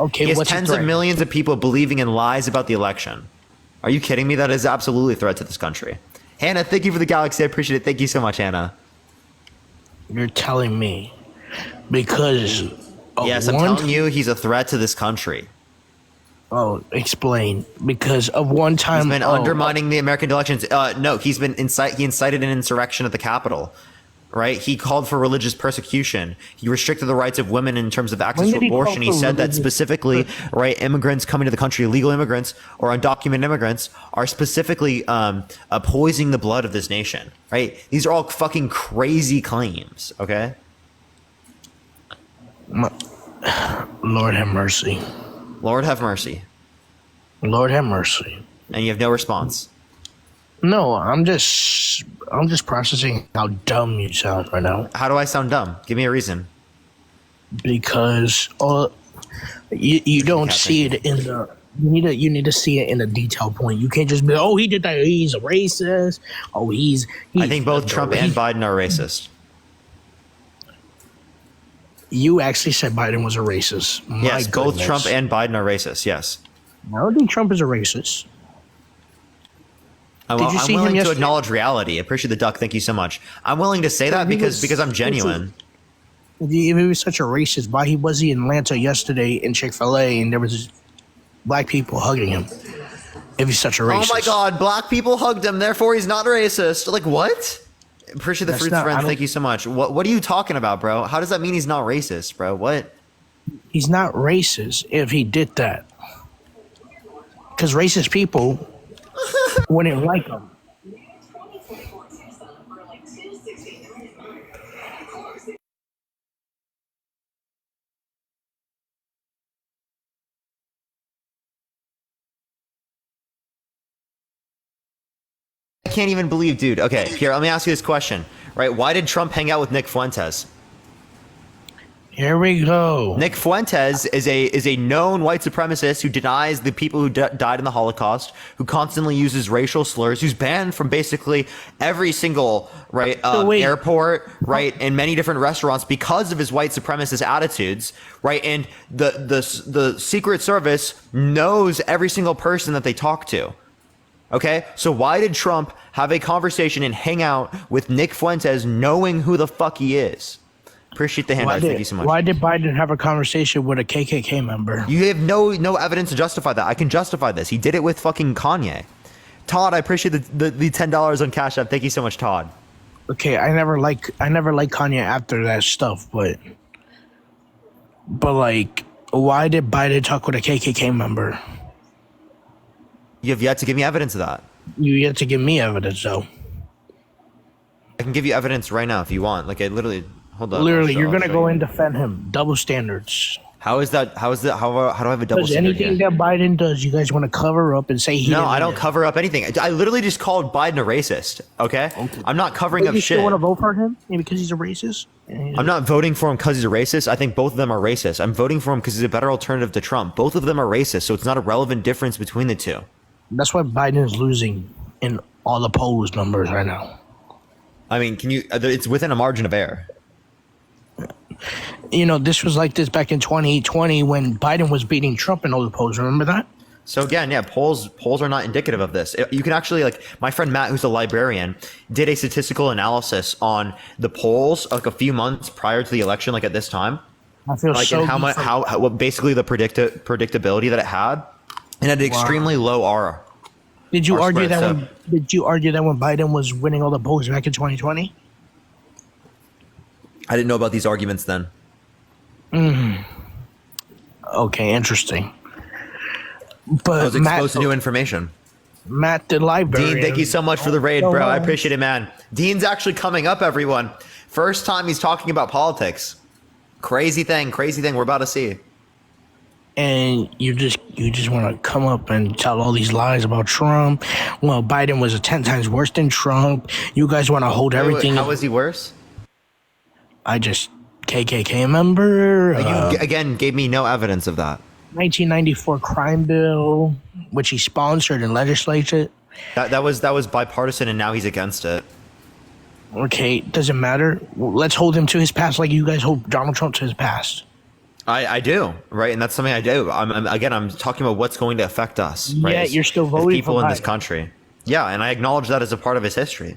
Okay, He has what's tens a of threat? millions of people believing in lies about the election. Are you kidding me? That is absolutely a threat to this country. Hannah, thank you for the galaxy. I appreciate it. Thank you so much, Hannah. You're telling me because of Yes, I'm one telling you, he's a threat to this country. Oh, explain. Because of one time He's been undermining the American elections. No, he incited an insurrection at the Capitol. Right? He called for religious persecution. He restricted the rights of women in terms of access When to did he call abortion. He for said that religious specifically, right, immigrants coming to the country, illegal immigrants or undocumented immigrants, are specifically poisoning the blood of this nation. Right? These are all fucking crazy claims. Okay. Lord have mercy. Lord have mercy. Lord have mercy. And you have no response. No, I'm just processing how dumb you sound right now. How do I sound dumb? Give me a reason. Because you don't see it in the you need to see it in a detailed point. You can't just be, oh, he did that, he's a racist. Oh, he's I think both Trump and Biden are racist. You actually said Biden was a racist. My Yes, both goodness. Trump and Biden are racist. Yes. I don't think Trump is a racist. I'm Did you see him willing to yesterday? acknowledge reality. I appreciate the duck. Thank you so much. I'm willing to say that he because was- I'm genuine. If he was such a racist, why was he in Atlanta yesterday in Chick-fil-A and there was black people hugging him? If he's such a racist. Oh my God, black people hugged him, therefore he's not racist. Like what? Appreciate the That's fruits not- I friends. don't- Thank you so much. What are you talking about, bro? How does that mean he's not racist, bro? What? He's not racist if he did that. Because racist people wouldn't like him. can't even believe, dude. Okay, here, let me ask you this question. Right? Why did Trump hang out with Nick Fuentes? Here we go. Nick Fuentes is a known white supremacist who denies the people who died in the Holocaust, who constantly uses racial slurs, who's banned from basically every single airport, right, and many different restaurants because of his white supremacist attitudes, right? And the Secret Service knows every single person that they talk to. Okay, so why did Trump have a conversation and hang out with Nick Fuentes, knowing who the fuck he is? Appreciate the handout. Thank you so much. Why did Biden have a conversation with a KKK member? You have no evidence to justify that. I can justify this. He did it with fucking Kanye. Todd, I appreciate the $10 on Cash App. Thank you so much, Todd. Okay, I never liked Kanye after that stuff, but like, why did Biden talk with a KKK member? You have yet to give me evidence of that. You yet to give me evidence, though. I can give you evidence right now if you want. Like, I literally. Hold on. Literally, you're gonna go and defend him. Double standards. How is that? How do I have a double Because standard? anything that Biden does, you guys want to cover up and say he. No, I don't cover up anything. I literally just called Biden a racist. Okay, I'm not covering up you shit. still want to vote for him because he's a racist? I'm not voting for him because he's a racist. I think both of them are racist. I'm voting for him because he's a better alternative to Trump. Both of them are racist, so it's not a relevant difference between the two. That's why Biden is losing in all the polls numbers right now. I mean, can you? It's within a margin of error. You know, this was like this back in 2020 when Biden was beating Trump in all the polls. Remember that? So again, yeah, polls are not indicative of this. You can actually, like, my friend Matt, who's a librarian, did a statistical analysis on the polls like a few months prior to the election, like at this time. I feel like, so and how basically the predictability that it had, and had an extremely low R. Did you argue spread, that? so- Did you argue that when Biden was winning all the polls back in 2020? I didn't know about these arguments then. Okay, interesting. I But was exposed to new information. Matt, the librarian. Dean, thank you so much for the raid, bro. I appreciate it, man. Dean's actually coming up, everyone. First time he's talking about politics. Crazy thing. We're about to see. And you just want to come up and tell all these lies about Trump. Well, Biden was 10 times worse than Trump. You guys want to hold everything. How was he worse? KKK member. You again gave me no evidence of that. 1994 crime bill, which he sponsored and legislated. That was bipartisan, and now he's against it. Okay, doesn't matter. Let's hold him to his past, like you guys hold Donald Trump to his past. I do, right? And that's something I do. I'm talking about what's going to affect us, right? Yeah, as, you're still as voting people for in this Biden. country. Yeah, and I acknowledge that as a part of his history.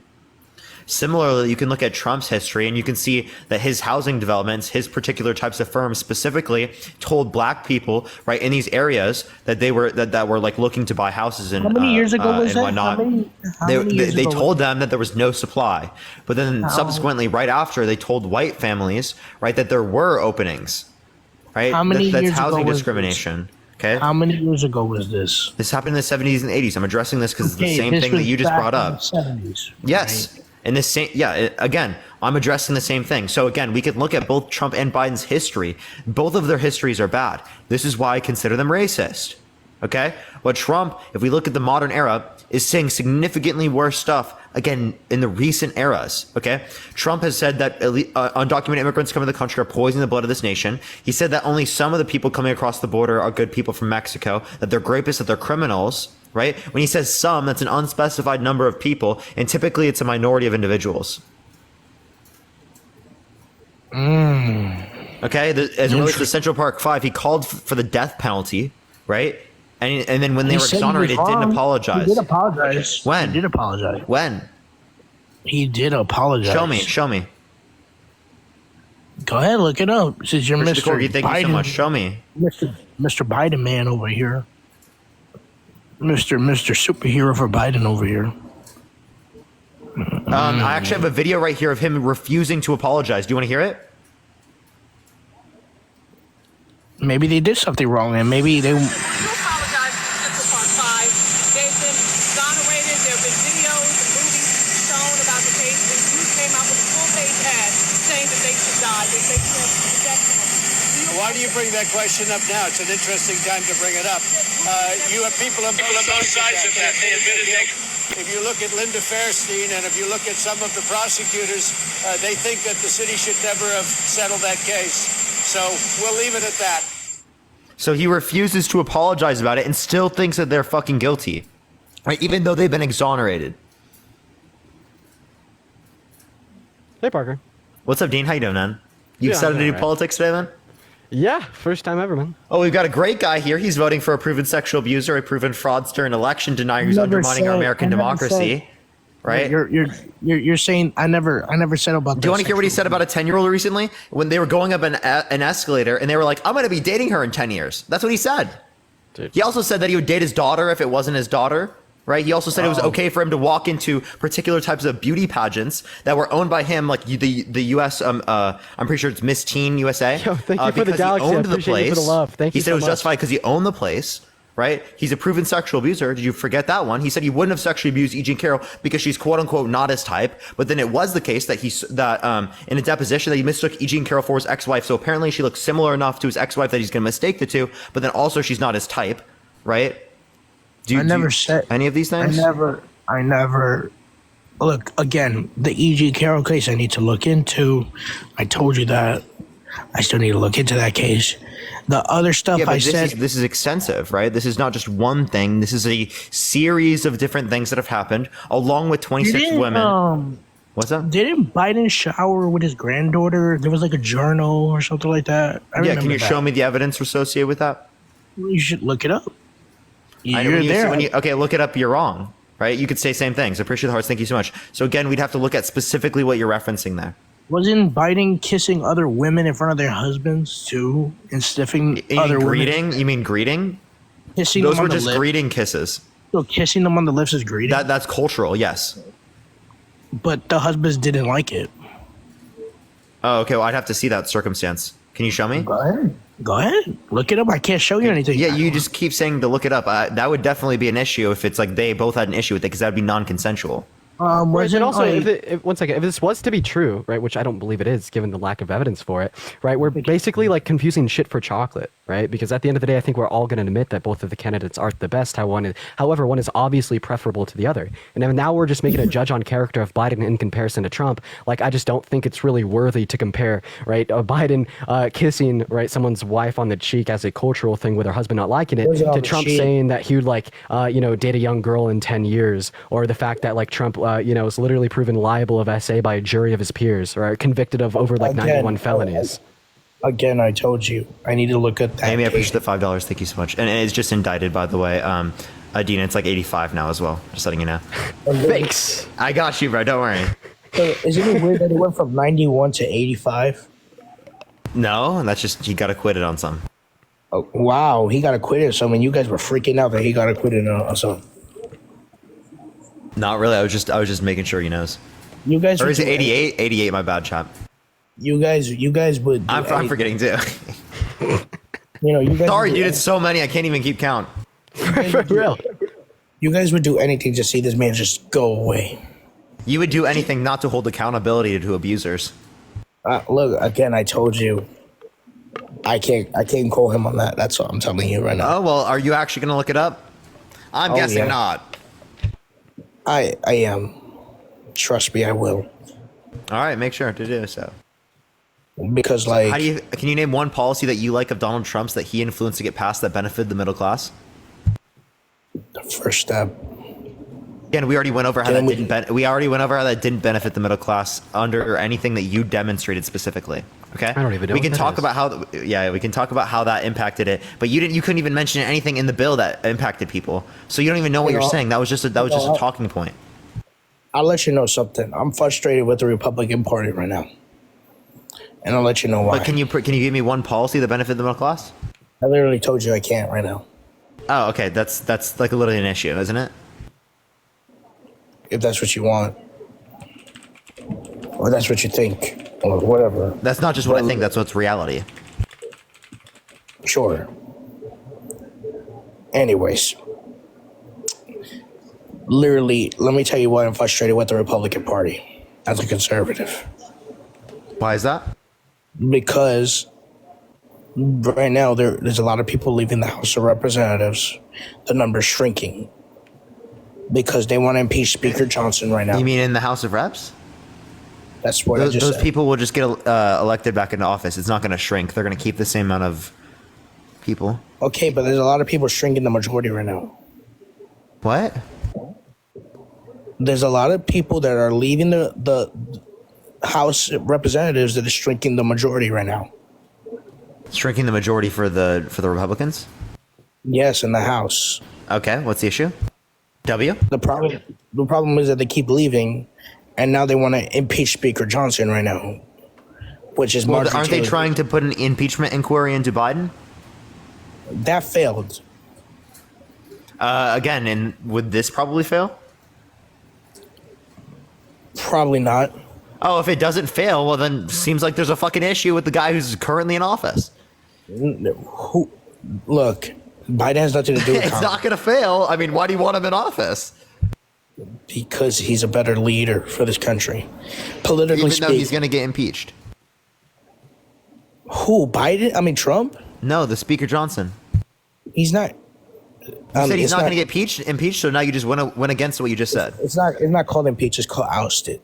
Similarly, you can look at Trump's history and you can see that his housing developments, his particular types of firms specifically told black people, right, in these areas that they were that were like looking to buy houses and How many years ago was and that? whatnot. How many years They ago told was them that there was no supply, but then subsequently, right after, they told white families, right, that there were openings, right? How many that's years ago housing was discrimination. Okay. How many years ago was this? This happened in the 70s and 80s. I'm addressing this because it's the Okay, same this thing that was you just back brought in up. the 70s, Yes. right? And the same, again, I'm addressing the same thing. So again, we can look at both Trump and Biden's history. Both of their histories are bad. This is why I consider them racist. Okay? But Trump, if we look at the modern era, is saying significantly worse stuff, again, in the recent eras. Okay? Trump has said that undocumented immigrants coming to the country are poisoning the blood of this nation. He said that only some of the people coming across the border are good people from Mexico, that they're rapists, that they're criminals. Right? When he says some, that's an unspecified number of people, and typically it's a minority of individuals. Okay? As it relates to Central Park 5, he called for the death penalty, right? And then when they He were said he was exonerated, didn't wrong. apologize. He did apologize. When? He did apologize. When? He did apologize. Show me. Go ahead, look it up. Since you're Mr. Mr. Corgi, thank Biden, you so much. Show me. Mr. Biden man over here. Mr. Superhero for Biden over here. I actually have a video right here of him refusing to apologize. Do you want to hear it? Maybe they did something wrong, and maybe they. You apologize to Central Park 5. They've been exonerated. There have been videos and movies shown about the case, and you came out with a full-page ad saying that they should die. They should have the death penalty. Why do you bring that question up now? It's an interesting time to bring it up. You have people on both sides of that. They admitted If you look at Linda Fairstein and if you look at some of the prosecutors, they think that the city should never have settled that case. So we'll leave it at that. So he refuses to apologize about it and still thinks that they're fucking guilty, right? Even though they've been exonerated. Hey, Parker. What's up, Dean? How you doing, man? You Yeah, excited I'm to do alright. politics today, man? Yeah, first time ever, man. Oh, we've got a great guy here. He's voting for a proven sexual abuser, a proven fraudster, an election denier who's Never undermining our said- American I never democracy. said- Right? You're saying I never said about. Do you want to hear what he said about a 10-year-old recently? When they were going up an escalator and they were like, I'm going to be dating her in 10 years. That's what he said. Dude. He also said that he would date his daughter if it wasn't his daughter. Right? He also said it was okay for him to walk into particular types of beauty pageants that were owned by him, like the U.S. I'm pretty sure it's Miss Teen USA. Yo, thank you for the because galaxy. He I owned the appreciate you for place. the love. Thank he you said so it was much. justified because he owned the place. Right? He's a proven sexual abuser. Did you forget that one? He said he wouldn't have sexually abused E. Jean Carroll because she's quote unquote not his type. But then it was the case that in a deposition that he mistook E. Jean Carroll for his ex-wife. So apparently she looks similar enough to his ex-wife that he's going to mistake the two. But then also she's not his type. Right? I never said any of these things. I never. Look, again, the E.G. Carroll case I need to look into. I told you that. I still need to look into that case. The other stuff Yeah, but I said. this is extensive, right? This is not just one thing. This is a series of different things that have happened, along with 26 women. What's up? Didn't Biden shower with his granddaughter? There was like a journal or something like that. Yeah, can you show me the evidence associated with that? You should look it up. I know You're there. okay, look it up. You're wrong, right? You could say same things. I appreciate the hearts. Thank you so much. So again, we'd have to look at specifically what you're referencing there. Wasn't Biden kissing other women in front of their husbands too, and sniffing other greeting? women? You mean greeting? Kissing Those them were on just the lip. greeting kisses. So kissing them on the lips is greeting. That's cultural, yes. But the husbands didn't like it. Oh, okay. Well, I'd have to see that circumstance. Can you show me? Go ahead. Go ahead. Look it up. I can't show you anything. Yeah, you just keep saying to look it up. That would definitely be an issue if it's like they both had an issue with it, because that would be non-consensual. Right, wasn't and also, like- if one second, if this was to be true, right, which I don't believe it is, given the lack of evidence for it, right, we're basically like confusing shit for chocolate, right? Because at the end of the day, I think we're all going to admit that both of the candidates aren't the best. However, one is obviously preferable to the other. And then now we're just making a judge on character of Biden in comparison to Trump. Like, I just don't think it's really worthy to compare, right, Biden kissing, right, someone's wife on the cheek as a cultural thing with her husband not liking it, Was it on to the Trump cheek? saying that he would like, date a young girl in 10 years, or the fact that like Trump, is literally proven liable of SA by a jury of his peers, or convicted of over like 91 felonies. Again, I told you. I need to look at that. Amy, I case. appreciate the $5. Thank you so much. And it's just indicted, by the way. Adina, it's like 85 now as well. Just letting you know. Thanks. I got you, bro. Don't worry. So, isn't it weird that it went from 91 to 85? No, that's just he got acquitted on some. Oh, wow, he got acquitted. So, I mean, you guys were freaking out that he got acquitted on something. Not really. I was just making sure he knows. You guys, Or would is it do 88? 88, my bad, chap. You guys would. Do I'm anything. forgetting too. You guys. Sorry, would do dude. It's so many. I can't even keep count. For real. You guys would do anything to see this man just go away. You would do anything not to hold accountability to abusers. Look, again, I told you. I can't call him on that. That's what I'm telling you right now. Oh, well, are you actually going to look it up? I'm guessing yeah. not. I am. Trust me, I will. All right, make sure to do so. Because, like, Can you name one policy that you like of Donald Trump's that he influenced to get passed that benefited the middle class? the first step. Again, we already went over how Can that we- didn't benefit the middle class under anything that you demonstrated specifically. Okay, I don't even know We what can that talk is. about how we can talk about how that impacted it, but you couldn't even mention anything in the bill that impacted people. So you don't even know what You you're know, saying. That was just a talking point. I'll let you know something. I'm frustrated with the Republican Party right now, and I'll let you know why. But can you give me one policy that benefited the middle class? I literally told you I can't right now. Oh, okay. That's like literally an issue, isn't it? If that's what you want, or that's what you think, or whatever. That's not just what I think. That's what's reality. Sure. Anyways, literally, let me tell you why I'm frustrated with the Republican Party as a conservative. Why is that? Because right now there's a lot of people leaving the House of Representatives. The number's shrinking. because they want to impeach Speaker Johnson right now. You mean in the House of Reps? That's what I just Those said. people will just get elected back into office. It's not going to shrink. They're going to keep the same amount of people. Okay, but there's a lot of people shrinking the majority right now. What? There's a lot of people that are leaving the House Representatives that are shrinking the majority right now. Shrinking the majority for the Republicans? Yes, in the House. Okay, what's the issue? W? The problem is that they keep leaving, and now they want to impeach Speaker Johnson right now, which is Well, Marjorie aren't they Taylor. trying to put an impeachment inquiry into Biden? That failed. Again, and would this probably fail? Probably not. Oh, if it doesn't fail, well then seems like there's a fucking issue with the guy who's currently in office. Who? Look, Biden has nothing to do with It's Congress not going to fail. I mean, why do you want him in office? because he's a better leader for this country. Politically Even though he's speaking, going to get impeached. who? Biden? I mean Trump? No, the Speaker Johnson. He's not. You said he's it's not going to get impeached, so now you just went against what you just said. It's not called impeach. It's called ousted.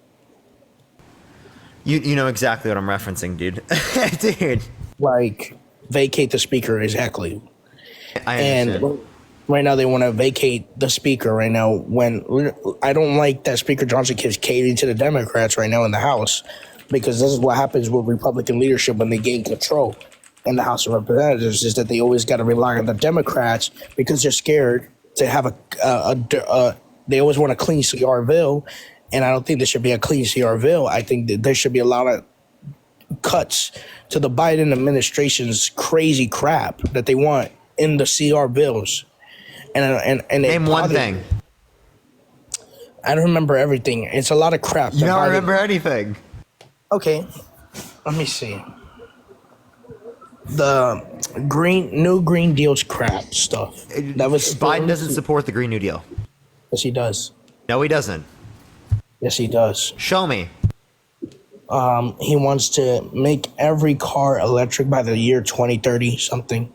You know exactly what I'm referencing, dude. Dude. Like vacate the speaker exactly. I understand. And right now they want to vacate the speaker right now. When I don't like that Speaker Johnson keeps catering to the Democrats right now in the House, because this is what happens with Republican leadership when they gain control in the House of Representatives, is that they always got to rely on the Democrats because they're scared to have they always want a clean CR bill. And I don't think there should be a clean CR bill. I think that there should be a lot of cuts to the Biden administration's crazy crap that they want in the CR bills. And Name one thing. I don't remember everything. It's a lot of crap. You don't remember anything. Okay, let me see. The new Green Deal's crap stuff. That was Biden doesn't support the Green New Deal. Yes, he does. No, he doesn't. Yes, he does. Show me. He wants to make every car electric by the year 2030 something.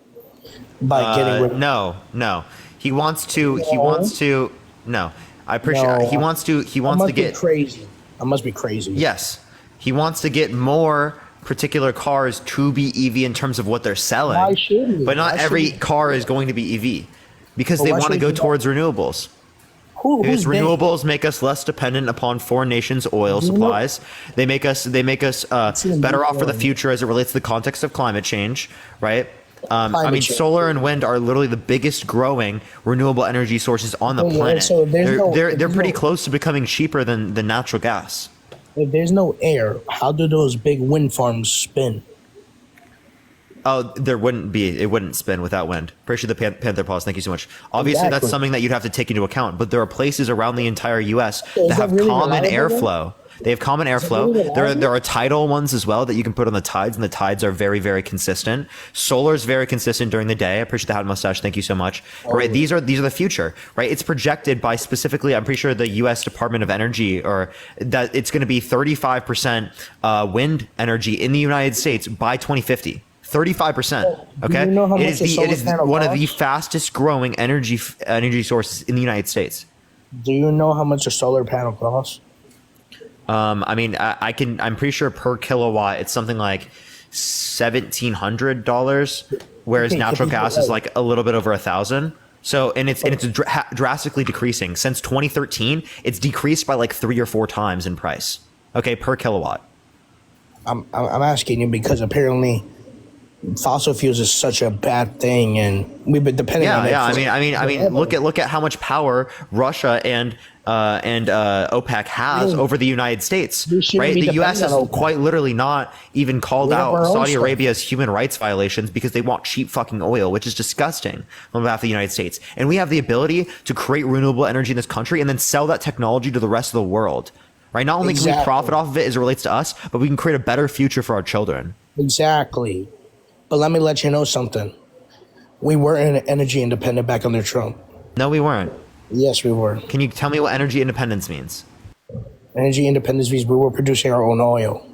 By getting rid of No. He wants to. No, I appreciate. No. He wants to get crazy. I must be crazy. Yes, he wants to get more particular cars to be EV in terms of what they're selling. Why should he? But not Why every should he? car is going to be EV because But they why want to should go he do towards renewables. Who's Because renewables make us less dependent upon foreign nations' oil supplies. They make us better off for the future as it relates to the context of climate change, right? I Climate mean, change. solar and wind are literally the biggest growing renewable energy sources on the Yeah, planet. so They're there's pretty no- close to becoming cheaper than natural gas. If there's no air, how do those big wind farms spin? Oh, it wouldn't spin without wind. Appreciate the Panther Paws. Thank you so much. Obviously, that's Exactly. something that you'd have to take into account, but there are places around the entire U.S. So is that have that really common reliable, airflow. They have common really airflow. reliable? There are tidal ones as well that you can put on the tides, and the tides are very, very consistent. Solar is very consistent during the day. I appreciate the hat mustache. Thank you so much. Right, these are the future. Right, it's projected by specifically, I'm pretty sure the U.S. Department of Energy, or that it's going to be 35% wind energy in the United States by 2050. 35%. Okay, you know how it much is a the solar it is panel one of the costs? fastest growing energy sources in the United States. Do you know how much a solar panel costs? I mean, I'm pretty sure per kilowatt it's something like $1,700, whereas Okay, natural could be gas is right. like a little bit over 1,000. So, and it's drastically decreasing since 2013. It's decreased by like 3 or 4 times in price. Okay, per kilowatt. I'm asking you because apparently fossil fuels is such a bad thing, and we've been depending on it. Yeah. for- I mean, look at how much power Russia and OPEC has over the United States, We shouldn't right? be The U.S. has dependent on OPEC. quite literally not even called We have our out own Saudi stuff. Arabia's human rights violations because they want cheap fucking oil, which is disgusting on behalf of the United States. And we have the ability to create renewable energy in this country and then sell that technology to the rest of the world, right? Not only can we Exactly. profit off of it as it relates to us, but we can create a better future for our children. Exactly. But let me let you know something. We were energy independent back under Trump. No, we weren't. Yes, we were. Can you tell me what energy independence means? Energy independence means we were producing our own oil.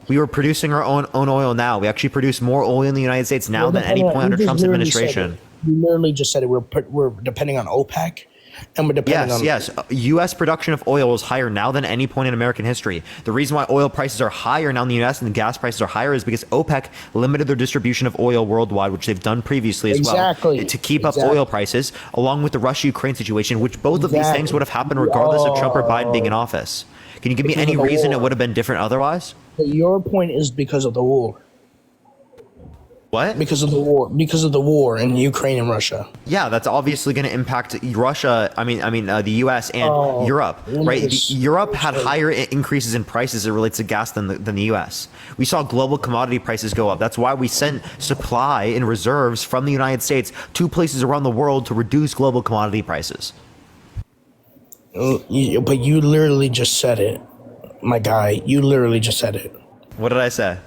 We were producing our own oil now. We actually produce more oil in the United States now than any point under You just Trump's literally said administration. it. You literally just said it. We're depending on OPEC. and we're depending Yes, on. yes. U.S. production of oil is higher now than any point in American history. The reason why oil prices are higher now in the U.S. and the gas prices are higher is because OPEC limited their distribution of oil worldwide, which they've done previously as Exactly. well, to keep up Exactly. oil prices, along with the Russia-Ukraine situation, which both of these things would have happened regardless of Trump or Biden being in office. Can you give me Because any of the reason it war. would have been different otherwise? But your point is because of the war. What? Because of the war. Because of the war in Ukraine and Russia. Yeah, that's obviously going to impact Russia. The U.S. and Europe, right? yes. Europe had higher increases in prices as it relates to gas than the U.S. We saw global commodity prices go up. That's why we sent supply and reserves from the United States to places around the world to reduce global commodity prices. But you literally just said it, my guy. You literally just said it. What did I say?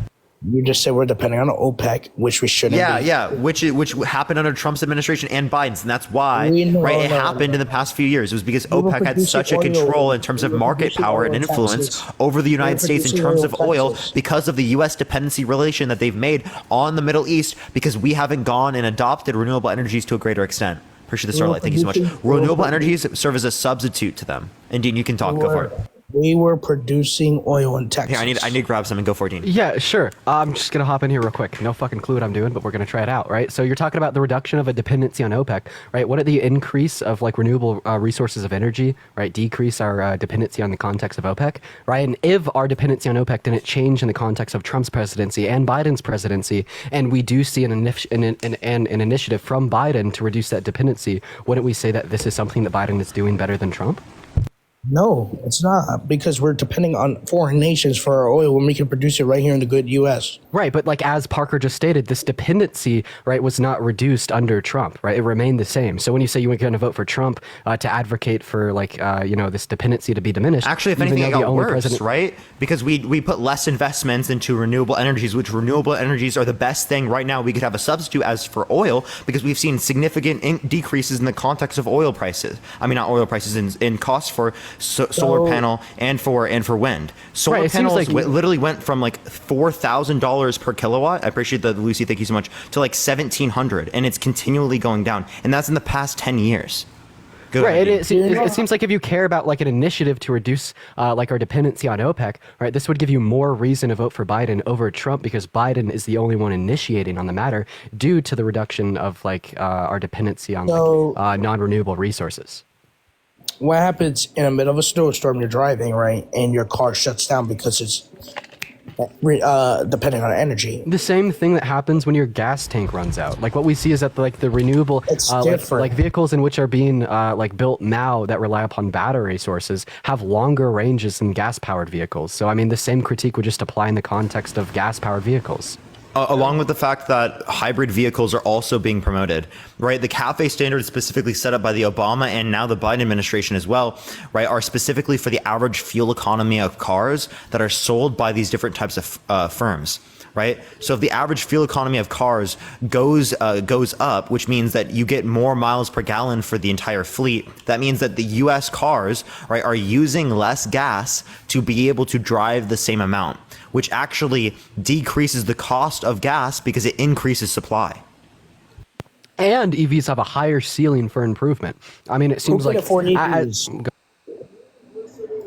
You just said we're depending on OPEC, which we shouldn't. be. Yeah, which happened under Trump's administration and Biden's, and that's why, it happened in the past few years. It was because were OPEC had producing such a oil. control in terms of We were market producing power oil and in influence Texas. over the United We were States in producing terms oil of in oil Texas. because of the U.S. dependency relation that they've made on the Middle East because we haven't gone and adopted renewable energies to a greater extent. Appreciate the starlight. Thank you so much. Renewable energies serve as a substitute to them. And Dean, you can talk. Go for it. We were producing oil in Texas. Here, I need to grab some and go for it, Dean. Yeah, sure. I'm just gonna hop in here real quick. No fucking clue what I'm doing, but we're gonna try it out, right? So you're talking about the reduction of a dependency on OPEC, right? What are the increase of like renewable resources of energy, right? Decrease our dependency on the context of OPEC, right? And if our dependency on OPEC didn't change in the context of Trump's presidency and Biden's presidency, and we do see an initiative from Biden to reduce that dependency, wouldn't we say that this is something that Biden is doing better than Trump? No, it's not, because we're depending on foreign nations for our oil when we can produce it right here in the good U.S. Right, but like as Parker just stated, this dependency, right, was not reduced under Trump, right? It remained the same. So when you say you were going to vote for Trump to advocate for like, this dependency to be diminished. Actually, if even anything, it though the got only worse, president- right? Because we put less investments into renewable energies, which renewable energies are the best thing right now we could have a substitute as for oil, because we've seen significant decreases in the context of oil prices. I mean, not oil prices, in costs for solar panel and for wind. Solar Right, it seems panels like- literally went from like $4,000 per kilowatt. I appreciate that, Lucy. Thank you so much. To like $1,700, and it's continually going down, and that's in the past 10 years. Go Right, ahead, Dean. it seems like if you care about like an initiative to reduce like our dependency on OPEC, right, this would give you more reason to vote for Biden over Trump because Biden is the only one initiating on the matter due to the reduction of like our dependency on non-renewable resources. What happens in the middle of a snowstorm? You're driving, right, and your car shuts down because it's depending on energy. The same thing that happens when your gas tank runs out. Like what we see is that like the renewable, like vehicles in which are being like built now that rely upon battery sources have longer ranges than gas-powered vehicles. So I mean, the same critique would just apply in the context of gas-powered vehicles. Along with the fact that hybrid vehicles are also being promoted, right? The CAFE standards specifically set up by the Obama and now the Biden administration as well, right, are specifically for the average fuel economy of cars that are sold by these different types of firms, right? So if the average fuel economy of cars goes up, which means that you get more miles per gallon for the entire fleet, that means that the U.S. cars, right, are using less gas to be able to drive the same amount, which actually decreases the cost of gas because it increases supply. And EVs have a higher ceiling for improvement. I mean, it seems Who can like afford EVs?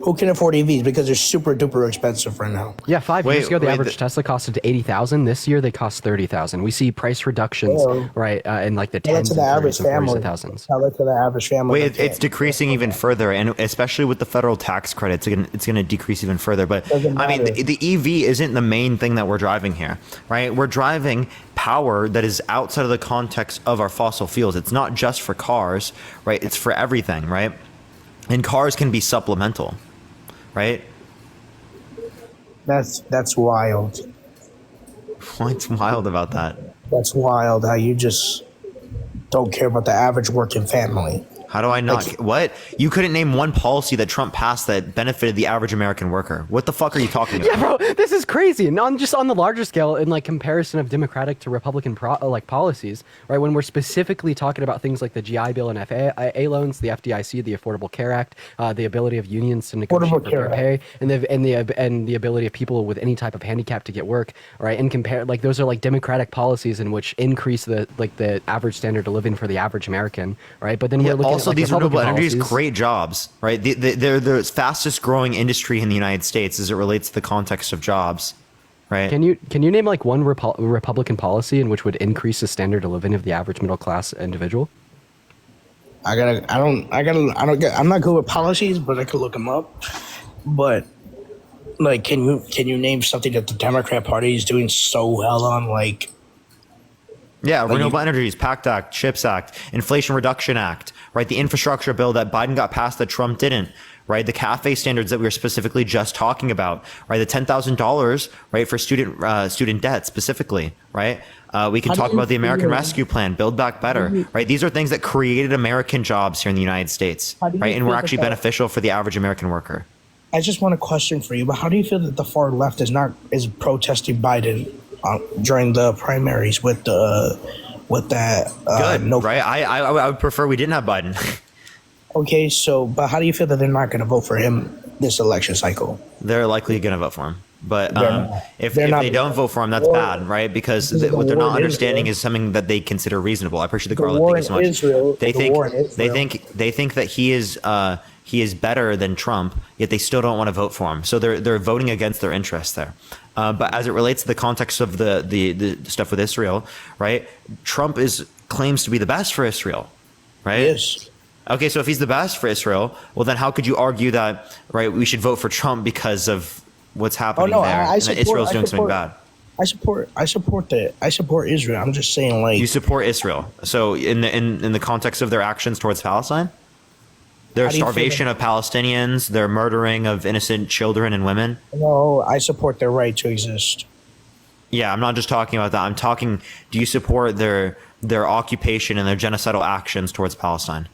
Who can afford EVs because they're super duper expensive right now? Yeah, 5 years ago, the average Tesla costed $80,000. This year, they cost $30,000. We see price reductions, right, in like the tens to the and average thirties of family. thousands. Tell it to the average family. Wait, it's decreasing even further, and especially with the federal tax credits, it's going to decrease even further. But I mean, the EV isn't the main thing that we're driving here, right? We're driving power that is outside of the context of our fossil fuels. It's not just for cars, right? It's for everything, right? And cars can be supplemental, right? That's wild. What's wild about that? That's wild how you just don't care about the average working family. How do I not? What? You couldn't name one policy that Trump passed that benefited the average American worker. What the fuck are you talking about? Yeah, bro, this is crazy. And on the larger scale, in like comparison of Democratic to Republican policies, right? When we're specifically talking about things like the GI Bill and FAA loans, the FDIC, the Affordable Care Act, the ability of unions to negotiate for fair pay, and the ability of people with any type of handicap to get work, right? And compare, like, those are like Democratic policies in which increase the average standard of living for the average American, right? But then we're looking also, like, these renewable Republican energies policies. create jobs, right? They're the fastest growing industry in the United States as it relates to the context of jobs, right? Can you name like one Republican policy in which would increase the standard of living of the average middle class individual? I'm not good with policies, but I could look them up. But like, can you name something that the Democrat Party is doing so well on? Like, Yeah, Renewable Energies, PACT Act, CHIPS Act, Inflation Reduction Act, right? The infrastructure bill that Biden got passed that Trump didn't, right? The CAFE standards that we were specifically just talking about, right? The $10,000, right, for student debt specifically, right? We can talk about the American Rescue Plan, Build Back Better, right? These are things that created American jobs here in the United States, right? And were actually beneficial for the average American worker. I just want a question for you. But how do you feel that the far left is protesting Biden during the primaries with that? Good, right? I would prefer we didn't have Biden. Okay, so but how do you feel that they're not going to vote for him this election cycle? They're likely going to vote for him. But if They're not. they don't vote for him, that's bad, right? Because what they're not understanding is something that they consider reasonable. I appreciate the Garland. Thank you so much. They think that he is better than Trump, yet they still don't want to vote for him. So they're voting against their interests there. But as it relates to the context of the stuff with Israel, right? Trump claims to be the best for Israel, right? Yes. Okay, so if he's the best for Israel, well then how could you argue that, right, we should vote for Trump because of what's happening there? And that Israel's doing something bad. I support Israel. I'm just saying, like, You support Israel. So in the context of their actions towards Palestine? Their How do you feel starvation of Palestinians, their murdering of innocent children and women. no, I support their right to exist. Yeah, I'm not just talking about that. I'm talking, do you support their occupation and their genocidal actions towards Palestine?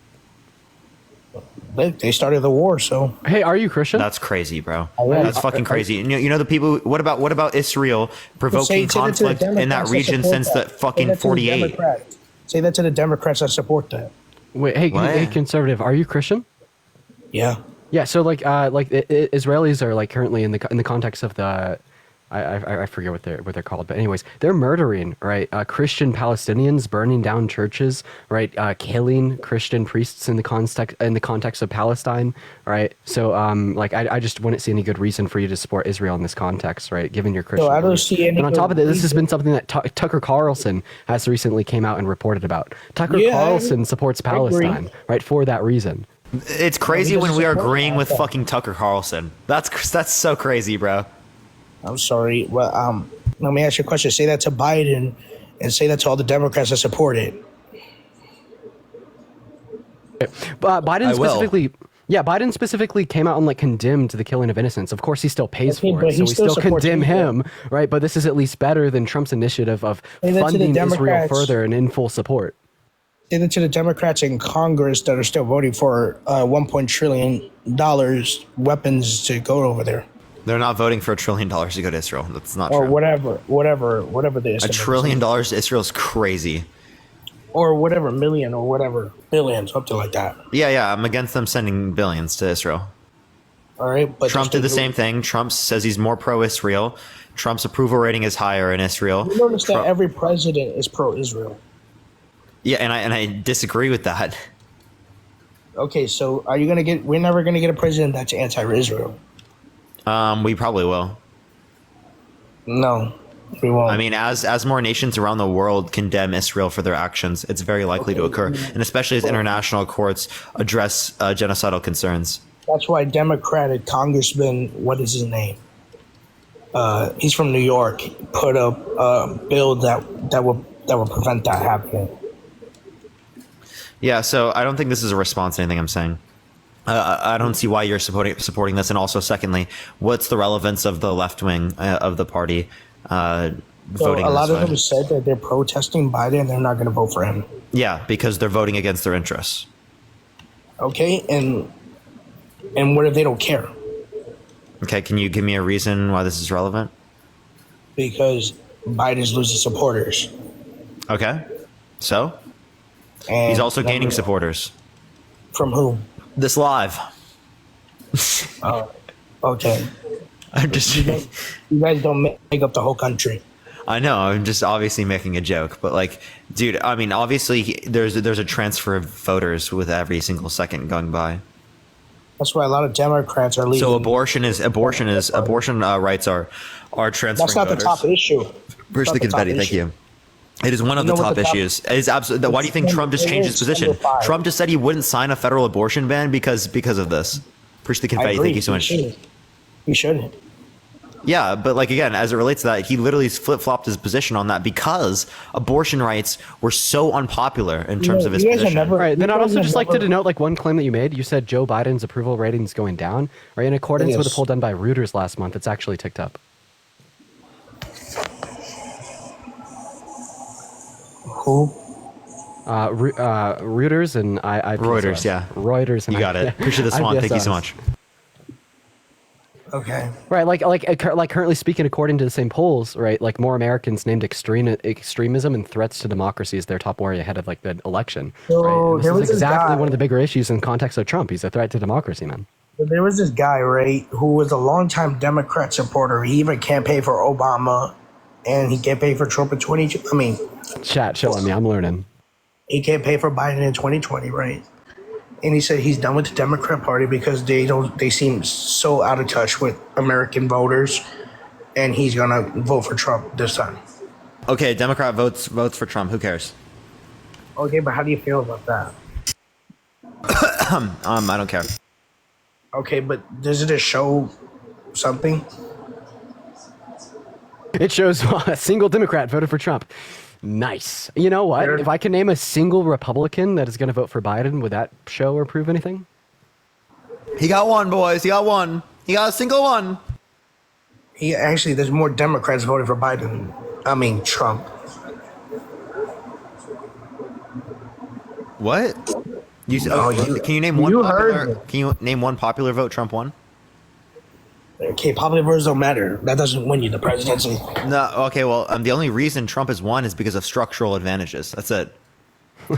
They started the war, so Hey, are you Christian? That's crazy, bro. am. That's fucking crazy. You know the people. What about Israel provoking say that to the conflict in that Democrats that region support since that. the fucking 48? Say that to the Democrats that support that. Wait, hey, What? hey, conservative, are you Christian? Yeah. Yeah, so Israelis are like currently in the context of the I forget what they're called, but anyways, they're murdering, right, Christian Palestinians, burning down churches, right, killing Christian priests in the context of Palestine, right. So I just wouldn't see any good reason for you to support Israel in this context, right, given your Christian. So I don't beliefs. see any And on top of that, good this has been something that Tucker Carlson has recently came out and reported about. Tucker Yeah, Carlson supports I agree. Palestine, right, for that reason. It's crazy he when we are doesn't support agreeing with Palestine. fucking Tucker Carlson. That's so crazy, bro. I'm sorry. Well, let me ask you a question. Say that to Biden, and say that to all the Democrats that support it. But Biden I will. specifically, yeah, Biden specifically came out and like condemned the killing of innocents. Of course, he still pays Okay, for but it, so he we still still supports condemn Israel. him, right? But this is at least better than Trump's initiative of Say that to the funding Israel Democrats. further and in full support. Say that to the Democrats in Congress that are still voting for $1 trillion weapons to go over there, They're not voting for $1 trillion to go to Israel. That's not or true. whatever the $1 estimate is. trillion to Israel is crazy. or whatever million or whatever billion, something like that. Yeah, I'm against them sending billions to Israel. All right, but Trump did the same thing. Trump says he's more pro-Israel. Trump's approval rating is higher in Israel. You notice that Trump- every president is pro-Israel. Yeah, and I disagree with that. Okay, so are you gonna get? We're never gonna get a president that's anti-Israel. We probably will. No, we won't. I mean, as more nations around the world condemn Israel for their actions, it's very likely to occur, and especially as international courts address genocidal concerns. That's why Democratic Congressman, what is his name? He's from New York. Put a bill that will prevent that happening. Yeah, so I don't think this is a response to anything I'm saying. I don't see why you're supporting this, and also, secondly, what's the relevance of the left wing of the party So voting? a lot this of way? them said that they're protesting Biden and they're not going to vote for him. Yeah, because they're voting against their interests. Okay, and what if they don't care? Okay, can you give me a reason why this is relevant? Because Biden's losing supporters. Okay, so And he's also gaining number- supporters. From whom? This live. Okay. I'm just. You guys don't make up the whole country. I know. I'm just obviously making a joke, but like, dude, I mean, obviously there's a transfer of voters with every single second going by. That's why a lot of Democrats are leaving. So abortion rights are transferring. That's not voters. the top issue. Push the confetti. Thank you. It is one of the top issues. It is absolutely. Why do you think Trump just changed his position? Trump just said he wouldn't sign a federal abortion ban because of this. Push the confetti. Thank you so much. He shouldn't. Yeah, but like again, as it relates to that, he literally flip-flopped his position on that because abortion rights were so unpopular in terms of his position. Right. Then I'd also just like to denote like one claim that you made. You said Joe Biden's approval rating is going down. Right. In accordance with a poll done by Reuters last month, it's actually ticked up. Who? Reuters and Reuters, yeah. Reuters. And you got it. Appreciate this one. Thank you so much. Okay. Right, like currently speaking, according to the same polls, right, like more Americans named extremism and threats to democracy as their top worry ahead of like the election. So right? And there this was is this exactly guy- one of the bigger issues in context of Trump. He's a threat to democracy, man. There was this guy, right, who was a longtime Democrat supporter. He even campaigned for Obama, and he campaigned for Trump in 2020. I mean, Chat, chill on me. I'm learning. he campaigned for Biden in 2020, right? And he said he's done with the Democrat Party because they seem so out of touch with American voters, and he's gonna vote for Trump this time. Okay, Democrat votes for Trump. Who cares? Okay, but how do you feel about that? I don't care. Okay, but doesn't it show something? It shows a single Democrat voted for Trump. Nice. You know what? If I can name a single Republican that is going to vote for Biden, would that show or prove anything? He got one, boys. He got one. He got a single one. He actually, there's more Democrats voting for Biden. I mean, Trump. What? Can you name one? Can you name one popular vote Trump won? Okay, popular votes don't matter. That doesn't win you the presidency. No. Okay. Well, the only reason Trump has won is because of structural advantages. That's it.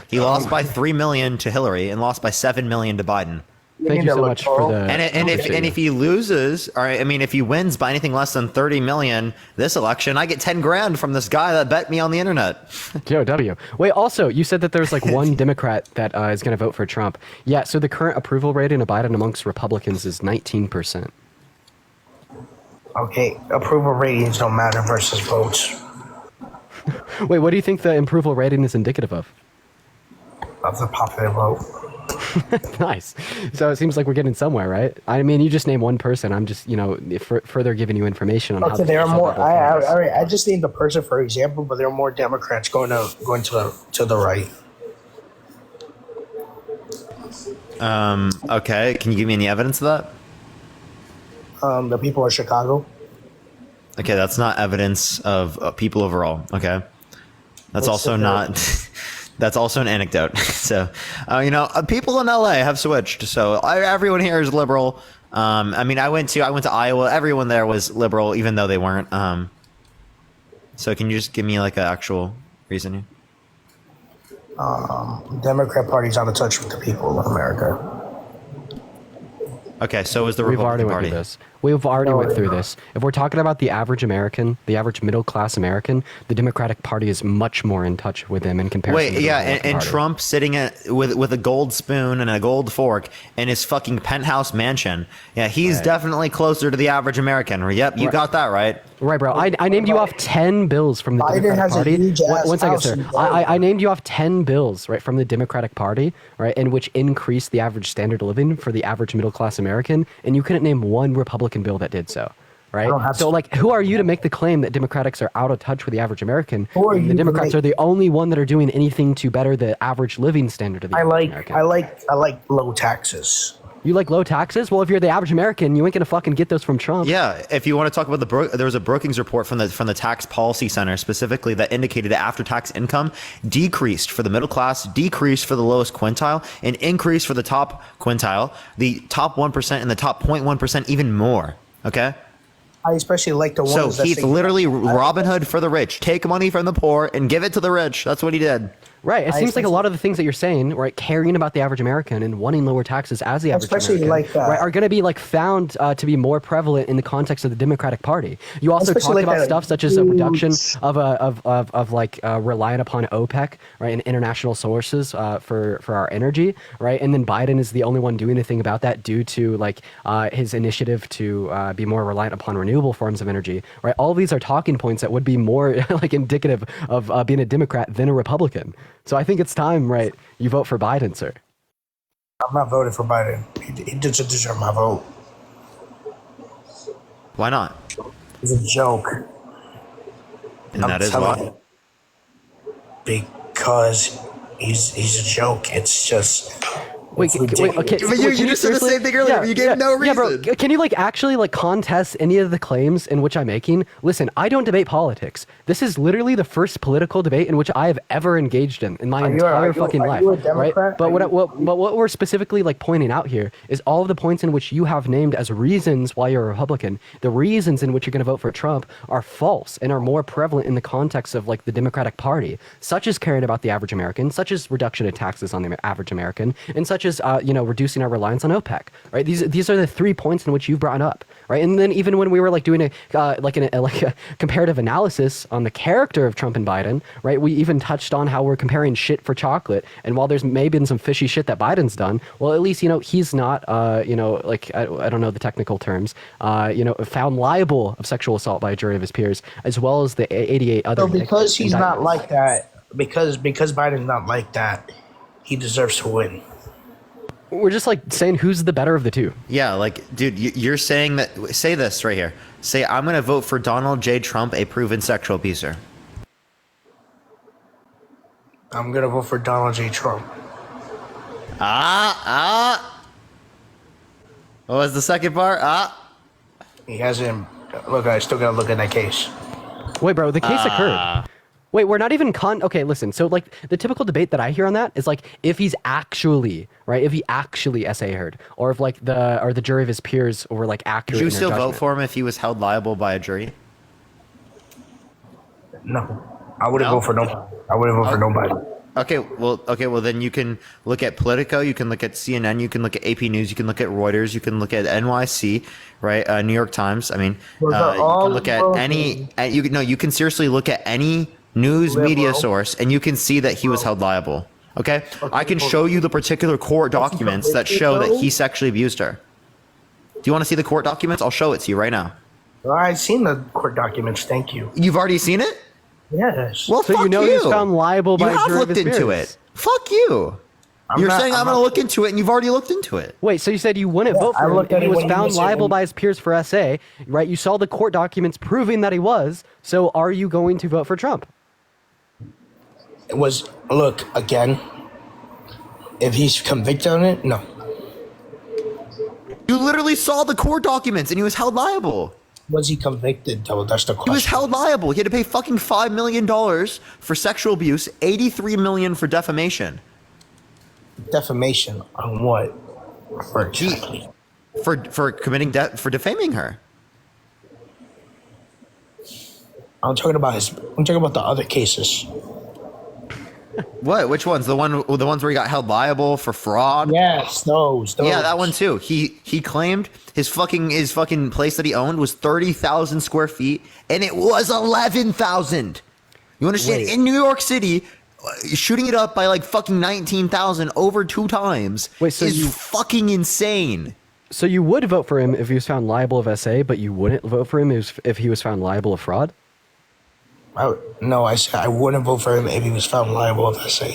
He lost by 3 million to Hillary and lost by 7 million to Biden. Thank you so much for the. And if he loses, or I mean, if he wins by anything less than 30 million this election, I get 10 grand from this guy that bet me on the internet. JOW. Wait, also, you said that there's like one Democrat that is going to vote for Trump. Yeah, so the current approval rating of Biden amongst Republicans is 19%. Okay, approval ratings don't matter versus votes. Wait, what do you think the approval rating is indicative of? Of the popular vote. Nice. So it seems like we're getting somewhere, right? I mean, you just name one person. I'm just, further giving you information on how. Okay, there are more. I just named the person for example, but there are more Democrats going to the right. Okay. Can you give me any evidence of that? The people of Chicago. Okay, that's not evidence of people overall. Okay, that's also not. That's also an anecdote. So, people in LA have switched. So everyone here is liberal. I mean, I went to Iowa. Everyone there was liberal, even though they weren't. So can you just give me like an actual reason? Democrat Party's out of touch with the people of America. Okay, so is the Republican Party. We've already went through this. If we're talking about the average American, the average middle class American, the Democratic Party is much more in touch with them in comparison. Wait, yeah, and Trump sitting with a gold spoon and a gold fork in his fucking penthouse mansion. Yeah, he's definitely closer to the average American. Yep, you got that right. Right, bro. I named you off 10 bills from the Democratic Party. One second, sir. I named you off 10 bills, right, from the Democratic Party, right, in which increased the average standard of living for the average middle class American, and you couldn't name one Republican bill that did so. Right? So, like, who are you to make the claim that Democrats are out of touch with the average American? The Democrats are the only one that are doing anything to better the average living standard of the average American. I like low taxes. You like low taxes? Well, if you're the average American, you ain't gonna fucking get those from Trump. Yeah, if you want to talk about there was a Brookings report from the Tax Policy Center specifically that indicated that after-tax income decreased for the middle class, decreased for the lowest quintile, and increased for the top quintile, the top 1%, and the top 0.1% even more. Okay. I especially like the ones. So he's literally Robin Hood for the rich. Take money from the poor and give it to the rich. That's what he did. Right. It seems like a lot of the things that you're saying, right, caring about the average American and wanting lower taxes as the average Especially American, like, right, are going to be like found to be more prevalent in the context of the Democratic Party. You also Especially talked like about that stuff such as a reduction huge- of relying upon OPEC, right, and international sources for our energy, right, and then Biden is the only one doing anything about that due to like his initiative to be more reliant upon renewable forms of energy, right. All of these are talking points that would be more like indicative of being a Democrat than a Republican. So I think it's time, right, you vote for Biden, sir. I'm not voting for Biden. He doesn't deserve my vote. Why not? It's a joke. And I'm that is telling why. you. Because he's a joke. It's just... Wait, it's wait, okay. But you can just said the seriously- same thing earlier, but you gave no Yeah, bro. reason. Can you like actually like contest any of the claims in which I'm making? Listen, I don't debate politics. This is literally the first political debate in which I have ever engaged in my entire fucking life. Are you a Democrat? Right? But what we're specifically like pointing out here is all of the points in which you have named as reasons why you're a Republican. The reasons in which you're going to vote for Trump are false and are more prevalent in the context of like the Democratic Party, such as caring about the average American, such as reduction in taxes on the average American, and such as reducing our reliance on OPEC, right? These are the 3 points in which you brought up, right? And then even when we were like doing a comparative analysis on the character of Trump and Biden, right? We even touched on how we're comparing shit for chocolate, and while there's maybe been some fishy shit that Biden's done, well, at least he's not, I don't know the technical terms, found liable of sexual assault by a jury of his peers, as well as the 88 other. So because he's not indictments. like that, because Biden's not like that, he deserves to win. We're just like saying who's the better of the two. Yeah, like, dude, you're saying that. Say this right here. Say, I'm going to vote for Donald J. Trump, a proven sexual abuser. I'm gonna vote for Donald J. Trump. What was the second part? He hasn't. Look, I still gotta look at that case. Wait, bro, the case occurred. Wait, we're not even okay, listen. So like the typical debate that I hear on that is like if he's actually, right, if he actually SA heard, or if like the jury of his peers were like accurate. Would you in their still vote judgment. for him if he was held liable by a jury? No, I wouldn't No? vote for nobody. I wouldn't vote for nobody. Okay, well then you can look at Politico, you can look at CNN, you can look at AP News, you can look at Reuters, you can look at NYC, right? New York Times. I mean, Those you are all can look at any. You can seriously look at any news media Liberal. source, and you can see that he was held liable. Okay, I can show you the particular court documents that show that he sexually abused her. Do you want to see the court documents? I'll show it to you right now. Well, I've seen the court documents. Thank you. You've already seen it? Yes. Well, So fuck you know you. he's found liable by You have a jury of looked his into peers. it. Fuck you. You're saying I'm going to look into it, and you've already looked into it. Wait, so you said you wouldn't vote I for him looked if at he it was when he found was liable in- by his peers for SA, right? You saw the court documents proving that he was. So are you going to vote for Trump? It was look again. If he's convicted on it, no. You literally saw the court documents, and he was held liable. Was he convicted though? That's the He was question. held liable. He had to pay fucking $5 million for sexual abuse, $83 million for defamation. Defamation on what? For exactly. For committing for defaming her. I'm talking about the other cases. What? Which ones? The ones where he got held liable for fraud? Yes, those. Yeah, that one too. He claimed his fucking place that he owned was 30,000 square feet, and it was 11,000. You understand? Wait. In New York City, shooting it up by like fucking 19,000 over 2 times Wait, is fucking insane. So you would vote for him if he was found liable of SA, but you wouldn't vote for him if he was found liable of fraud? No, I said I wouldn't vote for him if he was found liable of SA.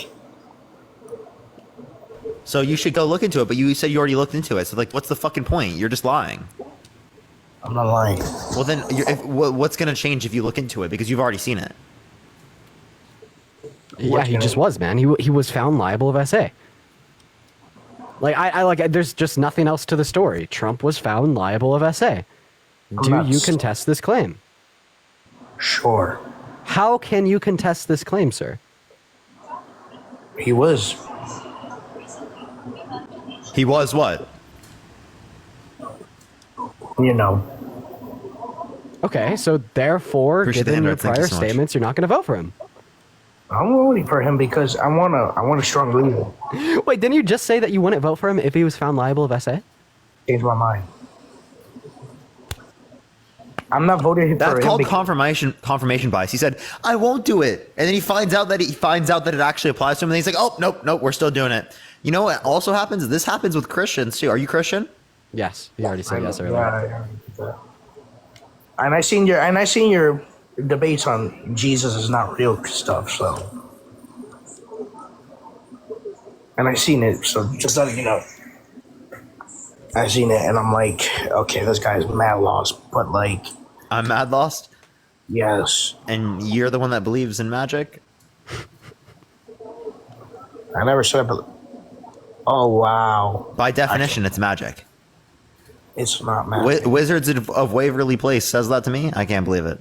So you should go look into it, but you said you already looked into it. So like, what's the fucking point? You're just lying. I'm not lying. Well, then what's going to change if you look into it? Because you've already seen it. Yeah, he just was, man. He was found liable of SA. Like I like. There's just nothing else to the story. Trump was found liable of SA. Do not you s- contest this claim? Sure. How can you contest this claim, sir? He was. He was what? You know. Okay, so therefore, Appreciate the given your handout. Thank you prior so much. statements, you're not going to vote for him. I'm voting for him because I want a strong leader. Wait, didn't you just say that you wouldn't vote for him if he was found liable of SA? Change my mind. I'm not voting for That's him. called because- confirmation bias. He said, "I won't do it," and then he finds out that it actually applies to him, and he's like, "Oh, nope, we're still doing it." You know what also happens? This happens with Christians too. Are you Christian? Yes, you already said yes earlier. Yeah. And I seen your debates on Jesus is not real stuff. So, and I seen it. So just letting you know, I seen it, and I'm like, okay, this guy's mad lost, but like, I'm mad lost. yes, And you're the one that believes in magic. I never said, but oh wow, By definition, it's magic. it's not mad. Wizards of Waverly Place says that to me. I can't believe it.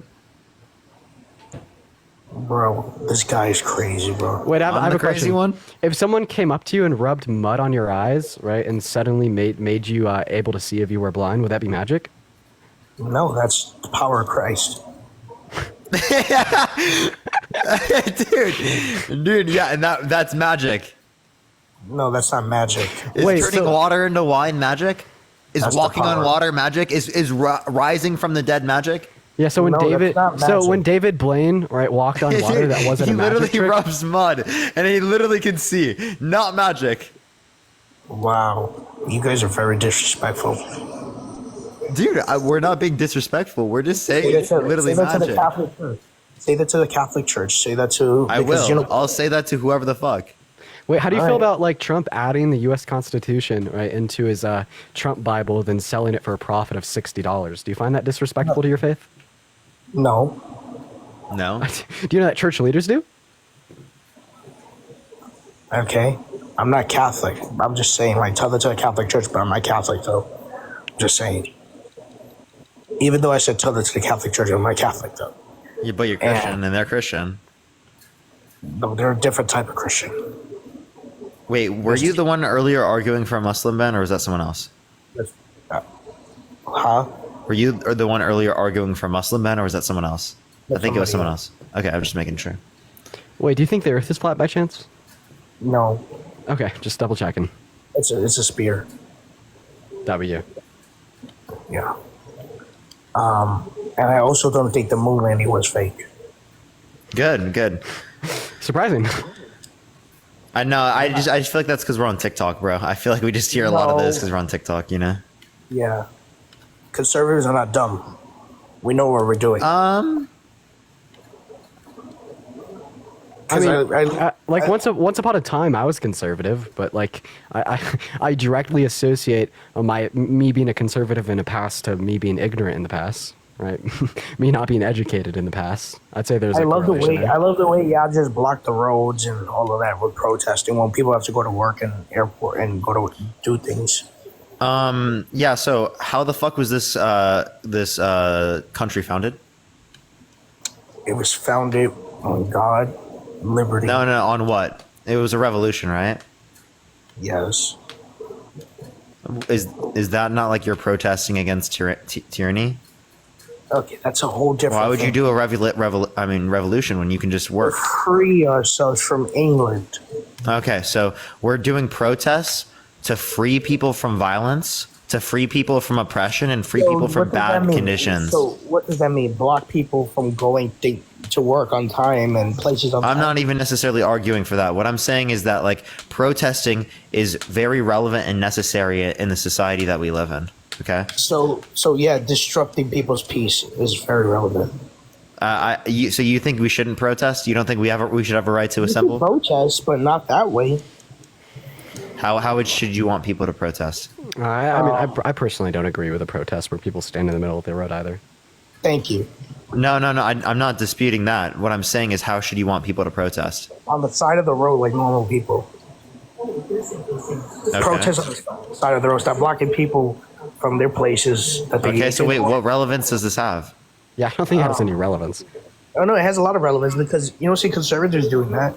Bro, this guy is crazy, bro. Wait, I I'm have the a question. crazy one? If someone came up to you and rubbed mud on your eyes, right, and suddenly made you able to see if you were blind, would that be magic? No, that's the power of Christ. dude, yeah, and that's magic. No, that's not magic. Is Wait, turning so- water into wine magic? Is That's the walking on power. water magic? Is rising from the dead magic? Yeah. So when No, that's not when magic. David Blaine, right, walked on water, Dude, that wasn't he a magic literally trick. rubs mud, and he literally can see. Not magic, Wow, you guys are very disrespectful. dude. We're not being disrespectful. We're just saying it's literally say that to the magic. Catholic Church. Say that to the Catholic Church. Say that to. I because, will. You know, I'll say that to whoever the fuck. Wait, how do you feel Alright. about like Trump adding the U.S. Constitution right into his Trump Bible, then selling it for a profit of $60? Do you find that disrespectful to your faith? no, No. Do you know that church leaders do? okay. I'm not Catholic. I'm just saying, like, tell that to the Catholic Church, but I'm not Catholic, though. Just saying. Even though I said tell that to the Catholic Church, I'm not Catholic, though. Yeah, but you're Christian, and they're Christian. No, they're a different type of Christian. Wait, were you the one earlier arguing for a Muslim ban, or was that someone else? Huh? Were you the one earlier arguing for a Muslim ban, or was that someone else? I think it was someone else. Okay, I'm just making sure. Wait, do you think the Earth is flat by chance? No, Okay, just double checking. it's a spear. That be you. Yeah. And I also don't think the moon landing was fake. Good. Surprising. I know. I just feel like that's because we're on TikTok, bro. I feel like we just hear a lot of this No. because we're on TikTok, you know. Yeah. Conservatives are not dumb. We know what we're doing. I mean, I- once upon a time, I was conservative, but like I directly associate me being a conservative in the past to me being ignorant in the past, right? Me not being educated in the past. I'd say there's. I a love the correlation way there. I love the way y'all just block the roads and all of that with protesting when people have to go to work and airport and go to do things. Yeah. So, how the fuck was this country founded? It was founded on God, liberty. No. On what? It was a revolution, right? Yes. Is that not like you're protesting against tyranny? Okay, that's a whole different. Why would you thing. do a revolution when you can just work? Free ourselves from England. Okay, so we're doing protests to free people from violence, to free people from oppression, and free So people from what does that bad mean? conditions. So what does that mean? Block people from going to work on time and places on I'm time? not even necessarily arguing for that. What I'm saying is that like protesting is very relevant and necessary in the society that we live in. Okay. So yeah, disrupting people's peace is very relevant. So you think we shouldn't protest? You don't think we should have a right to You can assemble? protest, but not that way. How should you want people to protest? I personally don't agree with a protest where people stand in the middle of the road either. Thank you. No. I'm not disputing that. What I'm saying is, how should you want people to protest? On the side of the road, like normal people. Okay. Protest on the side of the road. Stop blocking people from their places. That they Okay. So wait, what relevance does this have? Yeah, I don't think it has any relevance. Oh no, it has a lot of relevance because you don't see conservatives doing that.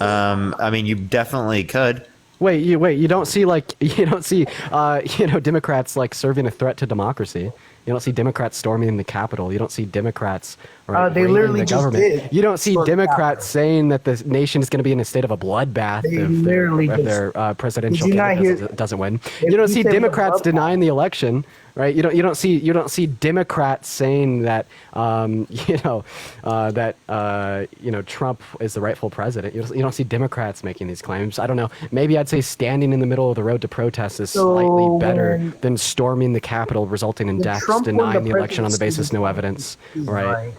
I mean, you definitely could. You don't see Democrats like serving a threat to democracy. You don't see Democrats storming the Capitol. You don't see Democrats right, They raiding literally the just government. did You don't see storm the Democrats Capitol. saying that the nation is going to be in a state of a bloodbath They if literally their just- presidential Did you not candidate hear- doesn't win. If You don't you see said Democrats bloodbath- denying the election. Right, you don't see Democrats saying that Trump is the rightful president. You don't see Democrats making these claims. I don't know. Maybe I'd say standing in the middle of the road to protest is So slightly better when- than storming the Capitol, resulting in When deaths, Trump won denying the the election on the presidency basis in no evidence. 2016, Right.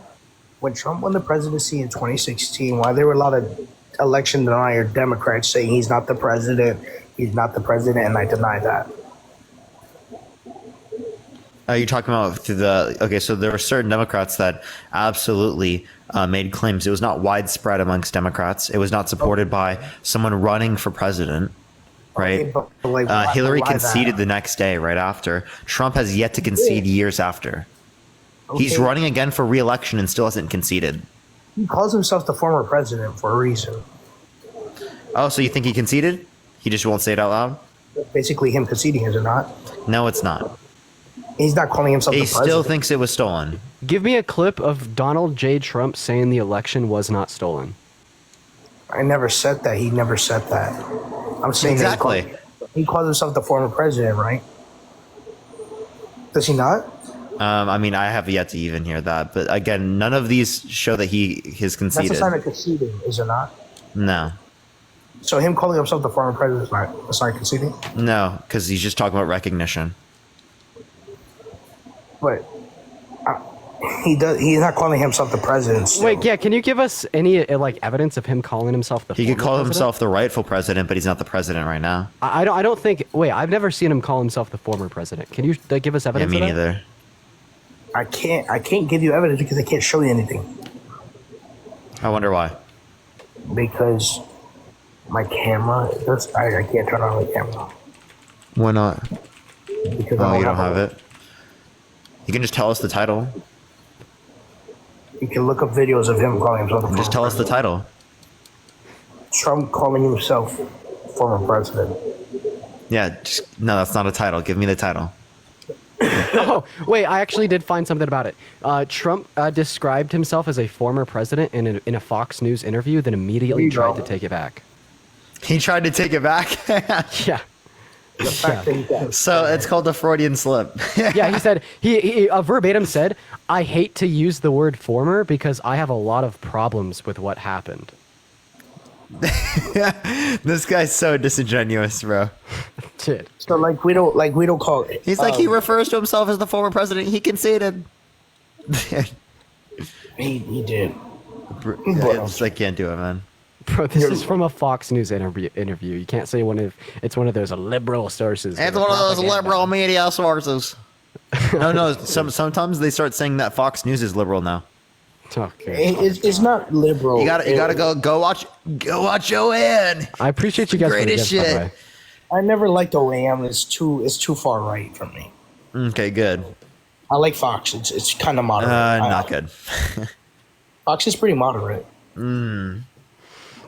When Trump won the presidency in 2016, why there were a lot of election denier Democrats saying he's not the president, and I deny that. Are you talking about so there were certain Democrats that absolutely made claims. It was not widespread amongst Democrats. It was not supported by someone running for president, right? Okay, but, like, why- Hillary why conceded that? the next day, right after. Trump has yet to concede years after. He's Okay. running again for re-election and still hasn't conceded. He calls himself the former president for a reason. Oh, so you think he conceded? He just won't say it out loud? Basically, him conceding, is it not? No, it's not. He's not calling himself He the president. still thinks it was stolen. Give me a clip of Donald J. Trump saying the election was not stolen. I never said that. He never said that. I'm saying that Exactly. he calls himself the former president, right? Does he not? I mean, I have yet to even hear that, but again, none of these show that he has That's conceded. a sign of conceding, is it not? No, So him calling himself the former president is not a sign of conceding? no, because he's just talking about recognition. But he's not calling himself the president. still. Wait, yeah, can you give us any evidence of him calling himself the He could former call president? himself the rightful president, but he's not the president right now. I don't think. Wait, I've never seen him call himself the former president. Can you give us Yeah, evidence? me of that? neither. I can't give you evidence because I can't show you anything. I wonder why. Because my camera, I can't turn on the camera. Why not? Because Oh, you don't have it. You can just tell us the title. You can look up videos of him calling himself the former Just tell us the title. Trump calling himself former president. Yeah, no, that's not a title. Give me the title. Oh, wait, I actually did find something about it. Trump described himself as a former president in a Fox News interview, then immediately There you tried go. to take it back. He tried to take it back. Yeah. The fact that he got So it's called a Freudian slip. Yeah, he said, he verbatim said, I hate to use the word former because I have a lot of problems with what happened. This guy's so disingenuous, bro. Dude. so we don't call it. He's like, he refers to himself as the former president. He conceded. He did. I can't do it, man. Bro, this is from a Fox News interview. You can't say it's one of those liberal sources. It's or one of those propaganda. liberal media sources. No. Sometimes they start saying that Fox News is liberal now. Okay. It's not liberal. You gotta go watch Joanne. I appreciate you guys for the Greatest gifts, by the shit. way. I never liked OAM. It's too far right for me. Okay, good. I like Fox. It's kind of moderate. Not good. Fox is pretty moderate.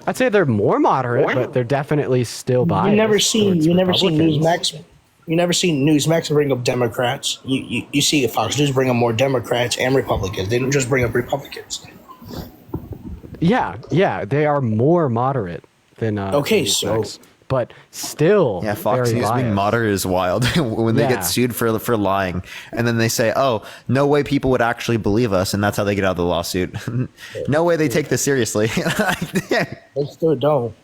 I'd say they're more moderate, but they're definitely still biased. You never seen towards Republicans. Newsmax. You never seen Newsmax bring up Democrats. You see Fox News bring up more Democrats and Republicans. They don't just bring up Republicans. Yeah, they are more moderate than Okay, Newsmax, but still, Yeah, Fox very News being biased. moderate is wild. When they Yeah. get sued for lying, and then they say, "Oh, no way people would actually believe us," and that's how they get out of the lawsuit. No way they take this seriously. They still don't.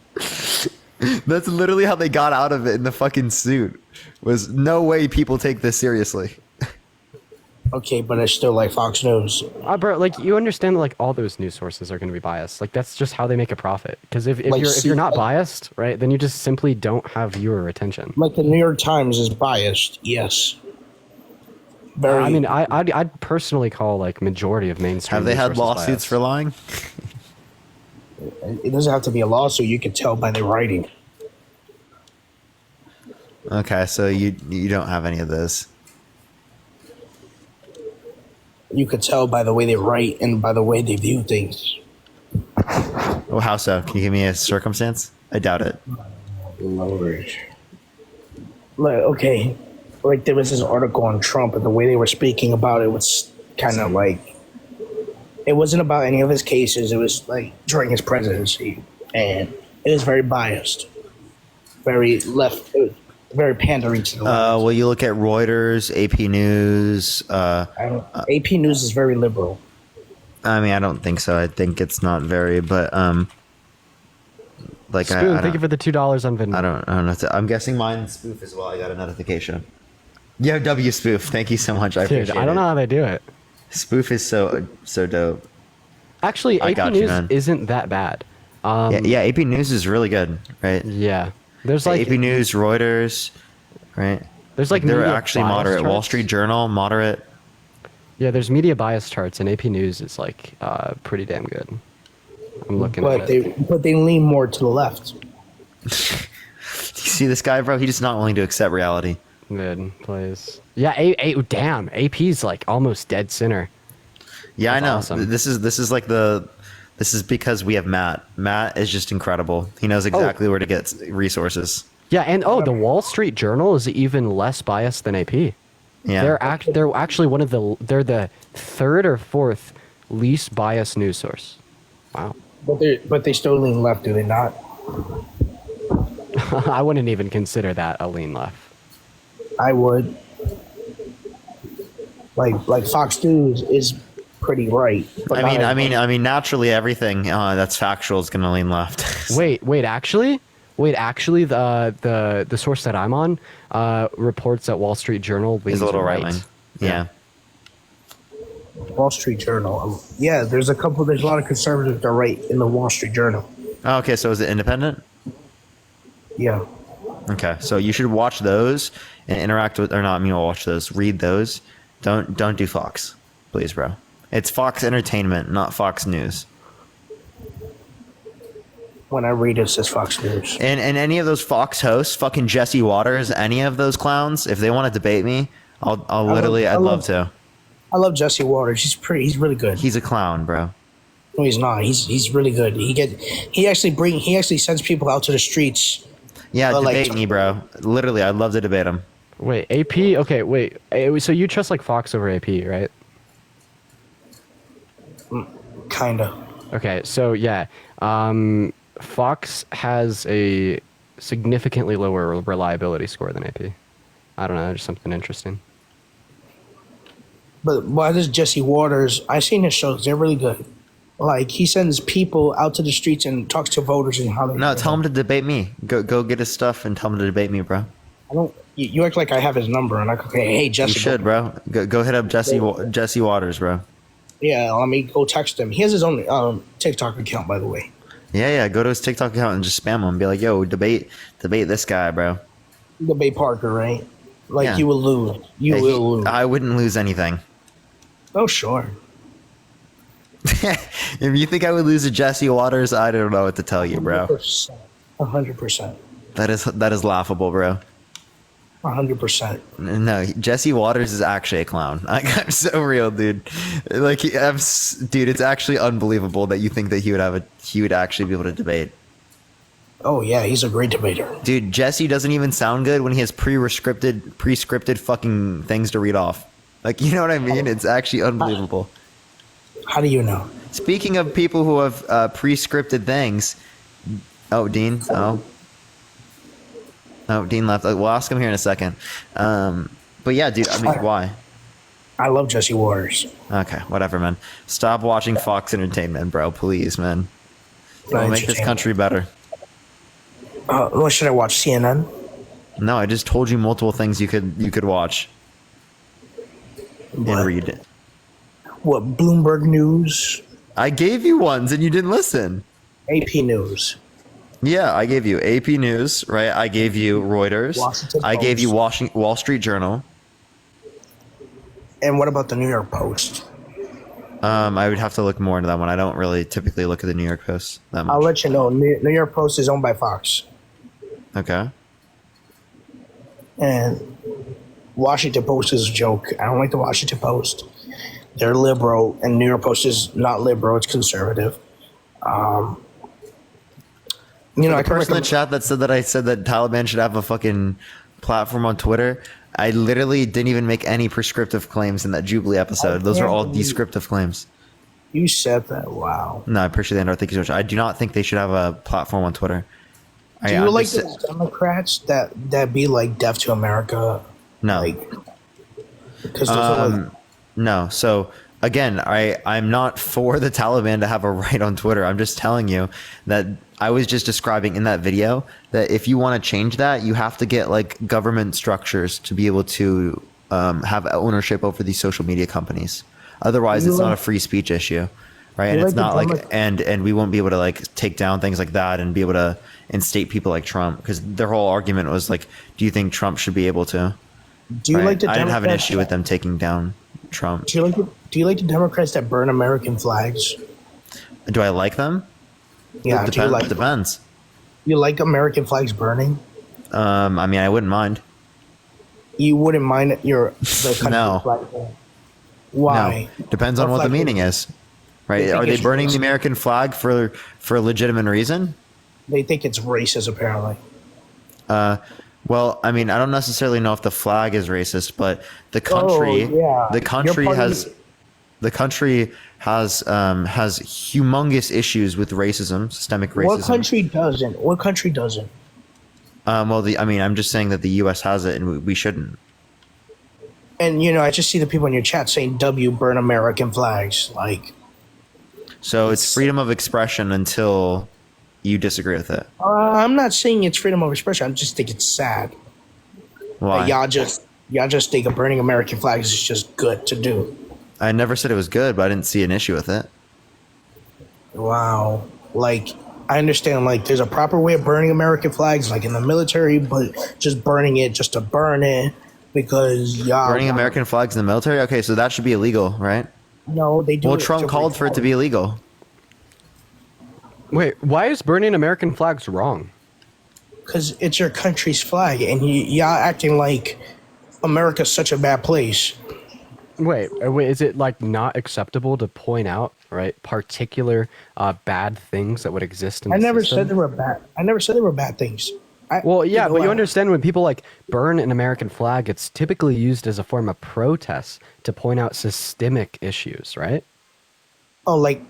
That's literally how they got out of it in the fucking suit. Was no way people take this seriously. Okay, but I still like Fox News. Bro, you understand that all those news sources are going to be biased. That's just how they make a profit. Because if you're not biased, right, then you just simply don't have viewer attention. Like the New York Times is biased. Yes. Very. I mean, I'd personally call majority of mainstream. Have they news had sources lawsuits biased. for lying? It doesn't have to be a lawsuit. You can tell by the writing. Okay, so you don't have any of those. You could tell by the way they write and by the way they view things. Oh, how so? Can you give me a circumstance? I doubt it. Lord. Look, okay. like there was this article on Trump, and the way they were speaking about it was kind of like it wasn't about any of his cases. It was like during his presidency, and it was very biased, very left, very pandering to the left. Well, you look at Reuters, AP News. AP News is very liberal. I mean, I don't think so. I think it's not very, but like Spoon, I thank you for the $2 on Venmo. I don't know. I'm guessing mine's spoof as well. I got a notification. Yo, W spoof. Thank you so much. I Dude, appreciate it. I don't know how they do it. Spoof is so dope. Actually, I AP got you, News man. isn't that bad. Yeah, AP News is really good, right? Yeah. There's like AP News, Reuters, right? There's like they're media actually bias moderate. Wall charts. Street Journal, moderate. Yeah, there's media bias charts, and AP News is like pretty damn good. I'm looking at it. But they lean more to the left. You see this guy, bro? He's just not willing to accept reality. Good plays. Yeah, damn. AP's like almost dead center. Yeah, That's I know. awesome. This is because we have Matt. Matt is just incredible. He knows exactly where to get resources. Yeah, and the Wall Street Journal is even less biased than AP. Yeah. They're actually they're the third or fourth least biased news source. Wow. But they still lean left, do they not? I wouldn't even consider that a lean left. I would. Like Fox News is pretty right. But I mean, naturally, everything that's factual is going to lean left. Wait, actually, the source that I'm on reports that Wall Street Journal leans Is a little right. right wing. Yeah. Wall Street Journal. Yeah, there's a lot of conservatives that are right in the Wall Street Journal. Oh, okay, so is it independent? Yeah. Okay, so you should watch those and interact with, or not, I mean, watch those, read those. Don't do Fox, please, bro. It's Fox Entertainment, not Fox News. When I read it says Fox News. And any of those Fox hosts, fucking Jesse Waters, any of those clowns, if they want to debate me, I'd love to. I love Jesse Waters. He's really good. He's a clown, bro. No, he's not. He's really good. He actually sends people out to the streets. Yeah, debate like- me, bro. Literally, I'd love to debate him. Wait, AP? Okay, wait. So you trust like Fox over AP, right? Kinda. Okay, so yeah, Fox has a significantly lower reliability score than AP. I don't know, just something interesting. But why does Jesse Waters? I've seen his shows. They're really good. Like he sends people out to the streets and talks to voters and how they. No, tell him to debate me. Go get his stuff and tell him to debate me, bro. I don't. You act like I have his number and I could say, hey, Jesse. You should, bro. Go hit up Jesse Waters, bro. Yeah, let me go text him. He has his own TikTok account, by the way. Yeah. Go to his TikTok account and just spam him. Be like, yo, debate this guy, bro. Debate Parker, right? Like Yeah. you will lose. You will lose. I wouldn't lose anything. Oh sure. If you think I would lose to Jesse Waters, I don't know what to tell you, bro. 100%. That is laughable, bro. 100%. No, Jesse Waters is actually a clown. I'm so real, dude. Like, dude, it's actually unbelievable that you think that he would actually be able to debate. Oh yeah, he's a great debater. Dude, Jesse doesn't even sound good when he has pre-scripted fucking things to read off. Like, you know what I mean? It's actually unbelievable. How do you know? Speaking of people who have pre-scripted things, Dean. Dean left. We'll ask him here in a second. But yeah, dude. I mean, why? I love Jesse Waters. Okay, whatever, man. Stop watching Fox Entertainment, bro. Please, man. It'll make this country better. What should I watch? CNN? No, I just told you multiple things you could watch and read. What? Bloomberg News? I gave you ones and you didn't listen. AP News. Yeah, I gave you AP News, right? I gave you Reuters. Washington I gave you Post. Wall Street Journal. And what about the New York Post? I would have to look more into that one. I don't really typically look at the New York Post that much. I'll let you know. New York Post is owned by Fox. Okay. And Washington Post is a joke. I don't like the Washington Post. They're liberal, and New York Post is not liberal. It's conservative. The person in the chat that said that I said that Taliban should have a fucking platform on Twitter. I literally didn't even make any prescriptive claims in that Jubilee episode. Those are all descriptive claims. You said that. Wow. No, I appreciate that, Andor. Thank you so much. I do not think they should have a platform on Twitter. Do you like the Democrats that be like deaf to America? No. Like, because no. So again, I'm not for the Taliban to have a right on Twitter. I'm just telling you that I was just describing in that video that if you want to change that, you have to get like government structures to be able to have ownership over these social media companies. Otherwise, it's not a free speech issue, right? And it's not like and we won't be able to like take down things like that and be able to instate people like Trump, because their whole argument was like, do you think Trump should be able to? Do you like the I didn't have an Democrats issue with them taking down Trump. Do you like the Democrats that burn American flags? Do I like them? Yeah, It do you like them? depends. You like American flags burning? I mean, I wouldn't mind. You wouldn't mind the country No. flag burning? Why? No. Depends on what the flag meaning is. Right? think Are they it's burning racist. the American flag for a legitimate reason? They think it's racist, apparently. Well, I mean, I don't necessarily know if the flag is racist, but the country, yeah. the country Your party- has, the country has humongous issues with racism, systemic racism. What country doesn't? What country doesn't? Well, I'm just saying that the U.S. has it, and we shouldn't. And I just see the people in your chat saying "W burn American flags." Like, So it's freedom of expression until you disagree with it. I'm not saying it's freedom of expression. I just think it's sad. Why? That y'all just think of burning American flags is just good to do. I never said it was good, but I didn't see an issue with it. Wow. Like, I understand, like, there's a proper way of burning American flags, like in the military, but just burning it just to burn it because y'all. Burning American flags in the military? Okay, so that should be illegal, right? No, they do. Well, it Trump to called for it to be illegal. Wait, why is burning American flags wrong? Because it's your country's flag, and y'all acting like America's such a bad place. Wait, is it like not acceptable to point out, right, particular bad things that would exist in the I never system? said they were bad. I never said they were bad things. Well, yeah, but you what? understand when people like burn an American flag, it's typically used as a form of protest to point out systemic issues, right? Oh, like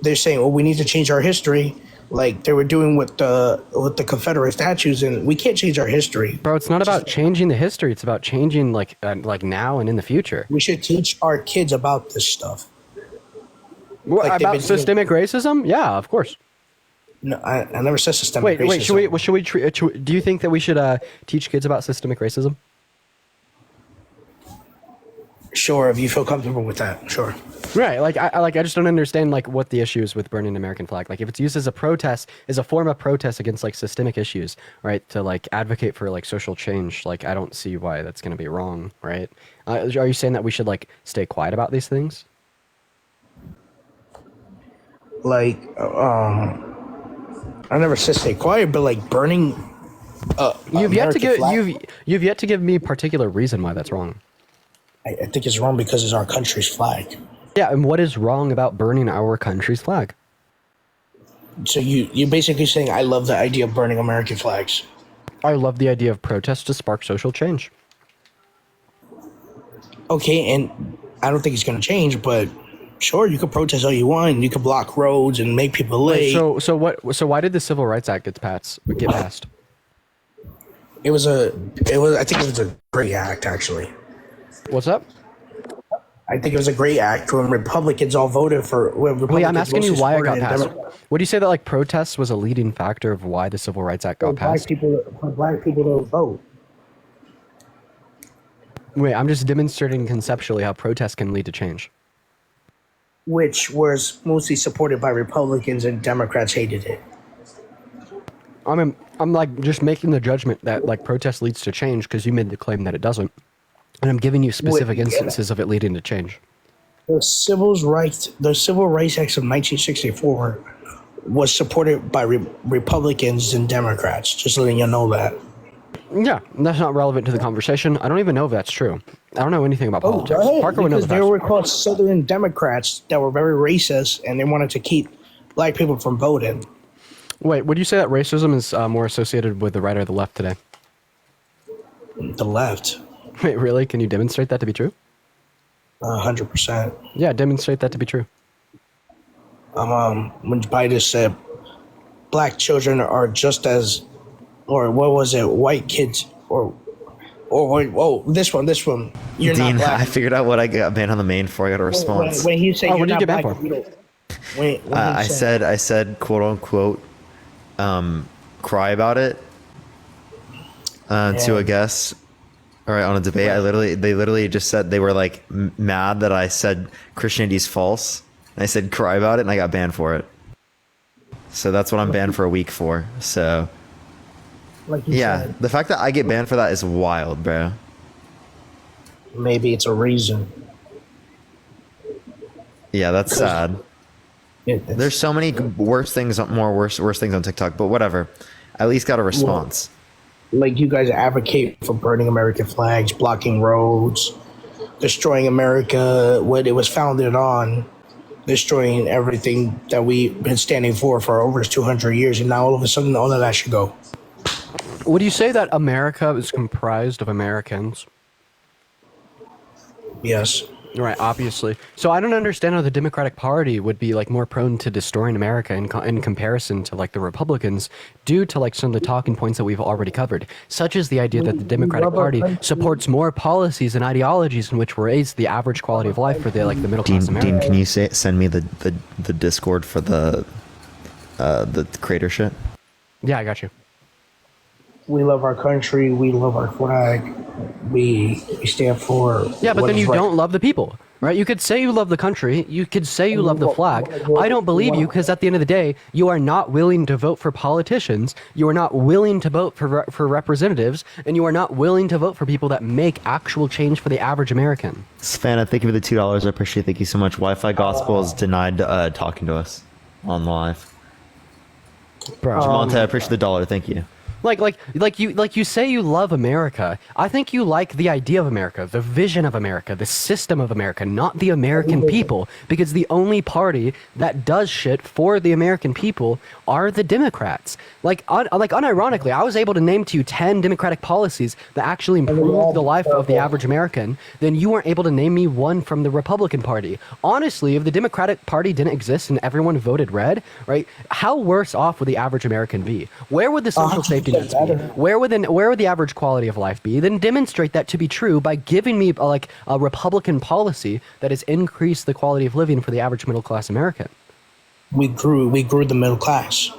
they're saying, well, we need to change our history, like they were doing with the Confederate statues, and we can't change our history. Bro, it's not about changing the history. It's about changing like now and in the future. We should teach our kids about this stuff. What, Like they've about been doing- systemic racism? Yeah, of course. No, I never said systemic racism. Wait, should we do you think that we should teach kids about systemic racism? Sure, if you feel comfortable with that, sure. Right, I just don't understand like what the issue is with burning an American flag. Like if it's used as a protest, as a form of protest against like systemic issues, right? To like advocate for like social change, like I don't see why that's going to be wrong, right? Are you saying that we should like stay quiet about these things? Like, I never said stay quiet, but like burning. You've yet to American give flag, you've yet to give me particular reason why that's wrong. I think it's wrong because it's our country's flag. Yeah, and what is wrong about burning our country's flag? So you basically saying I love the idea of burning American flags. I love the idea of protest to spark social change. Okay, and I don't think it's going to change, but sure, you could protest all you want. You could block roads and make people late. So why did the Civil Rights Act get passed? I think it was a great act, actually. What's up? I think it was a great act when Republicans all voted for. Wait, I'm asking you why it got passed. Would you say that like protests was a leading factor of why the Civil Rights Act got passed? For black people to vote. Wait, I'm just demonstrating conceptually how protests can lead to change. Which was mostly supported by Republicans and Democrats hated it. I'm like just making the judgment that like protest leads to change because you made the claim that it doesn't, and I'm giving you specific instances of it leading to change. The Civil Rights Acts of 1964 was supported by Republicans and Democrats. Just letting you know that. Yeah, that's not relevant to the conversation. I don't even know if that's true. I don't know anything about politics. Go ahead, Parker would know because the they facts. were called Southern Democrats that were very racist, and they wanted to keep black people from voting. Wait, would you say that racism is more associated with the right or the left today? The left. Wait, really? Can you demonstrate that to be true? 100%. Yeah, demonstrate that to be true. When Biden said black children are just as, or what was it, white kids, or this one. You're Dean, not black. I figured out what I got banned on the main for. I got a response. When he said Oh, you're what did you not get black, banned you don't. When he I said, quote unquote, cry about it to a guest. All right, on a debate, they literally just said they were like mad that I said Christianity's false. And I said cry about it, and I got banned for it. So that's what I'm banned for a week for. So like you yeah, said, the fact that I get banned for that is wild, bro. maybe it's a reason. Yeah, that's sad. It's- There's so many worse things on TikTok, but whatever. At least got a response. like you guys advocate for burning American flags, blocking roads, destroying America, what it was founded on, destroying everything that we've been standing for over 200 years, and now all of a sudden all of that should go. Would you say that America is comprised of Americans? Yes. Right, obviously. So I don't understand how the Democratic Party would be like more prone to destroying America in comparison to like the Republicans, due to like some of the talking points that we've already covered, such as the idea that the Democratic Party supports more policies and ideologies in which raise the average quality of life for the middle class Dean, American. can you send me the Discord for the crater shit? Yeah, I got you. We love our country. We love our flag. We stand for. Yeah, but what then is you right. don't love the people, right? You could say you love the country. You could say you love the flag. I don't believe you because at the end of the day, you are not willing to vote for politicians. You are not willing to vote for representatives, and you are not willing to vote for people that make actual change for the average American. Savannah, thank you for the $2. I appreciate it. Thank you so much. Wi-Fi Gospel is denied talking to us on live. Bro. Jamonte, I appreciate the $1. Thank you. Like you say you love America. I think you like the idea of America, the vision of America, the system of America, not the American people. Because the only party that does shit for the American people are the Democrats. Unironically, I was able to name to you 10 Democratic policies that actually improve the life of the average American. Then you weren't able to name me one from the Republican Party. Honestly, if the Democratic Party didn't exist and everyone voted red, right? How worse off would the average American be? Where would the social safety nets be? Where would the average quality of life be? Then demonstrate that to be true by giving me a Republican policy that has increased the quality of living for the average middle class American. We grew the middle class.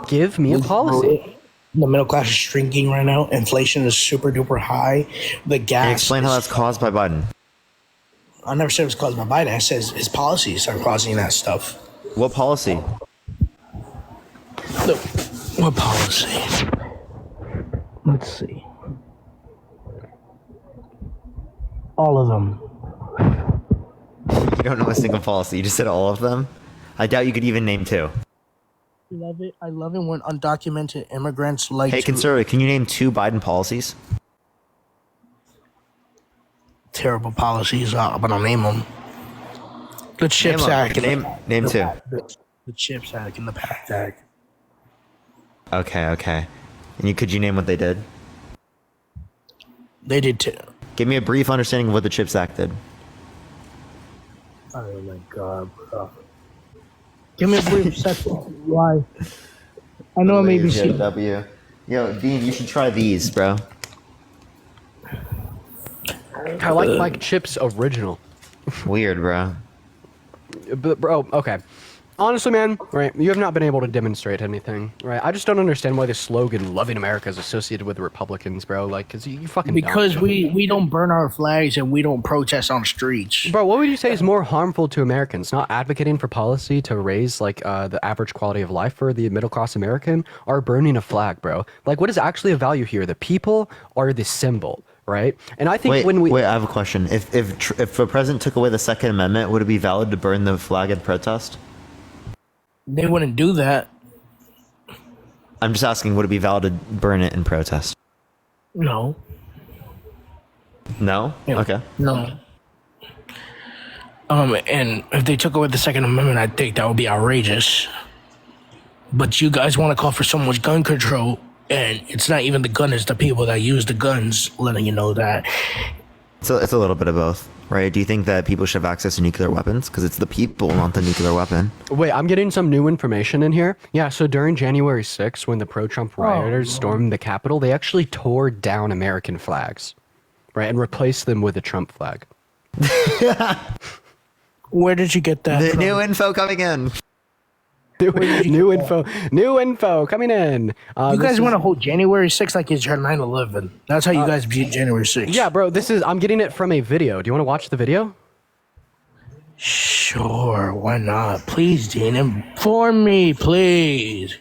Give me a policy. The middle class is shrinking right now. Inflation is super duper high. The gas. Can you explain how that's caused by Biden? I never said it was caused by Biden. I said his policies are causing that stuff. What policy? Look, what policy? Let's see. All of them. You don't know a single policy. You just said all of them? I doubt you could even name two. I love it when undocumented immigrants like. Hey, conservative, can you name 2 Biden policies? Terrible policies, but I'll name them. The CHIPS Act. Name 2. The CHIPS Act and the PACT Act. Okay. And could you name what they did? They did too. Give me a brief understanding of what the CHIPS Act did. Oh my God, bro. Give me a brief second. Why? I know I may be seeing. W. Yo, Dean, you should try these, bro. I like Mike Chip's original. Weird, bro. But bro, okay. Honestly, man, right? You have not been able to demonstrate anything, right? I just don't understand why the slogan "Loving America" is associated with the Republicans, bro. Like, cause you fucking because don't. we don't burn our flags and we don't protest on the streets. Bro, what would you say is more harmful to Americans? Not advocating for policy to raise the average quality of life for the middle class American, or burning a flag, bro? Like, what is actually of value here? The people or the symbol? Right, and I think wait, I have a question. If the president took away the Second Amendment, would it be valid to burn the flag in protest? They wouldn't do that. I'm just asking, would it be valid to burn it in protest? No. No? Yeah. Okay. No. And if they took away the Second Amendment, I think that would be outrageous. But you guys want to call for so much gun control, And it's not even the gun, it's the people that use the guns letting you know that. So it's a little bit of both, right? Do you think that people should have access to nuclear weapons? Because it's the people, not the nuclear weapon. Wait, I'm getting some new information in here. Yeah, so during January 6th, when the pro-Trump rioters stormed the Capitol, they actually tore down American flags, right, and replaced them with a Trump flag. Where did you get that from? New info coming in. New info coming in. You guys want to hold January 6th like it's your 9/11. That's how you guys beat January 6th. Yeah, bro, I'm getting it from a video. Do you want to watch the video? Sure, why not? Please, Dean, inform me, please.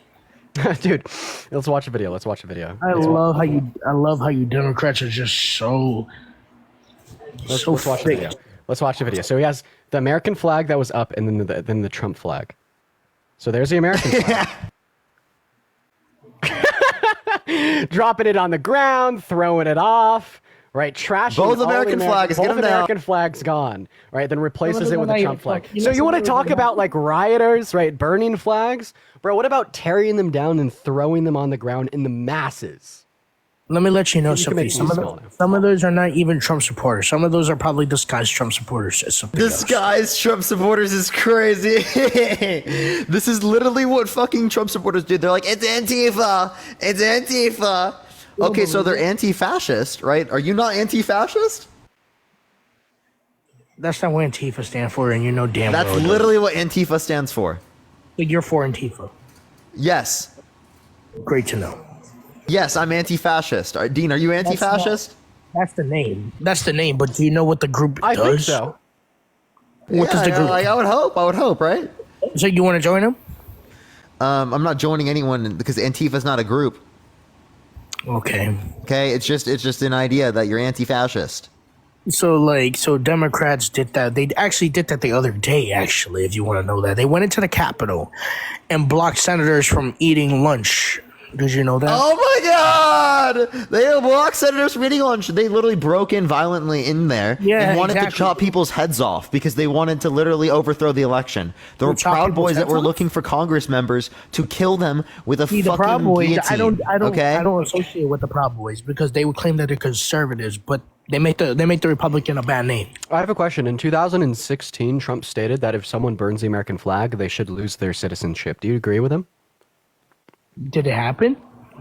Dude, let's watch the video. I love how you Democrats are just so Let's watch the video. Let's watch the video. So he has the American flag that was up, and then the Trump flag. So there's the American flag. Dropping it on the ground, throwing it off, right? Trashing Both American flags, get both 'em down. American flags gone, right? Then replaces it with not a even Trump flag. fucking- So you want to that's talk not about like rioters, right? Burning flags, bro? What about tearing them down and throwing them on the ground in the masses? Let me let you know You can something. make Some these of, smaller. some of those are not even Trump supporters. Some of those are probably disguised Trump supporters. It's something else. Disguised Trump supporters is crazy. This is literally what fucking Trump supporters do. They're like, it's Antifa. It's Antifa. Okay, so they're anti-fascist, right? Are you not anti-fascist? That's not what Antifa stand for, and you know damn That's well. it literally what Antifa stands for. doesn't. Like, you're for Antifa. Yes. Great to know. Yes, I'm anti-fascist. Dean, are you anti-fascist? That's the name. That's the name. But do you know what the group I does? think so. What does the group? I would hope, right? So you want to join them? I'm not joining anyone because Antifa's not a group. Okay. Okay, it's just an idea that you're anti-fascist. So Democrats did that. They actually did that the other day, actually, if you want to know that. They went into the Capitol and blocked senators from eating lunch. Did you know that? Oh my God! They blocked senators from eating lunch. They literally broke in violently in there Yeah, and wanted exactly. to chop people's heads off because they wanted to literally overthrow the election. There were chop Proud people's Boys that heads were off? looking for Congress members to kill them with a See, the fucking Proud Boys, guillotine. I okay? don't associate with the Proud Boys because they would claim that they're conservatives, but they make the Republican a bad name. I have a question. In 2016, Trump stated that if someone burns the American flag, they should lose their citizenship. Do you agree with him? Did it happen?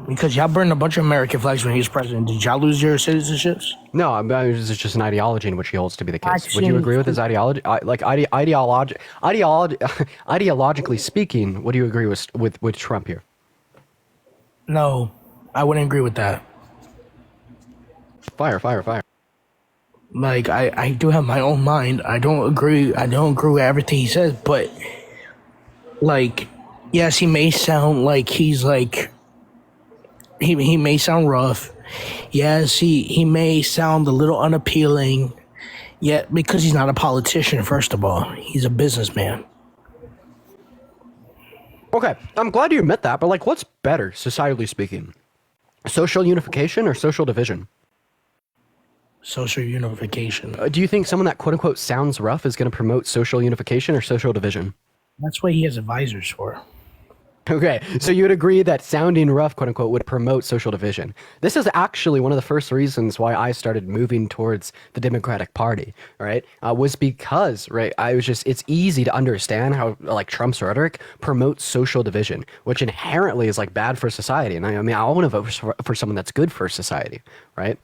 Because y'all burned a bunch of American flags when he was president. Did y'all lose your citizenships? No, it's just an ideology in which he holds to be the case. Would you Actually- agree with his ideology? Ideologically speaking, what do you agree with Trump here? No, I wouldn't agree with that. Fire. Like I do have my own mind. I don't agree with everything he says, but like, yes, he may sound like he's like he may sound rough. Yes, he may sound a little unappealing. Yet because he's not a politician, first of all, he's a businessman. Okay, I'm glad you admit that, but like, what's better, societally speaking? Social unification or social division? Social unification. Do you think someone that quote unquote sounds rough is going to promote social unification or social division? That's what he has advisors for. Okay, so you would agree that sounding rough, quote unquote, would promote social division. This is actually one of the first reasons why I started moving towards the Democratic Party, right? Was because, right, it's easy to understand how, like, Trump's rhetoric promotes social division, which inherently is, like, bad for society. And I mean, I want to vote for someone that's good for society, right?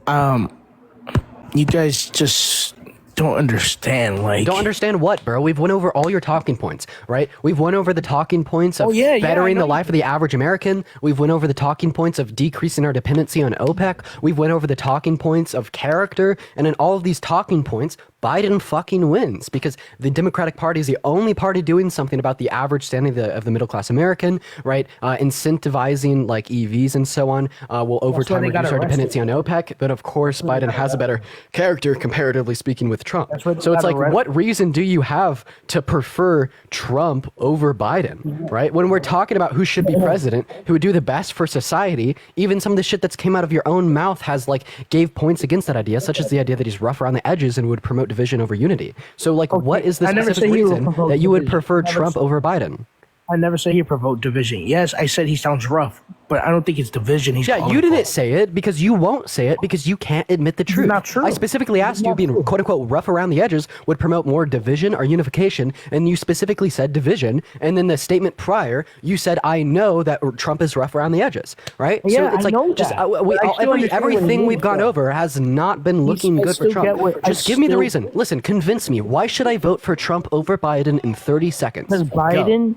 You guys just don't understand. Like, Don't understand what, bro? We've went over all your talking points, right? We've went over the talking points of bettering I the know. life of the average American. We've went over the talking points of decreasing our dependency on OPEC. We've went over the talking points of character. And in all of these talking points, Biden fucking wins because the Democratic Party is the only party doing something about the average standing of the middle class American, right? Incentivizing like EVs and so on will over time they got reduce our arrested. dependency on OPEC. But of course, Biden has a better character comparatively speaking with Trump. That's what they So it's got like, arrested. what reason do you have to prefer Trump over Biden, right? When we're talking about who should be president, who would do the best for society, even some of the shit that's came out of your own mouth has like gave points against that idea, such as the idea that he's rough around the edges and would promote division over unity. So like, what is the I never specific said he would reason promote that you would division. prefer I never Trump said- over Biden? I never said he provoked division. Yes, I said he sounds rough, but I don't think it's division. He's Yeah, calling you for. didn't say it because you won't say it because you can't admit the truth. not true. I specifically asked you being quote unquote rough around the edges would promote more division or unification, and you specifically said division. And then the statement prior, you said, I know that Trump is rough around the edges, right? Yeah, so it's I like know just that, but I still understand what he everything we've means, gone though. over has not been looking I good for still get Trump. what- I Just give me the still- reason. Listen, convince me. Why should I vote for Trump over Biden in 30 seconds? Because Go.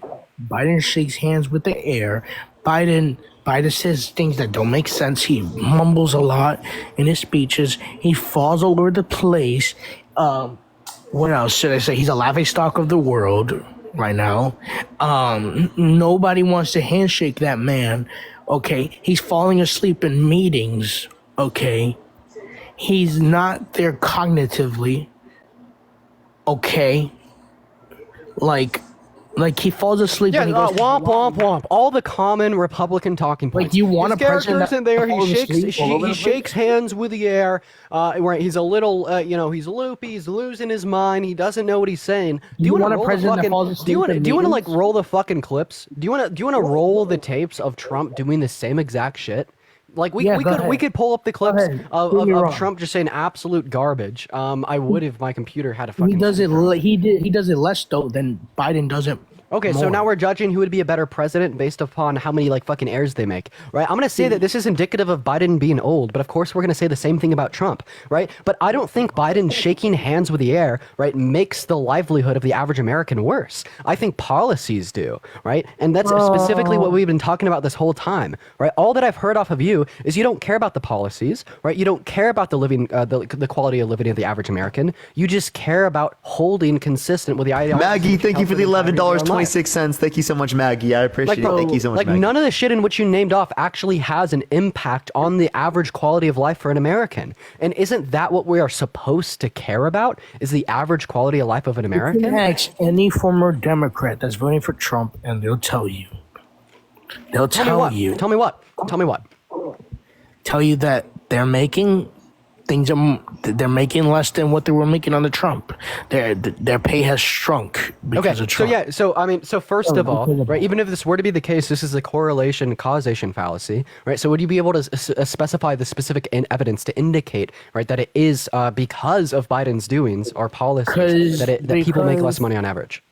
Biden shakes hands with the air. Biden says things that don't make sense. He mumbles a lot in his speeches. He falls all over the place. What else should I say? He's a laughingstock of the world right now. Nobody wants to handshake that man. Okay, he's falling asleep in meetings. Okay, he's not there cognitively. Okay, like he falls asleep Yeah, and he goes womp womp womp. All the common Republican talking points. you want His a president character's in that there. He falls shakes. asleep all over He the shakes hands with the air. Right. He's a little. He's loopy. He's losing his mind. He doesn't know what he's saying. Do you want a roll the president that fucking? falls Do you want? asleep in Do you want to like meetings? roll the fucking clips? Do you want to roll the tapes of Trump doing the same exact shit? Like we Yeah, go we ahead. could pull up the clips ahead. of, Prove me of wrong. Trump just saying absolute garbage. I would if my computer had a fucking. He does it. He does it less though than Biden does it. Okay, so more. now we're judging who would be a better president based upon how many like fucking errors they make, right? I'm gonna say that this is indicative of Biden being old, but of course we're gonna say the same thing about Trump, right? But I don't think Biden shaking hands with the air, right, makes the livelihood of the average American worse. I think policies do, right? And that's specifically what we've been talking about this whole time, right? All that I've heard off of you is you don't care about the policies, right? You don't care about the living, the quality of living of the average American. You just care about holding consistent with the ideology. Maggie, thank you for the $11.26. Thank you so much, Maggie. I appreciate it. Thank you so much, like Maggie. none of the shit in which you named off actually has an impact on the average quality of life for an American. And isn't that what we are supposed to care about? Is the average quality of life of an You can American? ask any former Democrat that's voting for Trump, and they'll tell you. They'll Tell me tell what? you. Tell me what? Tell me what? Tell you that they're making things. They're making less than what they were making under Trump. Their pay has shrunk because of Trump. So first of all, right, even if this were to be the case, this is a correlation causation fallacy, right? So would you be able to specify the specific evidence to indicate, right, that it is because of Biden's doings or policies that people make less money on average?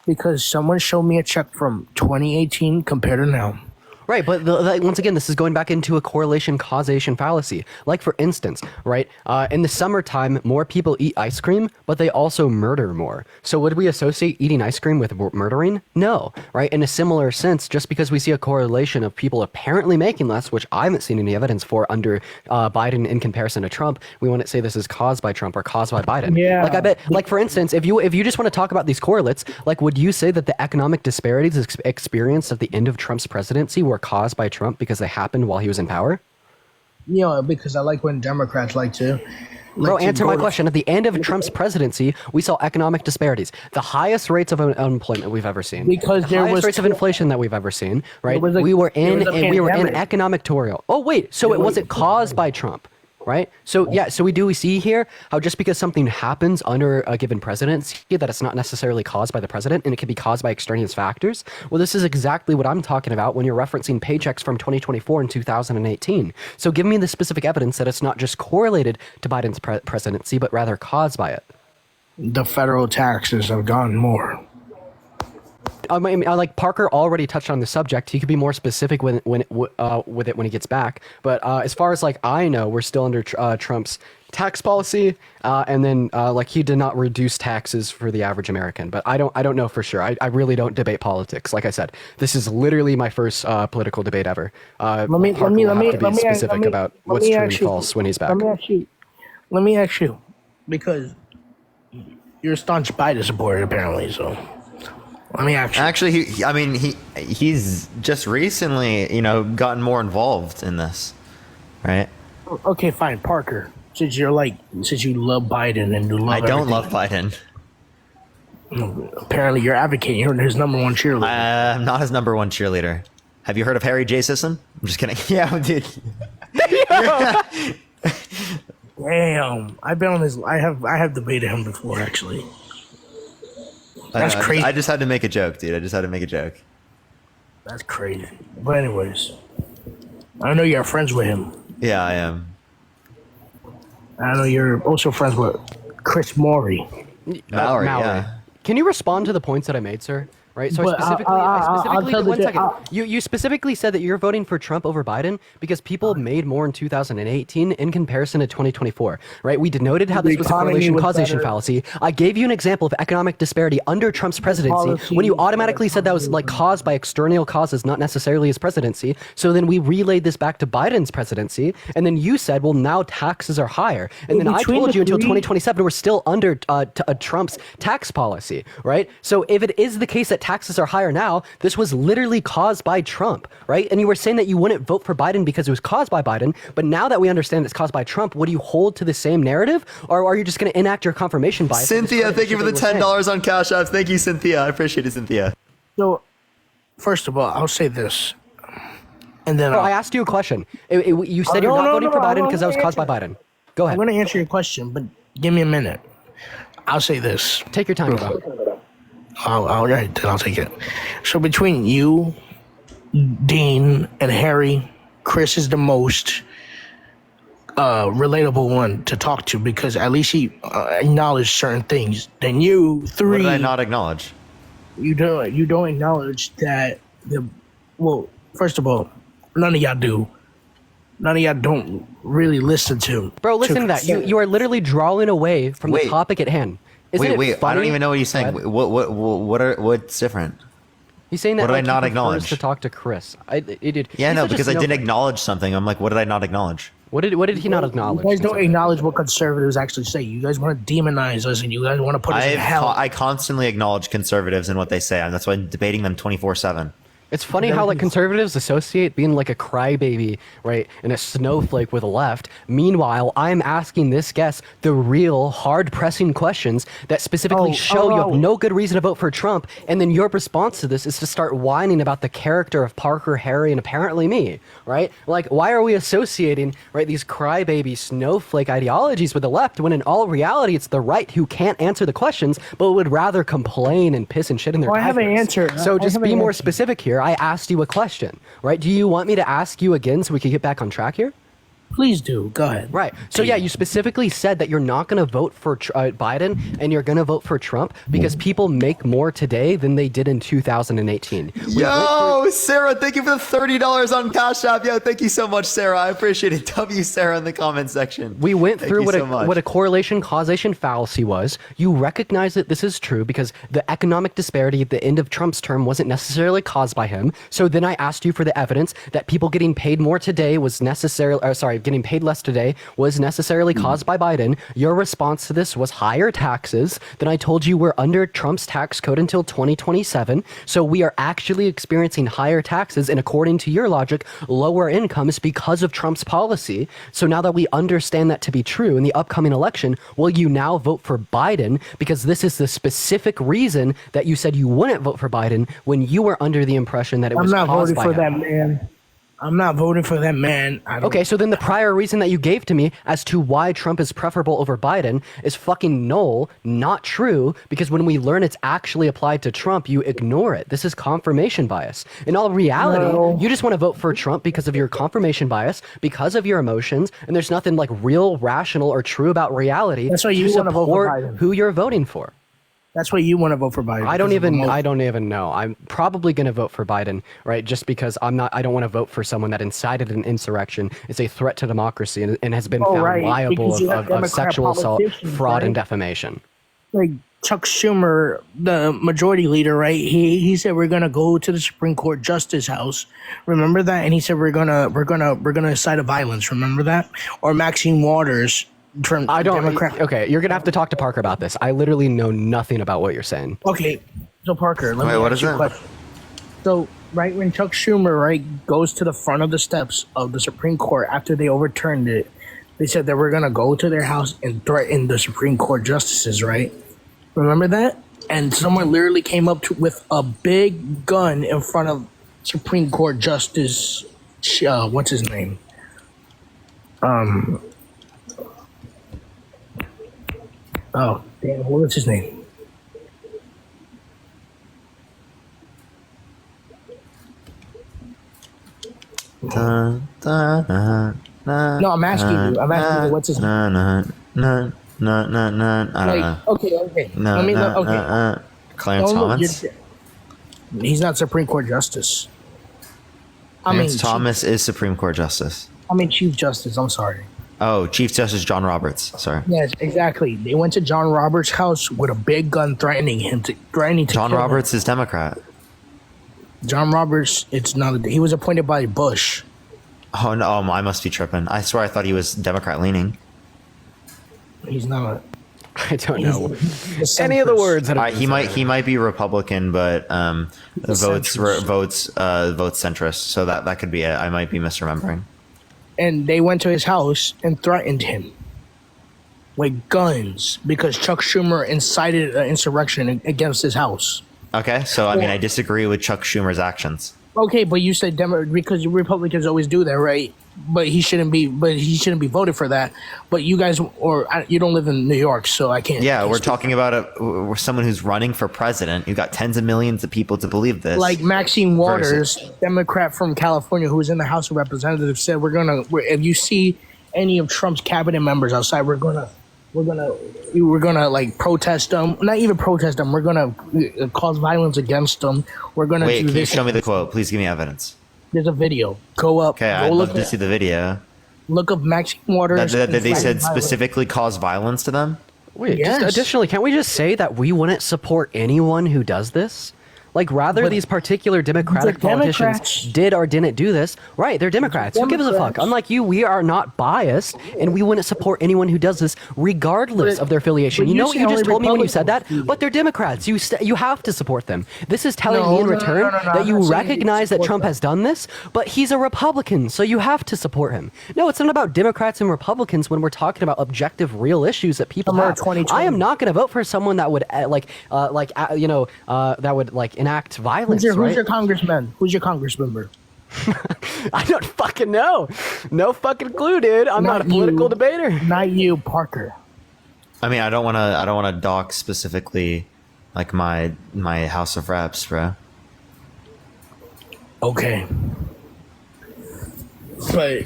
Because someone showed me a check from 2018 compared to now. Right, but once again, this is going back into a correlation causation fallacy. Like, for instance, right, in the summertime, more people eat ice cream, but they also murder more. So would we associate eating ice cream with murdering? No, right? In a similar sense, just because we see a correlation of people apparently making less, which I haven't seen any evidence for under Biden in comparison to Trump, we want to say this is caused by Trump or caused by Biden. Yeah. Like, I bet, like, for instance, if you just want to talk about these correlates, like, would you say that the economic disparities experienced at the end of Trump's presidency were caused by Trump because they happened while he was in power? Because I like when Democrats like to. Bro, answer my question. At the end of Trump's presidency, we saw economic disparities, the highest rates of unemployment we've ever seen, Because the there highest was rates of inflation that we've ever seen. Right? was a- We were there in was a we were in pandemic. economic tutorial. Oh wait, so it wasn't caused by Trump. Right? So yeah, so we see here how just because something happens under a given presidency, that it's not necessarily caused by the president and it can be caused by extraneous factors. Well, this is exactly what I'm talking about when you're referencing paychecks from 2024 and 2018. So give me the specific evidence that it's not just correlated to Biden's presidency, but rather caused by it. The federal taxes have gone more. I mean, like Parker already touched on the subject. He could be more specific with it when he gets back. But as far as like I know, we're still under Trump's tax policy, and then like he did not reduce taxes for the average American. But I don't know for sure. I really don't debate politics. Like I said, this is literally my first political debate ever. Parker will have to be specific about what's true and false when he's back. Let me ask you, because you're a staunch Biden supporter apparently. So let me ask you. Actually, he's just recently, gotten more involved in this, right? Okay, fine, Parker. Since you love Biden and you love I don't everything, love Biden. Apparently, you're advocating. You're his number one cheerleader. I'm not his number one cheerleader. Have you heard of Harry J. Sisson? I'm just kidding. Yeah, dude. Damn, I've been on his. I have debated him before, actually. That's crazy. I just had to make a joke, dude. I just had to make a joke. That's crazy. But anyways, I know you're friends with him. Yeah, I am. I know you're also friends with Chris Maury. Mallory, yeah. Can you respond to the points that I made, sir? Right. So But, I I'll specifically, tell the one di- second. I'll- You specifically said that you're voting for Trump over Biden because people made more in 2018 in comparison to 2024. Right. We denoted how this The was a economy correlation was causation better. fallacy. I gave you an example of economic disparity under Trump's presidency when you automatically said that was like caused by external causes, not necessarily his presidency. So then we relayed this back to Biden's presidency, and then you said, well, now taxes are higher, and then I Between told the you until three- 2027 we're still under Trump's tax policy. Right. So if it is the case that taxes are higher now, this was literally caused by Trump, right? And you were saying that you wouldn't vote for Biden because it was caused by Biden, but now that we understand it's caused by Trump, would you hold to the same narrative, or are you just going to enact your confirmation bias? and Cynthia, discredit thank you for the shit they were $10 on Cash App. Thank you, Cynthia. I appreciate it, Cynthia. So, first of all, I'll say this, and then saying? I asked you a question. You said you're not voting for Biden because that was caused by Biden. Go I'm ahead. going to answer your question, but give me a minute. I'll say this. Take your time, bro. All right, then I'll take it. So between you, Dean, and Harry, Chris is the most relatable one to talk to because at least he acknowledged certain things. Then you What three, did I not acknowledge? you don't acknowledge that first of all, none of y'all do. None of y'all don't really listen to. Bro, listen to that. You are literally drawing away from the Wait. topic at hand. Isn't it Wait, I don't funny? even know what he's Go saying. ahead. What's different? He's saying that What did I like, he not prefers acknowledge? to talk to Chris. Yeah, no, because I didn't acknowledge something. I'm like, what did I not acknowledge? What did he not acknowledge? You guys don't acknowledge what conservatives actually say. You guys want to demonize us, and you guys want to put us in hell. I constantly acknowledge conservatives and what they say, and that's why I'm debating them 24/7. It's funny how like conservatives associate being like a crybaby, right, and a snowflake with the left. Meanwhile, I'm asking this guest the real hard-pressing questions that specifically show you have no good reason to vote for Trump, and then your response to this is to start whining about the character of Parker, Harry, and apparently me, right? Like, why are we associating, right, these crybaby snowflake ideologies with the left when in all reality it's the right who can't answer the questions but would rather complain and piss and shit in their Well, I have an diapers. answer. So I just have be an more answer. specific here. I asked you a question, right? Do you want me to ask you again so we can get back on track here? Please do. Go ahead. Right. So yeah, you specifically said that you're not going to vote for Biden and you're going to vote for Trump because people make more today than they did in 2018. Yo, Sarah, thank you for the $30 on Cash App. Yo, thank you so much, Sarah. I appreciate it. W Sarah in the comment section. We went Thank through you what so much. what a correlation causation fallacy was. You recognize that this is true because the economic disparity at the end of Trump's term wasn't necessarily caused by him. So then I asked you for the evidence that people getting paid more today was getting paid less today was necessarily caused by Biden. Your response to this was higher taxes. Then I told you we're under Trump's tax code until 2027. So we are actually experiencing higher taxes and according to your logic, lower incomes because of Trump's policy. So now that we understand that to be true in the upcoming election, will you now vote for Biden? Because this is the specific reason that you said you wouldn't vote for Biden when you were under the impression that it I'm was not caused voting by for him. that man. I'm not voting for that man. Okay, so then the prior reason that you gave to me as to why Trump is preferable over Biden is fucking null, not true, because when we learn it's actually applied to Trump, you ignore it. This is confirmation bias. In all reality, No. you just want to vote for Trump because of your confirmation bias, because of your emotions, and there's nothing like real, rational, or true about reality That's why you to wanna vote for support Biden. who you're voting for. That's why you want to vote for Biden. I don't because of even emotion. know. I'm probably going to vote for Biden, right? Just because I don't want to vote for someone that incited an insurrection, is a threat to democracy, and has been Oh, found right, liable because you have of Democrat sexual assault, politicians, fraud, and right? defamation. Like Chuck Schumer, the majority leader, right? He said we're gonna go to the Supreme Court Justice House. Remember that? And he said we're gonna incite a violence. Remember that? Or Maxine Waters from I don't. Democrat. Okay, you're gonna have to talk to Parker about this. I literally know nothing about what you're saying. Okay, so Parker, let Wait, me what ask is you a it? question. So, right when Chuck Schumer, right, goes to the front of the steps of the Supreme Court after they overturned it, they said that we're gonna go to their house and threaten the Supreme Court justices, right? Remember that? And someone literally came up with a big gun in front of Supreme Court Justice, what's his name? Oh, damn, what was his name? Dun, dun, dun, dun, No, I'm asking you. I'm asking you. What's his name? I don't know. Okay. No, Let me no, look. Okay. Clarence Don't look, Thomas. He's not Supreme Court Justice. Clarence Thomas is Supreme Court Justice. Chief Justice. I'm sorry. Oh, Chief Justice John Roberts. Sorry. Yes, exactly. They went to John Roberts' house with a big gun, threatening to John kill Roberts him. is Democrat. John Roberts. It's not. He was appointed by Bush. Oh no, I must be tripping. I swear I thought he was Democrat leaning. He's not. I don't know He's any of the words. That He might be Republican, but votes centrist. So that could be it. I might be misremembering. And they went to his house and threatened him with guns because Chuck Schumer incited an insurrection against his house. Okay, so I mean, I disagree with Chuck Schumer's actions. Okay, but you said because Republicans always do that, right? But he shouldn't be. But he shouldn't be voted for that. But you guys, you don't live in New York, so I can't. Yeah, we're talking about someone who's running for president. You've got tens of millions of people to believe this. Like Maxine Waters, Democrat from California, who was in the House of Representatives, said if you see any of Trump's cabinet members outside, we're gonna like protest them. Not even protest them. We're gonna cause violence against them. We're gonna. Wait, do can you this. show me the quote? Please give me evidence. There's a video. Go up. Okay, go I'd look love to see the video. Look up Maxine Waters. That they inciting said violence. specifically cause violence to them? Wait, Yes. just additionally, can't we just say that we wouldn't support anyone who does this? Like, rather But these particular Democratic they're politicians Democrats. did or didn't do this, right? They're Democrats. Who gives a fuck? Democrats. Unlike you, we are not biased, and we wouldn't support anyone who does this, regardless of their affiliation. but You you know what say you just only told me when you said that? Republicans do But they're Democrats. You have to support them. This is telling me in No, return no, that I'm you not saying you recognize that support Trump them. has done this, but he's a Republican, so you have to support him. No, it's not about Democrats and Republicans when we're talking about objective, real issues that people Summer have. 2020. I am not going to vote for someone that would that would like enact violence. Who's right? your congressman? Who's your congressmember? I don't fucking know. No fucking clue, dude. I'm not a political debater. Not you, Parker. I mean, I don't want to dock specifically like my House of Reps, bro. Okay. But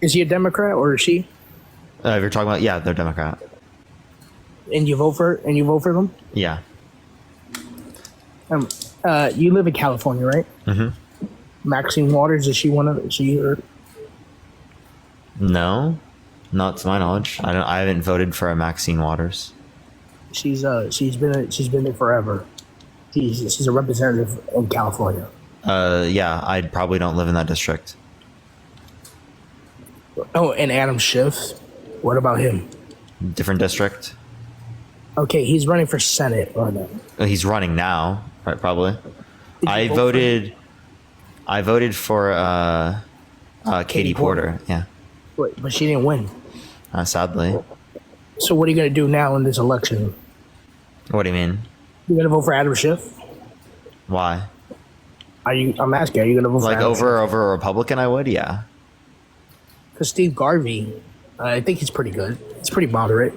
is he a Democrat or is she? If you're talking about, yeah, they're Democrat. And you vote for them? Yeah. You live in California, right? Mm-hmm. Maxine Waters, is she one of she or No, not to my knowledge. I haven't voted for a Maxine Waters. she's been there forever. She's a representative in California. Yeah, I probably don't live in that district. Oh, and Adam Schiff. What about him? Different district. Okay, he's running for Senate right now. He's running now, right? Probably. Did you I vote voted for Katie Porter. Yeah, but she didn't win. sadly. So what are you gonna do now in this election? What do you mean? You're gonna vote for Adam Schiff? Why? I'm asking. Are you gonna vote for Like Adam over a Republican? I would. Yeah. Because Steve Garvey, I think he's pretty good. It's pretty moderate.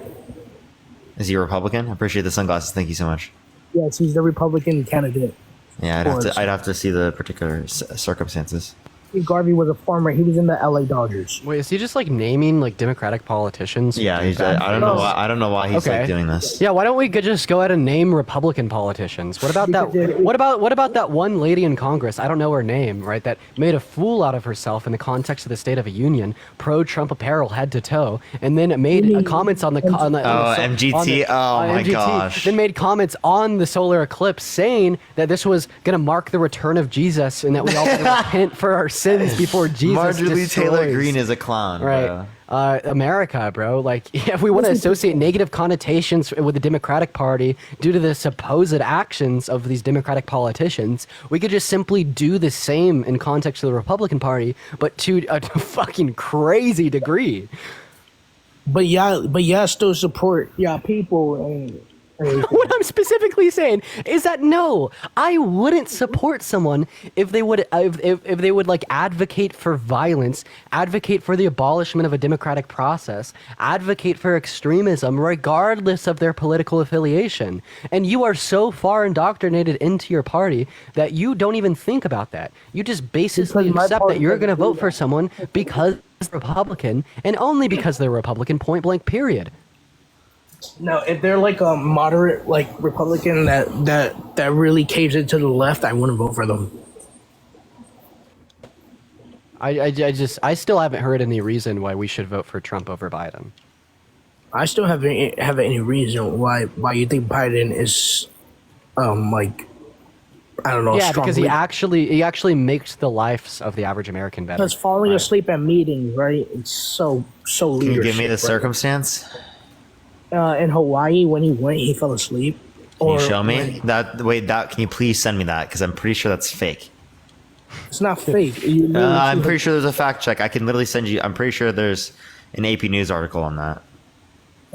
Is he a Republican? I appreciate the sunglasses. Thank you so much. Yes, he's the Republican candidate. Yeah, course. I'd have to see the particular circumstances. Steve Garvey was a former. He was in the LA Dodgers. Wait, is he just like naming like Democratic politicians? Yeah, he's. I don't know why. I don't know why he's like doing this. Yeah, why don't we just go ahead and name Republican politicians? What about that? What about that one lady in Congress? I don't know her name, right? That made a fool out of herself in the context of the State of the Union, pro-Trump apparel head to toe, and then made comments on the MGT. Oh my gosh. Then made comments on the solar eclipse saying that this was going to mark the return of Jesus and that we all had to repent for our sins before Jesus. Marjorie Taylor destroys. Greene is a clown, Right. bro. America, bro. Like, if we want to associate negative connotations with the Democratic Party due to the supposed actions of these Democratic politicians, we could just simply do the same in context of the Republican Party, but to a fucking crazy degree. But yeah, still support people. And What I'm specifically saying is that no, I wouldn't support someone if they would if they would like advocate for violence, advocate for the abolishment of a democratic process, advocate for extremism regardless of their political affiliation. And you are so far indoctrinated into your party that you don't even think about that. You just basically accept that you're going to vote for someone because they're Republican and only because they're Republican, point blank, period. No, if they're like a moderate, like Republican that really caves into the left, I wouldn't vote for them. I still haven't heard any reason why we should vote for Trump over Biden. I still haven't have any reason why you think Biden is, like, I don't know. Yeah, strong because leader. he actually makes the lives of the average American better. Because falling asleep at meetings, right? It's so Can leadership. you give me the right? circumstance? In Hawaii, when he went, he fell asleep. Can you Or show when me he- that? Wait, that can you please send me that? Because I'm pretty sure that's fake. It's not fake. You literally I'm see pretty sure there's a fact check. I can literally send you. I'm pretty sure there's an AP News article on that.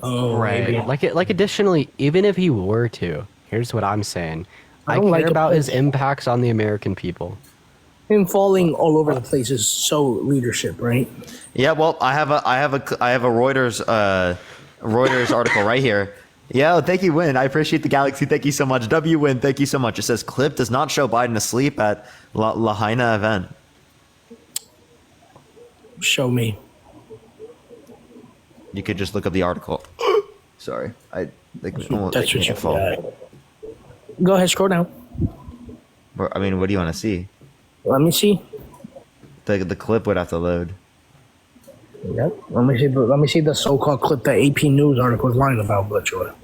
Oh, Right. maybe. Like additionally, even if he were to, here's what I'm saying. I I don't care like about his it. impacts on the American people. Him falling all over the place is so leadership, right? Yeah, well, I have a Reuters article right here. Yeah, thank you, Win. I appreciate the Galaxy. Thank you so much. W Win, thank you so much. It says clip does not show Biden asleep at Lahaina event. Show me. You could just look up the article. Sorry, I like. That's I what can't you fall. got. Go ahead, scroll down. I mean, what do you want to see? Let me see. The clip would have to load. Yep. Let me see the so-called clip that AP News article is lying about, but sure.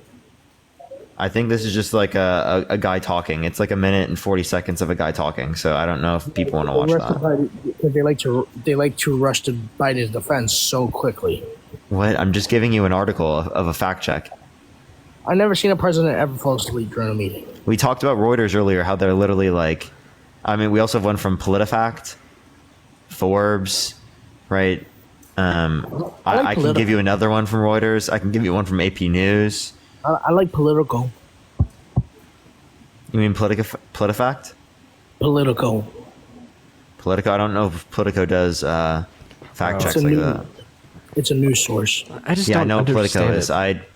I think this is just like a guy talking. It's like a minute and 40 seconds of a guy talking. So I don't know if people want to watch that. Because they like to rush to Biden's defense so quickly. What? I'm just giving you an article of a fact check. I've never seen a president ever fall asleep during a meeting. We talked about Reuters earlier, how they're literally like, I mean, we also have one from PolitiFact, Forbes, right? I can give you another one from Reuters. I can give you one from AP News. I like Politico. You mean PolitiFact? Politico. Politico? I don't know if Politico does fact checks like that. It's a news source. I just Yeah, I don't know Politico understand is. it.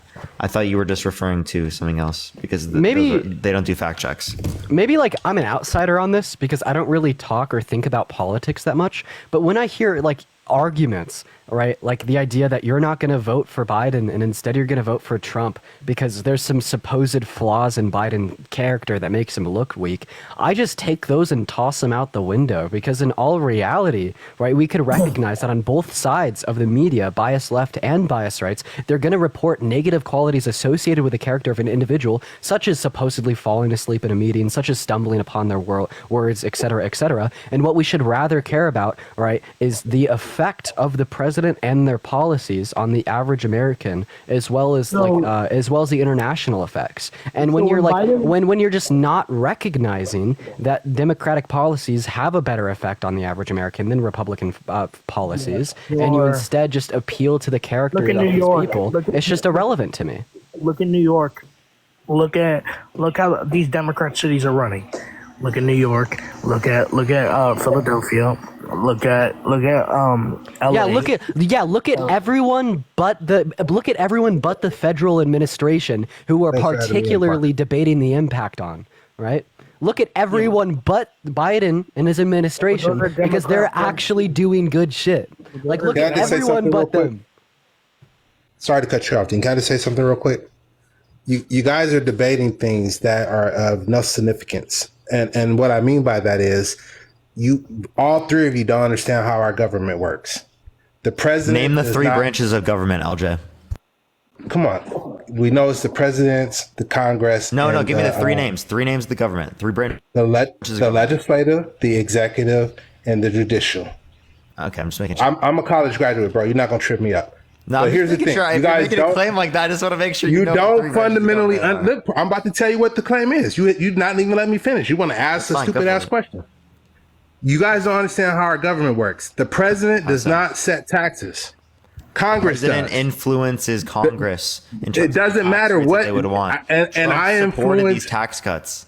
I thought you were just referring to something else because Maybe- they don't do fact checks. Maybe like I'm an outsider on this because I don't really talk or think about politics that much. But when I hear like arguments, right, like the idea that you're not going to vote for Biden and instead you're going to vote for Trump because there's some supposed flaws in Biden character that makes him look weak, I just take those and toss them out the window because in all reality, right, we could recognize that on both sides of the media, bias left and bias rights, they're going to report negative qualities associated with the character of an individual, such as supposedly falling asleep in a meeting, such as stumbling upon their words, etc., etc. And what we should rather care about, right, is the effect of the president and their policies on the average American, as well as as well as the international effects. And when So you're when like Biden- when you're just not recognizing that democratic policies have a better effect on the average American than Republican policies, and you Sure. instead just appeal to the character Look of at New these York. people, Look at- it's just irrelevant to me. Look at New York. Look how these Democrat cities are running. Look at New York. Look at Philadelphia. Look at LA. Yeah, look at everyone but the federal administration who are Thanks for having me, particularly debating the impact on, right? Look at everyone but Biden and his administration Those are because they're Democrats. actually doing good shit. Like look Can I at just say everyone something real but quick? them. Sorry to cut you off. Can I just say something real quick? You guys are debating things that are of no significance. And what I mean by that is all three of you don't understand how our government works. The president Name the does three not- branches of government, LJ. Come on. We know it's the presidents, the Congress. No, and give me the three names. Three names of the government. Three branches. The of government. legislative, the executive, and the judicial. Okay, I'm just making sure. I'm a college graduate, bro. You're not gonna trip me up. No, But I'm here's just the making thing. sure. You If you're guys making a don't. claim like that, I just want to make sure You know the don't three branches of fundamentally government. look. I'm about to tell you what the claim is. You not even let me finish. You want to ask a Fine, go stupid for ass it. question. You guys don't understand how our government works. The president does not set taxes. Congress President does. influences Congress. In terms It of doesn't tax matter rates that what they would want. and Trump I supported influence these tax cuts.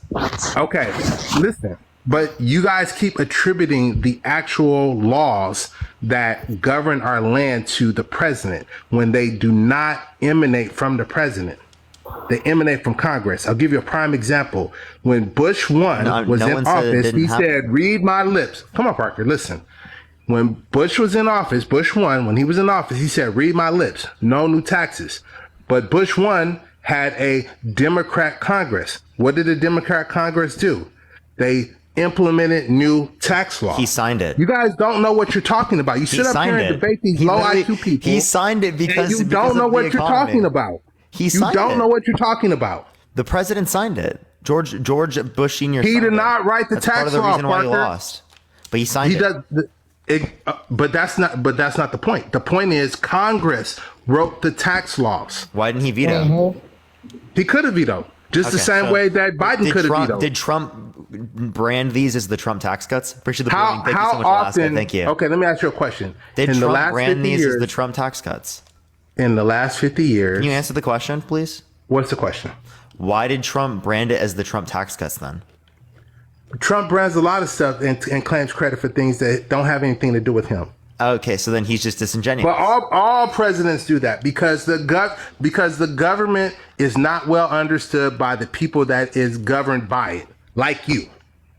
Okay, listen. But you guys keep attributing the actual laws that govern our land to the president when they do not emanate from the president. They emanate from Congress. I'll give you a prime example. When Bush 1 was no in one said it office, didn't he happen. said, read my lips. Come on, Parker, listen. When Bush was in office, Bush 1, when he was in office, he said, read my lips, no new taxes. But Bush 1 had a Democrat Congress. What did the Democrat Congress do? They implemented new tax law. He signed it. You guys don't know what you're talking about. You He sit up signed here and it. debate these He low literally- IQ people. he signed it because- and you because don't know of the what you're economy. talking about. He You signed don't it. know what you're talking about. The president signed it. George Bush Sr. He signed did it. not write the That's part tax of the law, reason why he Parker. lost. But he signed He it. does. But that's not the point. The point is Congress wrote the tax laws. Why didn't he veto? He could have vetoed. Just the Okay, same so way that Biden did could have Trump- vetoed. Did Trump brand these as the Trump tax cuts? Appreciate the How bullying. Thank you how so much, Alaska. often? Thank you. Okay, let me ask you a question. Did in the Trump last brand 50 these years, as the Trump tax cuts? in the last 50 years, Can you answer the question, please? what's the question? Why did Trump brand it as the Trump tax cuts then? Trump brands a lot of stuff and claims credit for things that don't have anything to do with him. Okay, so then he's just disingenuous. But all presidents do that because the government is not well understood by the people that is governed by it, like you.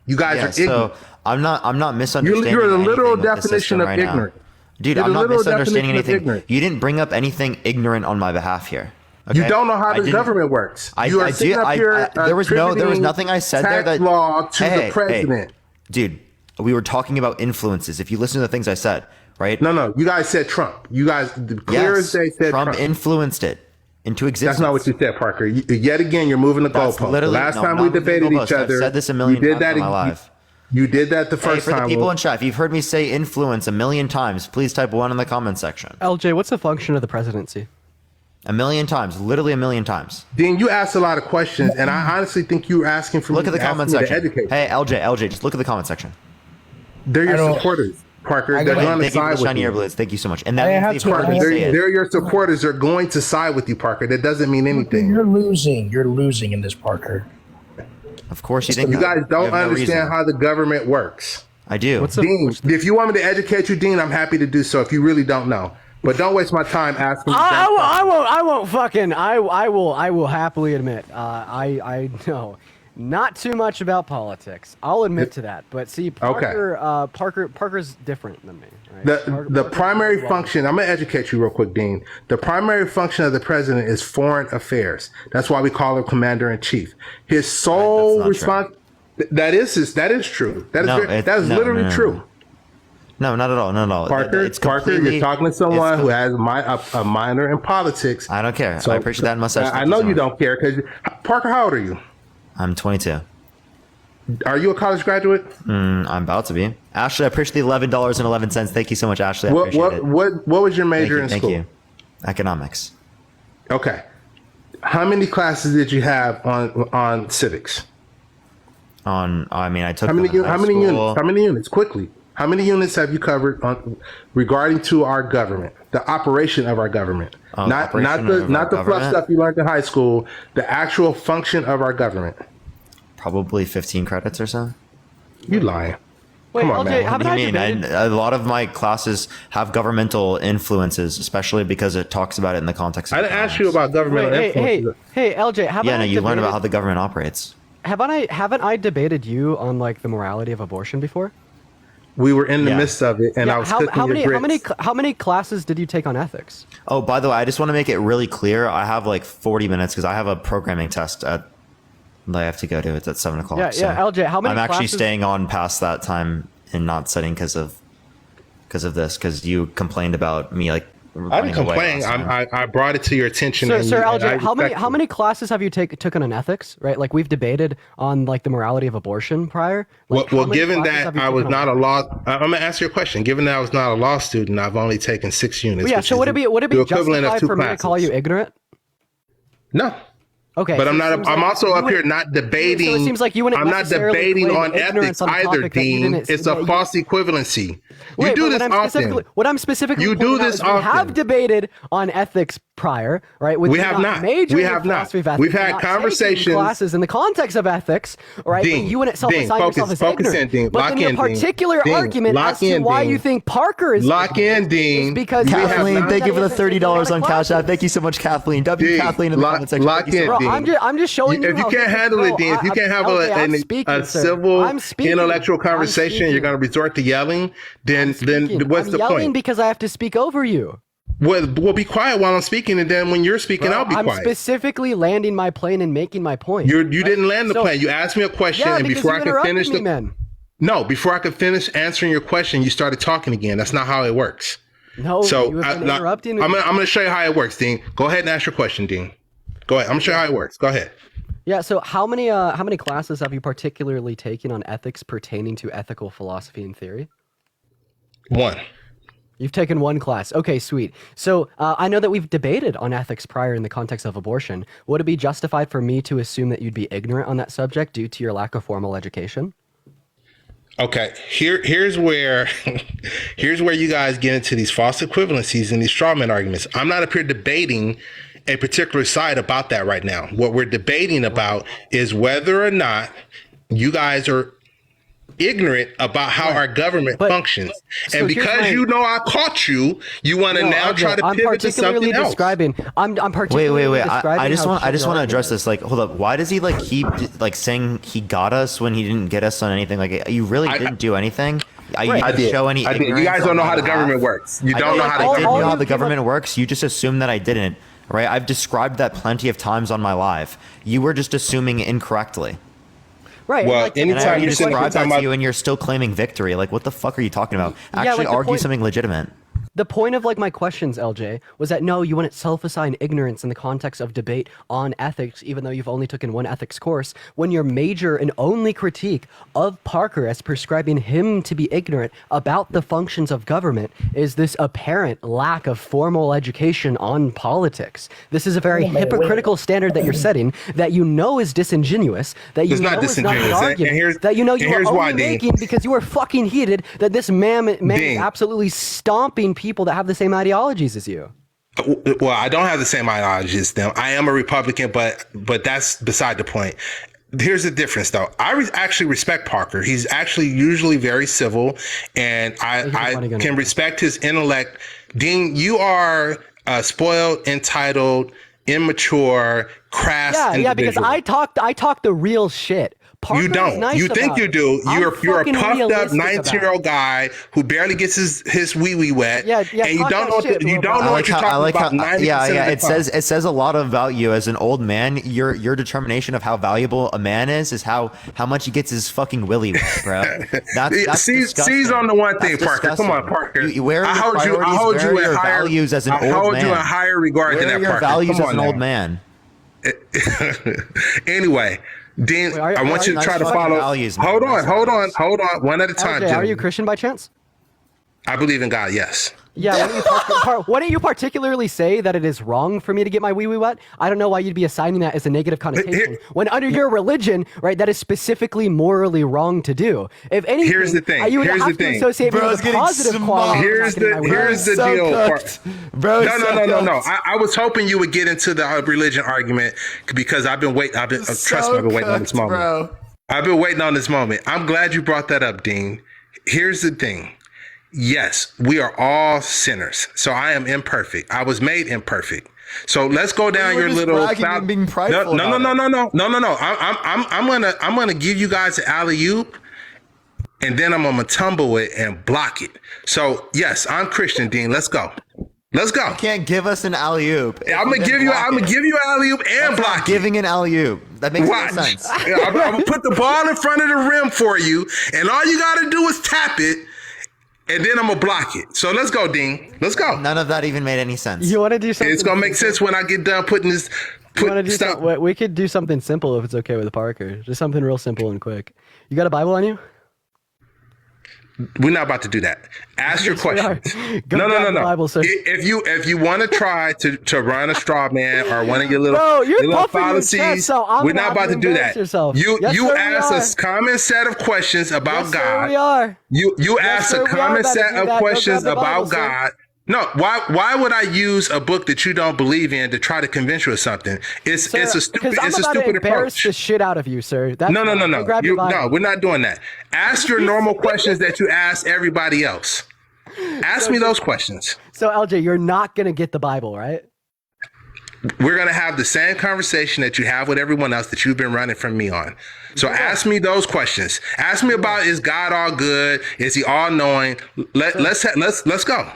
You guys Yeah, are ignorant. so I'm not misunderstanding. You're the anything literal with the definition system of right now. ignorant. Dude, You're I'm the not literal misunderstanding definition of anything. ignorant. You didn't bring up anything ignorant on my behalf here. You okay? don't know how I the didn't- government works. I, You are I sitting do. up here there was attributing nothing I said there tax that law to Hey, the president. dude, we were talking about influences. If you listen to the things I said, right? No. You guys said Trump. You guys, clear as day, said Trump Trump. influenced it into existence. That's not what you said, Parker. Yet again, you're moving the That's goalpost. The literally- last no, time not we moving the debated goalpost. each other, I've said this a million you did times that in my life. You did that the Hey, first for the time. people in chat, if you've heard me say influence a million times, please type 1 in the comment section. LJ, what's the function of the presidency? A million times, literally a million times. Dean, you asked a lot of questions, and I honestly think you were asking for Look me at the to ask comment me to section. educate. Hey, LJ, just look at the comment section. They're I your don't- supporters, Parker. I They're got- going to Thank you for side the with shiny air you. balloons. Thank you so much. And that I means have they've to- heard me say it. They're your supporters. They're going to side with you, Parker. That doesn't mean anything. You're losing. You're losing in this, Parker. Of course you think You that. guys don't have no understand reason. how the government works. I do. Dean, if you want me to educate you, Dean, I'm happy to do so. If you really don't know, but don't waste my time asking. me I dumb questions. won't fucking. I will happily admit. I know not too much about politics. I'll admit to that. But see, Parker's different than me. Right? The primary function, I'm going to educate you real quick, Dean. The primary function of the president is foreign affairs. That's why we call him commander in chief. His sole Right, that's not response, that is true. That is literally true. No, not at all. Not at all. Parker, It's Parker, completely- you're talking to someone who has a minor in politics. I don't care. I appreciate that mustache. I Thank know so you much. don't care because Parker, how old are you? I'm 22. Are you a college graduate? I'm about to be. Ashley, I appreciate the $11.11. Thank you so much, Ashley. I appreciate it. What was your major in Thank school? you. Economics. Okay. How many classes did you have on civics? I took How many them in high school. units? How many units? Quickly. How many units have you covered regarding to our government, the operation of our government, not operation the of not our the fluff government? stuff you learned in high school, the actual function of our government. Probably 15 credits or so. You lying? Wait, Come on, LJ, man. haven't What I do you mean? debated? A lot of my classes have governmental influences, especially because it talks about it in the context of I didn't ask you about governmental Wait, hey, influence. LJ, haven't Yeah, I no, you learn debated- about how the government operates. Haven't I debated you on like the morality of abortion before? We were in the Yeah. midst of it, and I was cooking your grits. how many classes did you take on ethics? Oh, by the way, I just want to make it really clear. I have like 40 minutes because I have a programming test that I have to go to. It's at 7 o'clock. Yeah, so LJ, how many I'm actually classes- staying on past that time and not studying because of this. Because you complained about me like. I didn't running away complain. last time. I brought it to your attention. Sir, and Sir you- and I LJ, how respect you. many classes have you taken on ethics? Right, like we've debated on like the morality of abortion prior. Like, how Well, many given classes that have you I was taken on not a law, I'm gonna ask you a question. Given that I was not a law student, I've only taken 6 units. Well, yeah, which so is would it be the equivalent of justified 2 for me to call classes. you ignorant? No, Okay, But so I'm it not. seems I'm like also you up here wouldn't- not debating. So it seems like you wouldn't I'm not necessarily debating claim on ignorance ethics on a either, topic that you Dean. didn't- It's that a you- false equivalency. You Wait, do but this often. What I'm specifically You do pointing out this is we often. have debated on ethics prior, right? With We you have not. majoring We in have not. philosophy of ethics, We've and had not taking conversations- classes in the context of ethics, right? Dean, But you wouldn't self-assign Dean, yourself as focus ignorant. in, Dean. But Lock then your in, Dean. particular Dean, argument lock as to in, why Dean. you think Parker is Lock ignorant in, Dean. is because We have Kathleen, not- thank you for the $30 on classes. Cash App. Thank you so much, Kathleen. W Dean, Kathleen in the lock- comment section. lock Thank you so in, much. Bro, Dean. I'm just showing you. If you how- can't handle bro, it, Dean, if you can't have okay, I'm a speaking, sir. civil, I'm speaking. intellectual I'm conversation, you're speaking. going to resort to yelling, then Speaking. what's I'm the yelling point? because I have to speak over you. Well, be quiet while I'm speaking, and then when you're speaking, Bro, I'll be I'm quiet. specifically landing my plane and making my point. You didn't land the So- plane. You asked me a question, Yeah, and because before you I could interrupted finish me, the man. no, before I could finish answering your question, you started talking again. That's not how it works. No, So you have been I'm interrupting me. going to show you how it works, Dean. Go ahead and ask your question, Dean. Go ahead. I'm going to show you how it works. Go ahead. Yeah. So how many classes have you particularly taken on ethics pertaining to ethical philosophy and theory? One. You've taken one class. Okay, sweet. So I know that we've debated on ethics prior in the context of abortion. Would it be justified for me to assume that you'd be ignorant on that subject due to your lack of formal education? Okay, here's where here's where you guys get into these false equivalencies and these strawman arguments. I'm not up here debating a particular side about that right now. What we're debating about is whether or not you guys are ignorant about how our government functions. so And here's because my- you know I caught you, you want to No, now okay, try to I'm pivot to particularly something else. describing. I'm Wait, particularly wait. describing I just how want to your address argument- this. Like, hold up. Why does he like keep like saying he got us when he didn't get us on anything? Like, you really didn't do anything. You Right. didn't show any. I did. You ignorance guys don't on know my how the behalf. government works. You I don't did- know how I the didn't government know how you the give up- government works. You just assumed that I didn't. Right? I've described that plenty of times on my live. You were just assuming incorrectly. Right. Well, like, And I anytime already you're sitting here described that talking to about you, and you're still claiming victory. Like, what the fuck are you talking about? Yeah, Actually, like, the argue point- something legitimate. The point of like my questions, LJ, was that no, you wouldn't self-assign ignorance in the context of debate on ethics, even though you've only taken one ethics course, when your major and only critique of Parker as prescribing him to be ignorant about the functions of government is this apparent lack of formal education on politics. This is a very hypocritical standard that you're setting that you know is disingenuous, that you It's know not is not disingenuous, an and argument, here's- that you know and you are here's only why, Dean. making because you are fucking heated that this man is Dean. absolutely stomping people that have the same ideologies as you. Well, I don't have the same ideology as them. I am a Republican, but that's beside the point. Here's the difference, though. I actually respect Parker. He's actually usually very civil, and I can respect his intellect. Dean, you are spoiled, entitled, immature, crass. Yeah, because individual. I talk the real shit. Parker You is don't. nice You think about you it. do. I'm You're a fucking puffed up realistic about 19-year-old guy who barely gets his wee wee wet. Yeah, and you talk don't that know what shit, you bro. don't know what you're talking about. 90% yeah. of the It time. says a lot of you as an old man. Your determination of how valuable a man is how much he gets his fucking willy wet, bro. That's seize disgusting. on the one thing, That's Parker. Come on, disgusting. Parker. Where are I your hold you. I priorities? hold Where you are in your higher values as an I old hold man? you in higher regard Where than are that, your Parker. values Come as on an old now. man? Anyway, Dean, Wait, are I want you you to try to nice follow. values, man. Hold on, Nice hold on, values. hold on. One at a time, LJ, are Jim. you Christian by chance? I believe in God. Yes. Yeah, why don't you particularly say that it is wrong for me to get my wee wee wet? I don't know why you'd be assigning that as a negative connotation when under your religion, right, that is specifically morally wrong to do. If anything, Here's the thing. you would Here's have the to thing. associate me Bro's with a getting positive smoked. quality. Here's the so deal. cooked. Bro, No. I was hoping you would get into the religion argument because I've been waiting. Trust me, I've been waiting on this moment. bro. I've been waiting on this moment. I'm glad you brought that up, Dean. Here's the thing. Yes, we are all sinners. So I am imperfect. I was made imperfect. So let's go down were your just little. bragging and being prideful No. about I'm gonna give you guys an alley oop, and then I'm gonna tumble it and block it. So yes, I'm Christian, Dean. Let's go. Let's go. Can't give us an alley oop. I'm gonna give you an alley oop and block it. Giving an alley oop. That makes Watch. no sense. I'm gonna put the ball in front of the rim for you, and all you gotta do is tap it, and then I'm gonna block it. So let's go, Dean. Let's go. None of that even made any sense. You want to do something? It's gonna make sense when I get done putting this. We could do something simple if it's okay with Parker. Just something real simple and quick. You got a Bible on you? We're not about to do that. Ask your Yes, we are. questions. Go No. grab the Bible, sir. If you want to try to run a straw man or one of your little, Bro, you're your little puffing your chest, fallacies, so I'm we're gonna not have about to to do embarrass that. yourself. You Yes, sir, we ask are. a common set of questions about Yes, God. sir, we are. You Yes, ask sir, a we are common about to set do of that. Go questions grab the Bible, about sir. God. No, why would I use a book that you don't believe in to try to convince you of something? It's Sir, a stupid I'm it's a about to stupid embarrass approach. the shit out of you, sir. That's No. Go grab your Bible. No, we're not doing that. Ask your normal questions that you ask everybody else. Ask me those questions. So LJ, you're not gonna get the Bible, right? We're going to have the same conversation that you have with everyone else that you've been running from me on. So ask me those questions. Ask me about, is God all good? Is he all knowing? Let's go.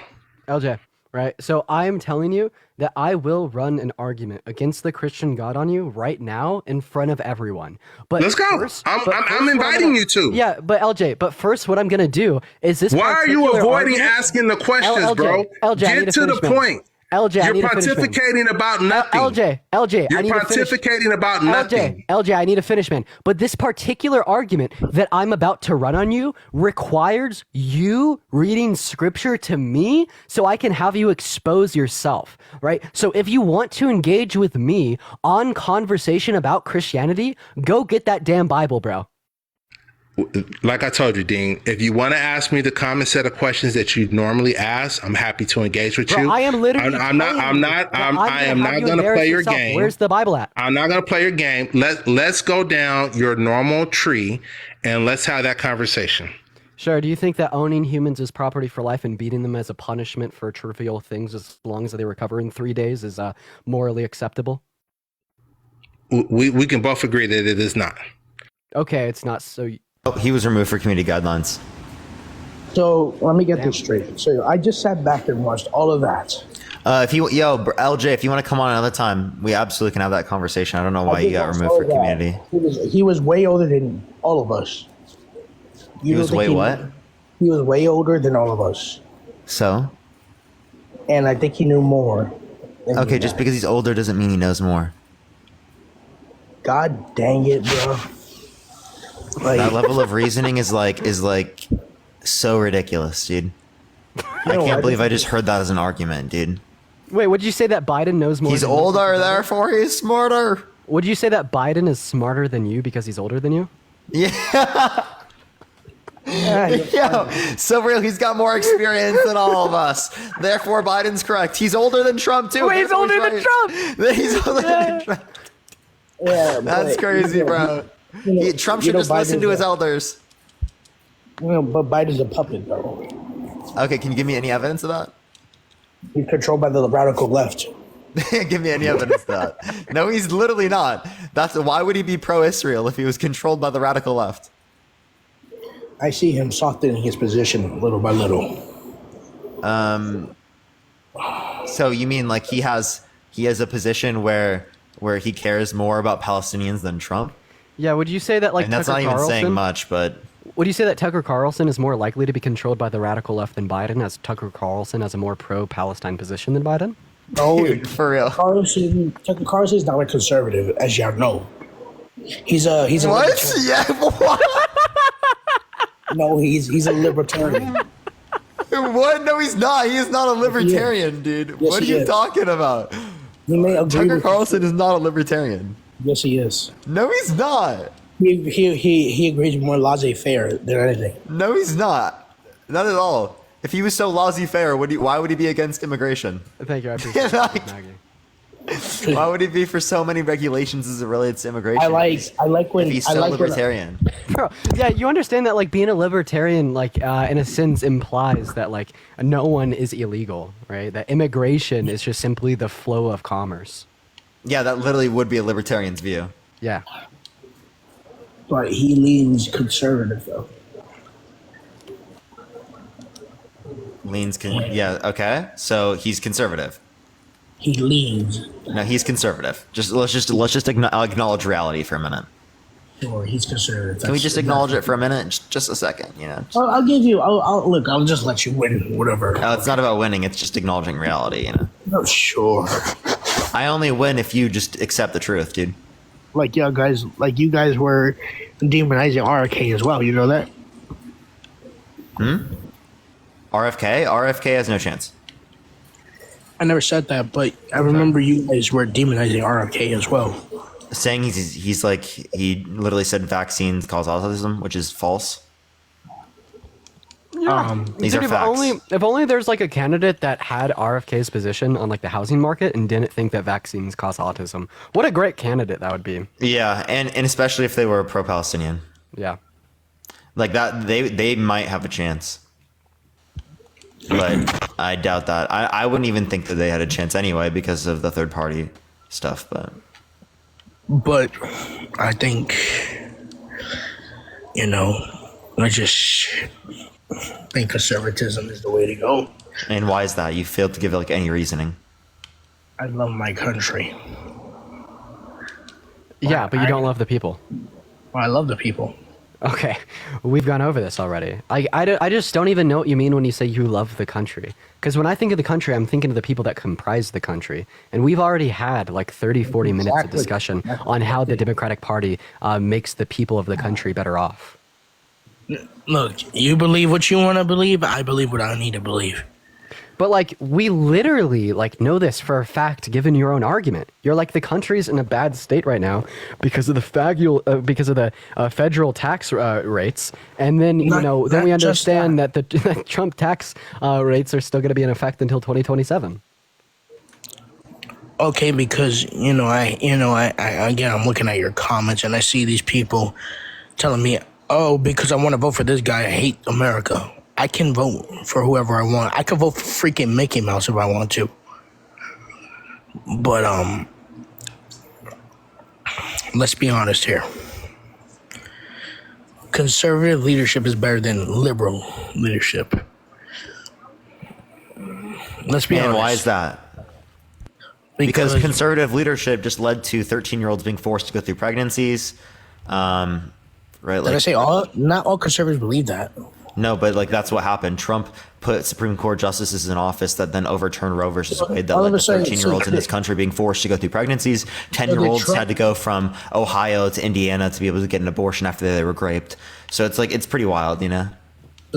LJ, right? So I'm telling you that I will run an argument against the Christian God on you right now in front of everyone. But Let's go. I'm inviting you to. Yeah, but LJ, but first what I'm gonna do is this. Why are you particular avoiding argument- asking the questions, LJ, bro? LJ, I need Get to the finish, man. point. LJ, I You're need to finish, man. pontificating about nothing. LJ, You're I need to finish. pontificating about nothing. LJ, I need to finish, man. But this particular argument that I'm about to run on you requires you reading scripture to me so I can have you expose yourself, right? So if you want to engage with me on conversation about Christianity, go get that damn Bible, bro. Like I told you, Dean, if you want to ask me the common set of questions that you normally ask, I'm happy to engage with Bro, you. I am literally. I am not going to play your game. Where's the Bible at? I'm not going to play your game. Let's go down your normal tree and let's have that conversation. Sure. Do you think that owning humans as property for life and beating them as a punishment for trivial things, as long as they recover in 3 days, is morally acceptable? We can both agree that it is not. Okay, it's not so. Oh, he was removed for community guidelines. So let me get this straight. So I just sat back and watched all of that. LJ, if you want to come on another time, we absolutely can have that conversation. I don't know why you got removed for community. He was way older than all of us. He was way what? He was way older than all of us. So? And I think he knew more. Okay, just because he's older doesn't mean he knows more. God dang it, bro. That level of reasoning is like so ridiculous, dude. I can't believe I just heard that as an argument, dude. Wait, would you say that Biden knows more? He's older, therefore he's smarter. Would you say that Biden is smarter than you because he's older than you? Yeah. Yo, so real. He's got more experience than all of us. Therefore, Biden's correct. He's older than Trump too. Wait, he's older than Trump. He's older than Trump. Yeah, that's crazy, bro. Trump should just listen to his elders. But Biden's a puppet, though. Okay, can you give me any evidence of that? He's controlled by the radical left. Give me any evidence of that. No, he's literally not. Why would he be pro-Israel if he was controlled by the radical left? I see him softening his position little by little. So you mean like he has a position where he cares more about Palestinians than Trump? Yeah, would you say that like And that's Tucker not even Carlson, saying much, but would you say that Tucker Carlson is more likely to be controlled by the radical left than Biden, as Tucker Carlson has a more pro-Palestine position than Biden? No, for real. Tucker Carlson is not a conservative, as y'all know. He's a what? Yeah, what? No, he's a libertarian. What? No, he's not. He is not a libertarian, dude. Yes, What are he you is. talking about? He may agree Tucker with Carlson is not a libertarian. Yes, he is. No, he's not. He agrees with more laissez-faire than anything. No, he's not. Not at all. If he was so laissez-faire, why would he be against immigration? Thank you, I appreciate it, Maggie. Why would he be for so many regulations as it relates to immigration? I like when if he's I so like libertarian. Bro, yeah, you understand that like being a libertarian, like in a sense, implies that like no one is illegal, right? That immigration is just simply the flow of commerce. Yeah, that literally would be a libertarian's view. Yeah. But he leans conservative, though. Yeah, okay. So he's conservative. He leans. No, he's conservative. Let's just acknowledge reality for a minute. Sure, he's conservative. Can we just acknowledge it for a minute? Just a second, you know? I'll give you. I'll just let you win. Whatever. No, it's not about winning. It's just acknowledging reality, you know? Oh, sure. I only win if you just accept the truth, dude. Like you guys were demonizing RK as well. You know that? RFK has no chance. I never said that, but I remember you guys were demonizing RFK as well. Saying he's like, he literally said vaccines cause autism, which is false. These are facts. If only there's like a candidate that had RFK's position on like the housing market and didn't think that vaccines cause autism. What a great candidate that would be. Yeah, and especially if they were pro-Palestinian. Yeah. Like that, they might have a chance. But I doubt that. I wouldn't even think that they had a chance anyway because of the third party stuff, But I think, I just think conservatism is the way to go. And why is that? You failed to give like any reasoning. I love my country. Yeah, but you don't love the people. Well, I love the people. Okay, we've gone over this already. I just don't even know what you mean when you say you love the country. Because when I think of the country, I'm thinking of the people that comprise the country. And we've already had like 30, 40 minutes of discussion on how the Democratic Party makes the people of the country better off. Look, you believe what you want to believe. I believe what I need to believe. But like, we literally like know this for a fact, given your own argument. You're like, the country's in a bad state right now because of the federal tax rates, and then then we understand that the Trump tax rates are still going to be in effect until 2027. Okay, because I again, I'm looking at your comments and I see these people telling me, oh, because I want to vote for this guy, I hate America. I can vote for whoever I want. I can vote for freaking Mickey Mouse if I want to. But let's be honest here. Conservative leadership is better than liberal leadership. Let's be honest. And why is that? Because conservative leadership just led to 13-year-olds being forced to go through pregnancies. Right? Did I say not all conservatives believe that? No, but like that's what happened. Trump put Supreme Court justices in office that then overturned Roe versus Wade that led to 13-year-olds in this country being forced to go through pregnancies. 10-year-olds had to go from Ohio to Indiana to be able to get an abortion after they were raped. So it's like, it's pretty wild, So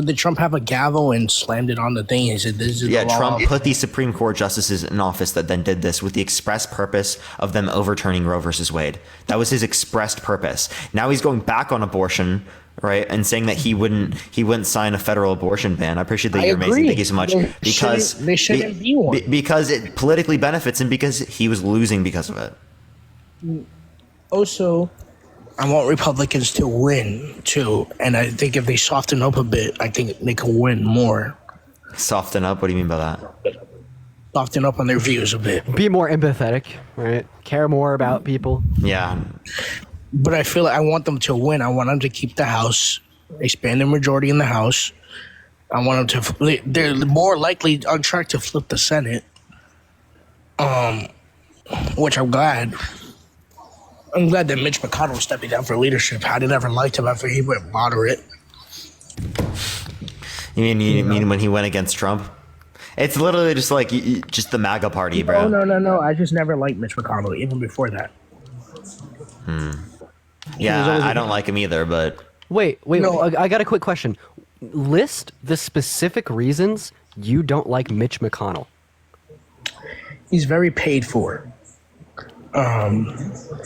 did Trump have a gavel and slammed it on the thing and said, this is the law? Trump put these Supreme Court justices in office that then did this with the express purpose of them overturning Roe versus Wade. That was his expressed purpose. Now he's going back on abortion, right, and saying that he wouldn't sign a federal abortion ban. I appreciate that. You're amazing. Thank you so much. Because they shouldn't be one. Because it politically benefits him because he was losing because of it. Also, I want Republicans to win too, and I think if they soften up a bit, I think they can win more. Soften up? What do you mean by that? Soften up on their views a bit. Be more empathetic, right? Care more about people. Yeah. But I feel like I want them to win. I want them to keep the House, expand the majority in the House. I want them to. They're more likely on track to flip the Senate. Which I'm glad. I'm glad that Mitch McConnell is stepping down for leadership. I never liked him after he went moderate. You mean when he went against Trump? It's literally just like just the MAGA party, bro. No. I just never liked Mitch McConnell, even before that. Yeah, I don't like him either, but... Wait. No. I got a quick question. List the specific reasons you don't like Mitch McConnell. He's very paid for.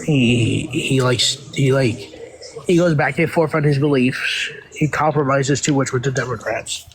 He goes back and forth on his beliefs. He compromises too much with the Democrats.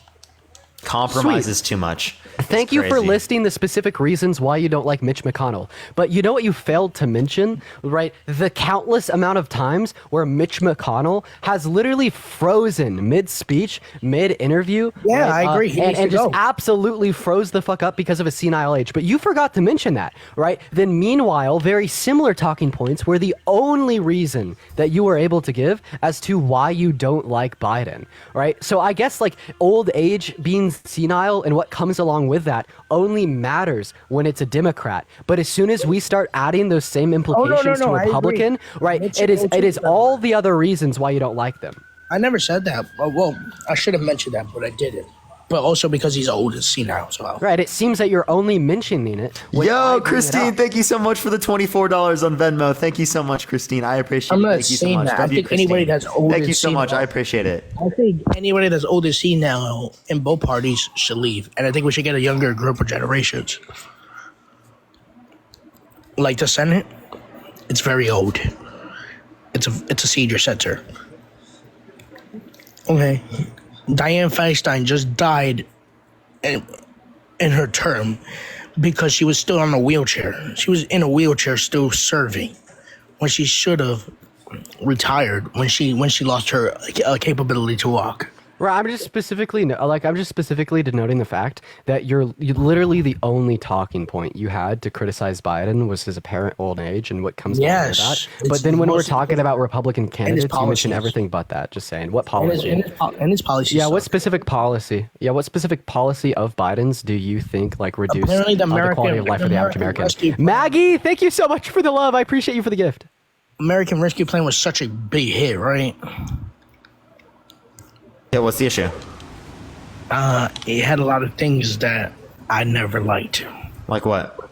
Compromises too much. Thank you for listing the specific reasons why you don't like Mitch McConnell. But you know what you failed to mention, right? The countless amount of times where Mitch McConnell has literally frozen mid-speech, mid-interview. Yeah, right? I agree. And just absolutely froze the fuck up because of a senile age. But you forgot to mention that, right? Then meanwhile, very similar talking points were the only reason that you were able to give as to why you don't like Biden, right? So I guess like old age, being senile, and what comes along with that only matters when it's a Democrat. But as soon as we start adding those same implications to a Republican, right, it is all the other reasons why you don't like them. I never said that. Well, I should have mentioned that, but I didn't. but also because he's old and senile as well. Right. It seems that you're only mentioning it. when I Yo, bring it Christine, up. thank you so much for the $24 on Venmo. Thank you so much, Christine. I appreciate I'm it. not Thank you so saying much. that. I Love you, think anybody Christine. that's old Thank and you so much. senile- I appreciate it. I think anybody that's old and senile in both parties should leave, and I think we should get a younger group of generations. Like the Senate, it's very old. It's a senior center. Okay, Dianne Feinstein just died in her term because she was still on a wheelchair. She was in a wheelchair still serving when she should have retired when she lost her capability to walk. Right, I'm just specifically denoting the fact that you literally the only talking point you had to criticize Biden was his apparent old age and what comes along with Yes, that. But it's then when we're mostly talking about Republican candidates, you mention policies. everything but that. Just saying, what And policy? his policies. Yeah, what suck. specific policy? Yeah, what specific policy of Biden's do you think like reduce Apparently the the quality of life for the average American? Maggie, thank you so much for the love. I appreciate you for the gift. American Rescue Plan was such a big hit, right? Yeah, what's the issue? It had a lot of things that I never liked. Like what?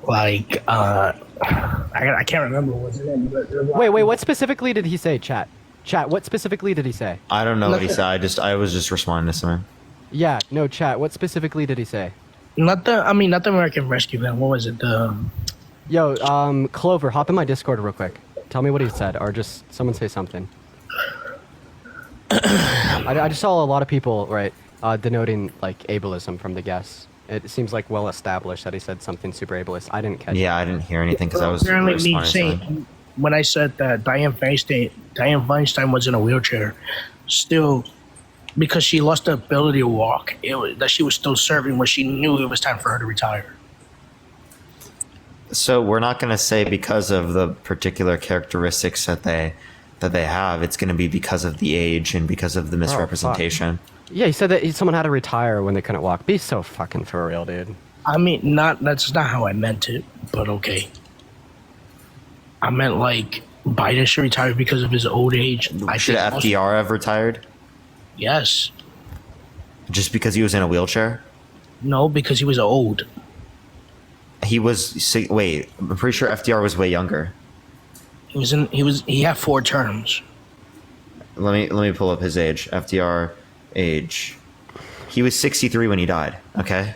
Like, I can't remember what's name. But Wait, what specifically did he say, chat? Chat, what specifically did he say? I don't know what he said. I was just responding to something. Yeah, no, chat, what specifically did he say? not the American Rescue Plan. What was it? Yo, Clover, hop in my Discord real quick. Tell me what he said, or just someone say something. I just saw a lot of people, right, denoting, like, ableism from the guests. It seems like well established that he said something super ableist. I didn't catch it. Yeah, I didn't hear anything because I was Apparently, me responding to something. saying when I said that Dianne Feinstein was in a wheelchair, still because she lost the ability to walk, that she was still serving when she knew it was time for her to retire. So we're not going to say because of the particular characteristics that they have. It's going to be because of the age and because of the misrepresentation. Yeah, he said that someone had to retire when they couldn't walk. Be so fucking for real, dude. I mean, that's not how I meant it, but okay. I meant like Biden should retire because of his old age. Should FDR have retired? Yes. Just because he was in a wheelchair? No, because he was old. He was. Wait, I'm pretty sure FDR was way younger. He had 4 terms. Let me pull up his age. FDR age. He was 63 when he died. Okay.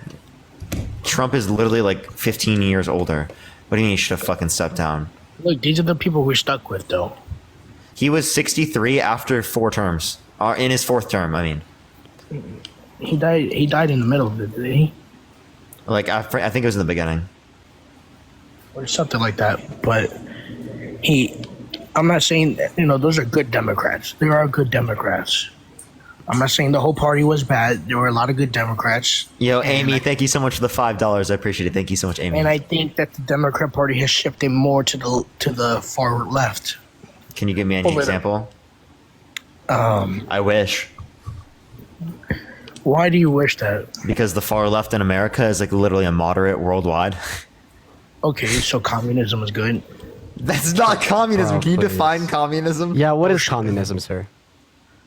Trump is literally like 15 years older. What do you mean he should have fucking stepped down? Look, these are the people we're stuck with, though. He was 63 after 4 terms. In his 4th term, I mean. He died in the middle of it, did he? Like I think it was in the beginning. Or something like that. But I'm not saying that, those are good Democrats. There are good Democrats. I'm not saying the whole party was bad. There were a lot of good Democrats. Yo, Amy, thank you so much for the $5. I appreciate it. Thank you so much, Amy. And I think that the Democrat Party has shifted more to the far left. Can you give me any Over there. example? I wish. Why do you wish that? Because the far left in America is like literally a moderate worldwide. Okay, so communism is good. That's not communism. Oh, Can you please. define communism? Yeah, what is communism, sir?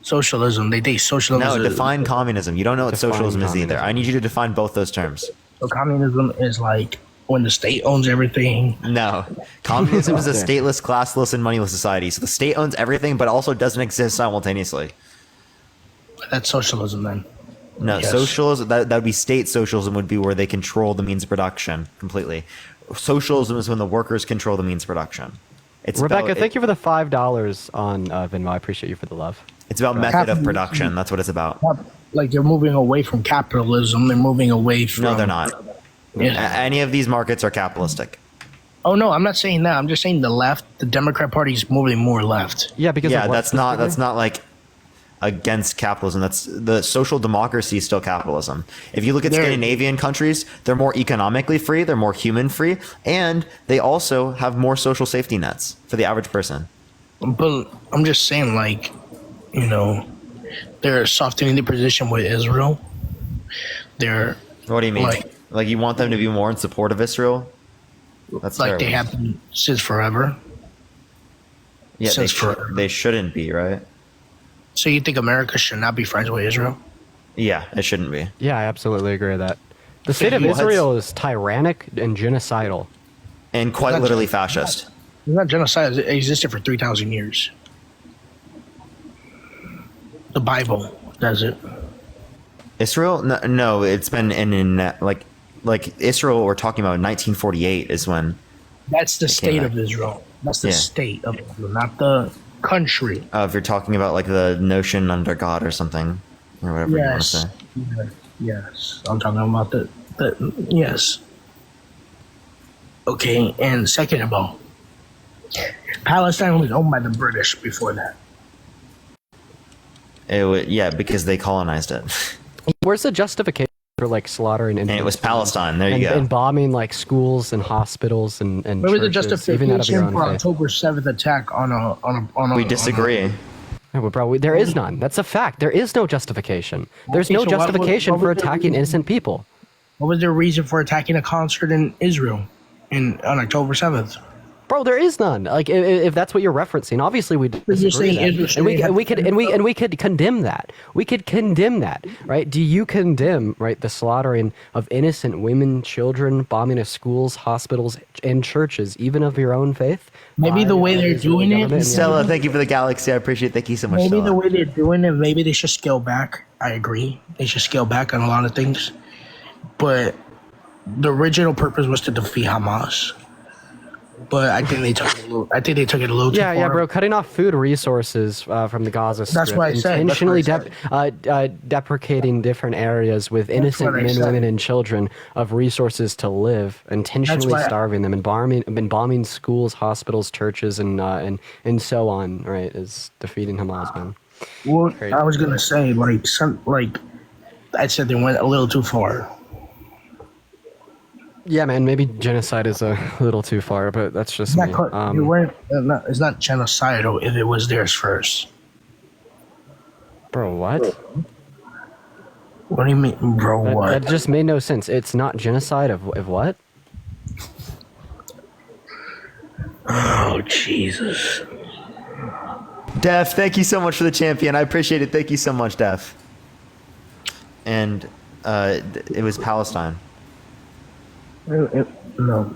Socialism. They think socialism. No, is, define communism. You don't know what Define socialism is either. communism. I need you to define both those terms. So communism is like when the state owns everything. No. Communism is a Okay. stateless, classless, and moneyless society. So the state owns everything, but also doesn't exist simultaneously. That's socialism, then. No, Yes. socialism, that would be state socialism, would be where they control the means of production completely. Socialism is when the workers control the means of production. It's Rebecca, about, thank you for the $5 on Venmo. I appreciate you for the love. It's about method of Capitalism. production. That's what it's about. Like they're moving away from capitalism. They're moving away from. No, they're not. Yeah. Any of these markets are capitalistic. Oh no, I'm not saying that. I'm just saying the left, the Democrat Party is moving more left. Yeah, because Yeah, of what that's not like against capitalism. That's the social democracy is still capitalism. If you look at They're- Scandinavian countries, they're more economically free, they're more human free, and they also have more social safety nets for the average person. But I'm just saying, like, they're softening the position with Israel. They're What do you mean? Like- Like you want them to be more in support of Israel? That's like terrible. they have been since forever. Yeah, since forever. they shouldn't be, right? So you think America should not be friends with Israel? Yeah, it shouldn't be. Yeah, I absolutely agree with that. The state of What? Israel is tyrannic and genocidal. And quite literally fascist. It's not genocide. It existed for 3,000 years. The Bible does it. Israel? No, it's been in like Israel. We're talking about 1948 is when. That's the state back. of Israel. That's the Yeah. state of Israel, not the country. If you're talking about like the notion under God or something, or whatever you want to Yes. say. Yes. I'm talking about the yes. Okay, and second of all, Palestine was owned by the British before that. Yeah, because they colonized it, Where's the justification for like slaughtering and it was Palestine. There you and, go. and bombing like schools and hospitals and Where was the churches, even out of your justification own for faith? October 7th attack on a We disagree. Yeah, well, bro, there is none. That's a fact. There is no justification. There's Okay, no so what justification was for the attacking reason? innocent people. What was their reason for attacking a concert in Israel on October 7th? Bro, there is none. Like, if that's what you're referencing, obviously we you're disagree. saying That. Israel And we should could and we could condemn that. We could condemn that, right? Do you condemn, right, the slaughtering of innocent women, children, bombing of schools, hospitals, and churches, even of your own faith? Maybe by the way they're Israeli doing it- government? Stella, thank you for the galaxy. I appreciate it. Thank you so much, Maybe Stella. the way they're doing it, maybe they should scale back. I agree. They should scale back on a lot of things. But the original purpose was to defeat Hamas. But I think they took it a little too Yeah, far. yeah, bro. Cutting off food resources from the Gaza Strip. That's what I said. Intentionally That's deprecating different areas with innocent what I men, said. women, and children of resources to live. Intentionally why I- starving them and bombing schools, hospitals, churches, and so on. Right, is defeating Hamas, man. Well, Great. I was gonna say I said they went a little too far. Yeah, man. Maybe genocide is a little too far, but that's just me. It's not genocidal if it was theirs first. Bro, what? What do you mean, bro? That, What? that just made no sense. It's not genocide of what? Oh Jesus! Def, thank you so much for the champion. I appreciate it. Thank you so much, Def. And it was Palestine. No.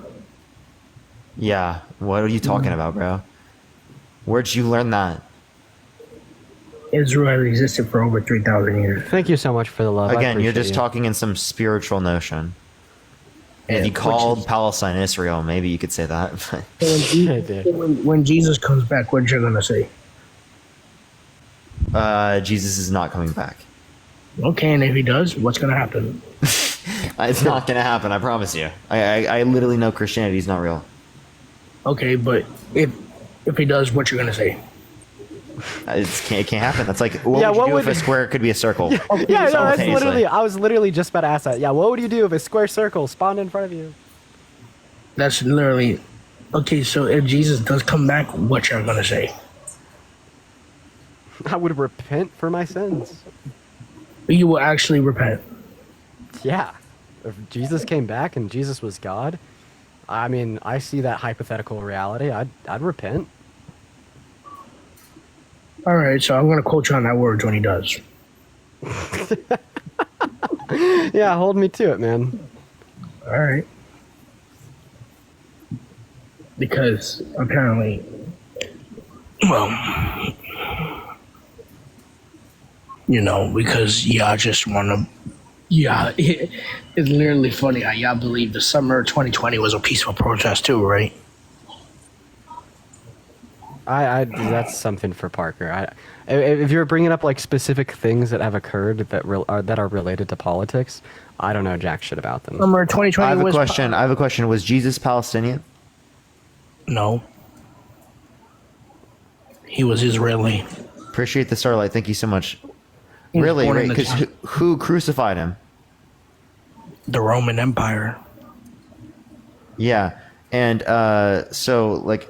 Yeah. What are you talking about, bro? Where'd you learn that? Israel has existed for over 3,000 years. Thank you so much for the love. I Again, you're appreciate just you. talking in some spiritual notion. If Yeah, you which called is- Palestine Israel, maybe you could say that. When Jesus comes back, what you gonna say? Jesus is not coming back. Okay, and if he does, what's gonna happen? It's not going to happen. I promise you. I literally know Christianity is not real. Okay, but if he does, what you gonna say? It can't happen. That's like, what Yeah, would you what do if would- a square could be a circle? Yeah, no, that's Simultaneously. literally. I was literally just about to ask that. Yeah, what would you do if a square circle spawned in front of you? That's literally okay. So if Jesus does come back, what you're gonna say? I would repent for my sins. You will actually repent. Yeah, if Jesus came back and Jesus was God, I mean, I see that hypothetical reality. I'd repent. All right, so I'm gonna quote you on that word when he does. Yeah, hold me to it, man. All right. Because apparently, well, because y'all just want to, it's literally funny how y'all believe the summer of 2020 was a peaceful protest too, right? That's something for Parker. If you're bringing up like specific things that have occurred that are related to politics, I don't know jack shit about them. Summer of 2020 I have a was question. I have a question. Was Jesus Palestinian? No. He was Israeli. Appreciate the starlight. Thank you so much. He was Really? born in the Because town. who crucified him? The Roman Empire. Yeah. And so, like,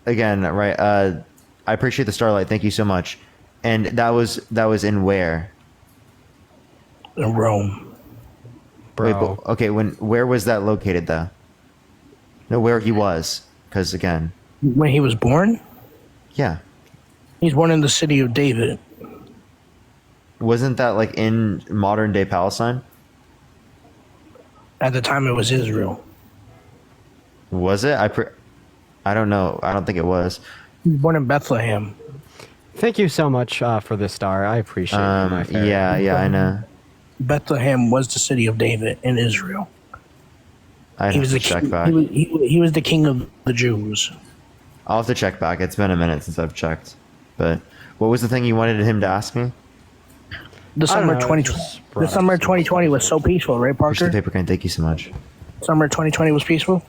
again, right, I appreciate the starlight. Thank you so much. And that was in where? In Rome. Bro. Wait, but, okay, where was that located, though? No, where he was. Because, again, When he was born, yeah. he's born in the city of David. Wasn't that like in modern day Palestine? At the time, it was Israel. Was it? I don't know. I don't think it was. He was born in Bethlehem. Thank you so much for the star. I appreciate it. my fair. Yeah, I know. Bethlehem was the city of David in Israel. I He have was to the check king, back. he was the king of the Jews. I'll have to check back. It's been a minute since I've checked. But what was the thing you wanted him to ask me? The I don't summer know, 2020. just brought The up summer some 2020 was so peaceful, right, Push the Parker? paper crane. Thank you so much. Summer 2020 was peaceful.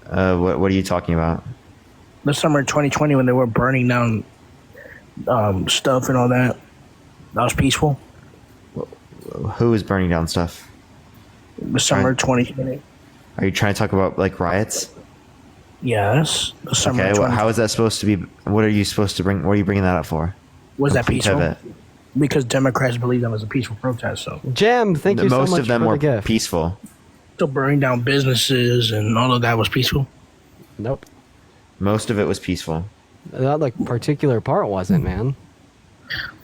What are you talking about? The summer 2020 when they were burning down stuff and all that. That was peaceful. Who is burning down stuff? The summer 2020. Are you trying to talk about like riots? Yes. The summer Okay. 2020. How is that supposed to be? What are you supposed to bring? What are you bringing that up for? Was that Complete peaceful? pivot. Because Democrats believe that was a peaceful protest. So Jam, thank you so Most much of them for were the gift. peaceful. still burning down businesses and all of that was peaceful. Nope. Most of it was peaceful. That like particular part wasn't, man.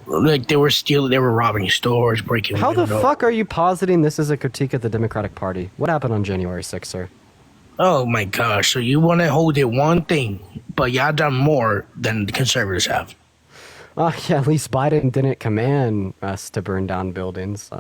Like they were stealing, they were robbing stores, breaking. How the windows. fuck are you positing this is a critique of the Democratic Party? What happened on January 6th, sir? Oh my gosh! So you want to hold it one thing, but y'all done more than the conservatives have. Yeah, at least Biden didn't command us to burn down buildings.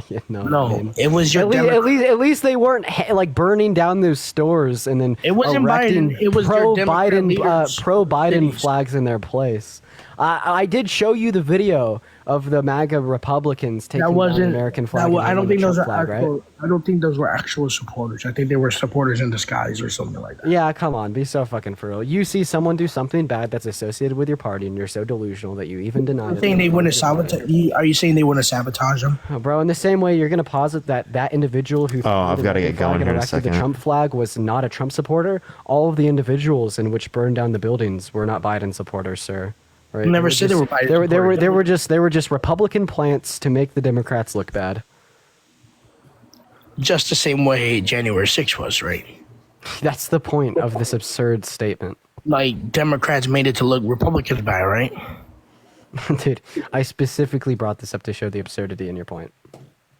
You know what I No, mean? it was your at least they weren't like burning down those stores and then It wasn't erecting Biden, it was your Democrat leaders. pro Biden Cities. flags in their place. I did show you the video of the MAGA Republicans taking That down wasn't the American that flag. wa- and I don't having think the those are Trump flag, actual. right? I don't think those were actual supporters. I think they were supporters in disguise or something like that. Yeah, come on, be so fucking for real. You see someone do something bad that's associated with your party, and you're so delusional that you even deny You're it. saying they wouldn't sabotage? Are you saying they wouldn't sabotage them? Oh, bro, in the same way, you're gonna posit that individual who I've gotta get going here in a erected second. the Trump flag was not a Trump supporter. All of the individuals in which burned down the buildings were not Biden supporters, sir. Right? Never said they were Biden supporters. They were just Republican plants to make the Democrats look bad. Just the same way January 6th was, right? That's the point of this absurd statement. Like Democrats made it to look Republicans bad, right? Dude, I specifically brought this up to show the absurdity in your point.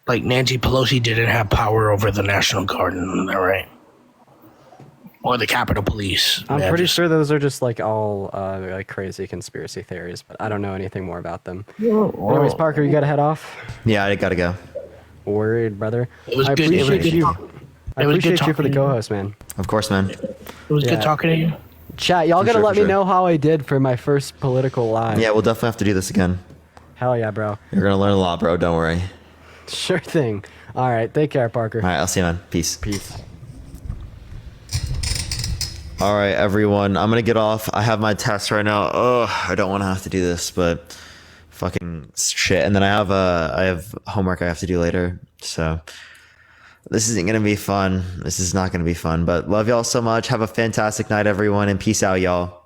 Like Nancy Pelosi didn't have power over the National Guard, isn't that right? Or the Capitol Police. I'm Yeah, pretty just- sure those are just like all like crazy conspiracy theories, but I don't know anything more about them. Anyways, Parker, you gotta head off. Yeah, I gotta go. Worried, brother. It was I good- it was appreciate good you. talk- I it was good appreciate you for the talking to you. co-host, man. Of course, man. It was Yeah. good talking to you. Chat, y'all For gotta sure, let for me sure. know how I did for my first political live. Yeah, we'll definitely have to do this again. Hell yeah, bro. You're gonna learn a lot, bro. Don't worry. Sure thing. All right, take care, Parker. All right, I'll see you, man. Peace. Peace. All right, everyone. I'm gonna get off. I have my test right now. Oh, I don't want to have to do this, but fucking shit. And then I have homework I have to do later. So this isn't gonna be fun. This is not gonna be fun. But love y'all so much. Have a fantastic night, everyone, and peace out, y'all.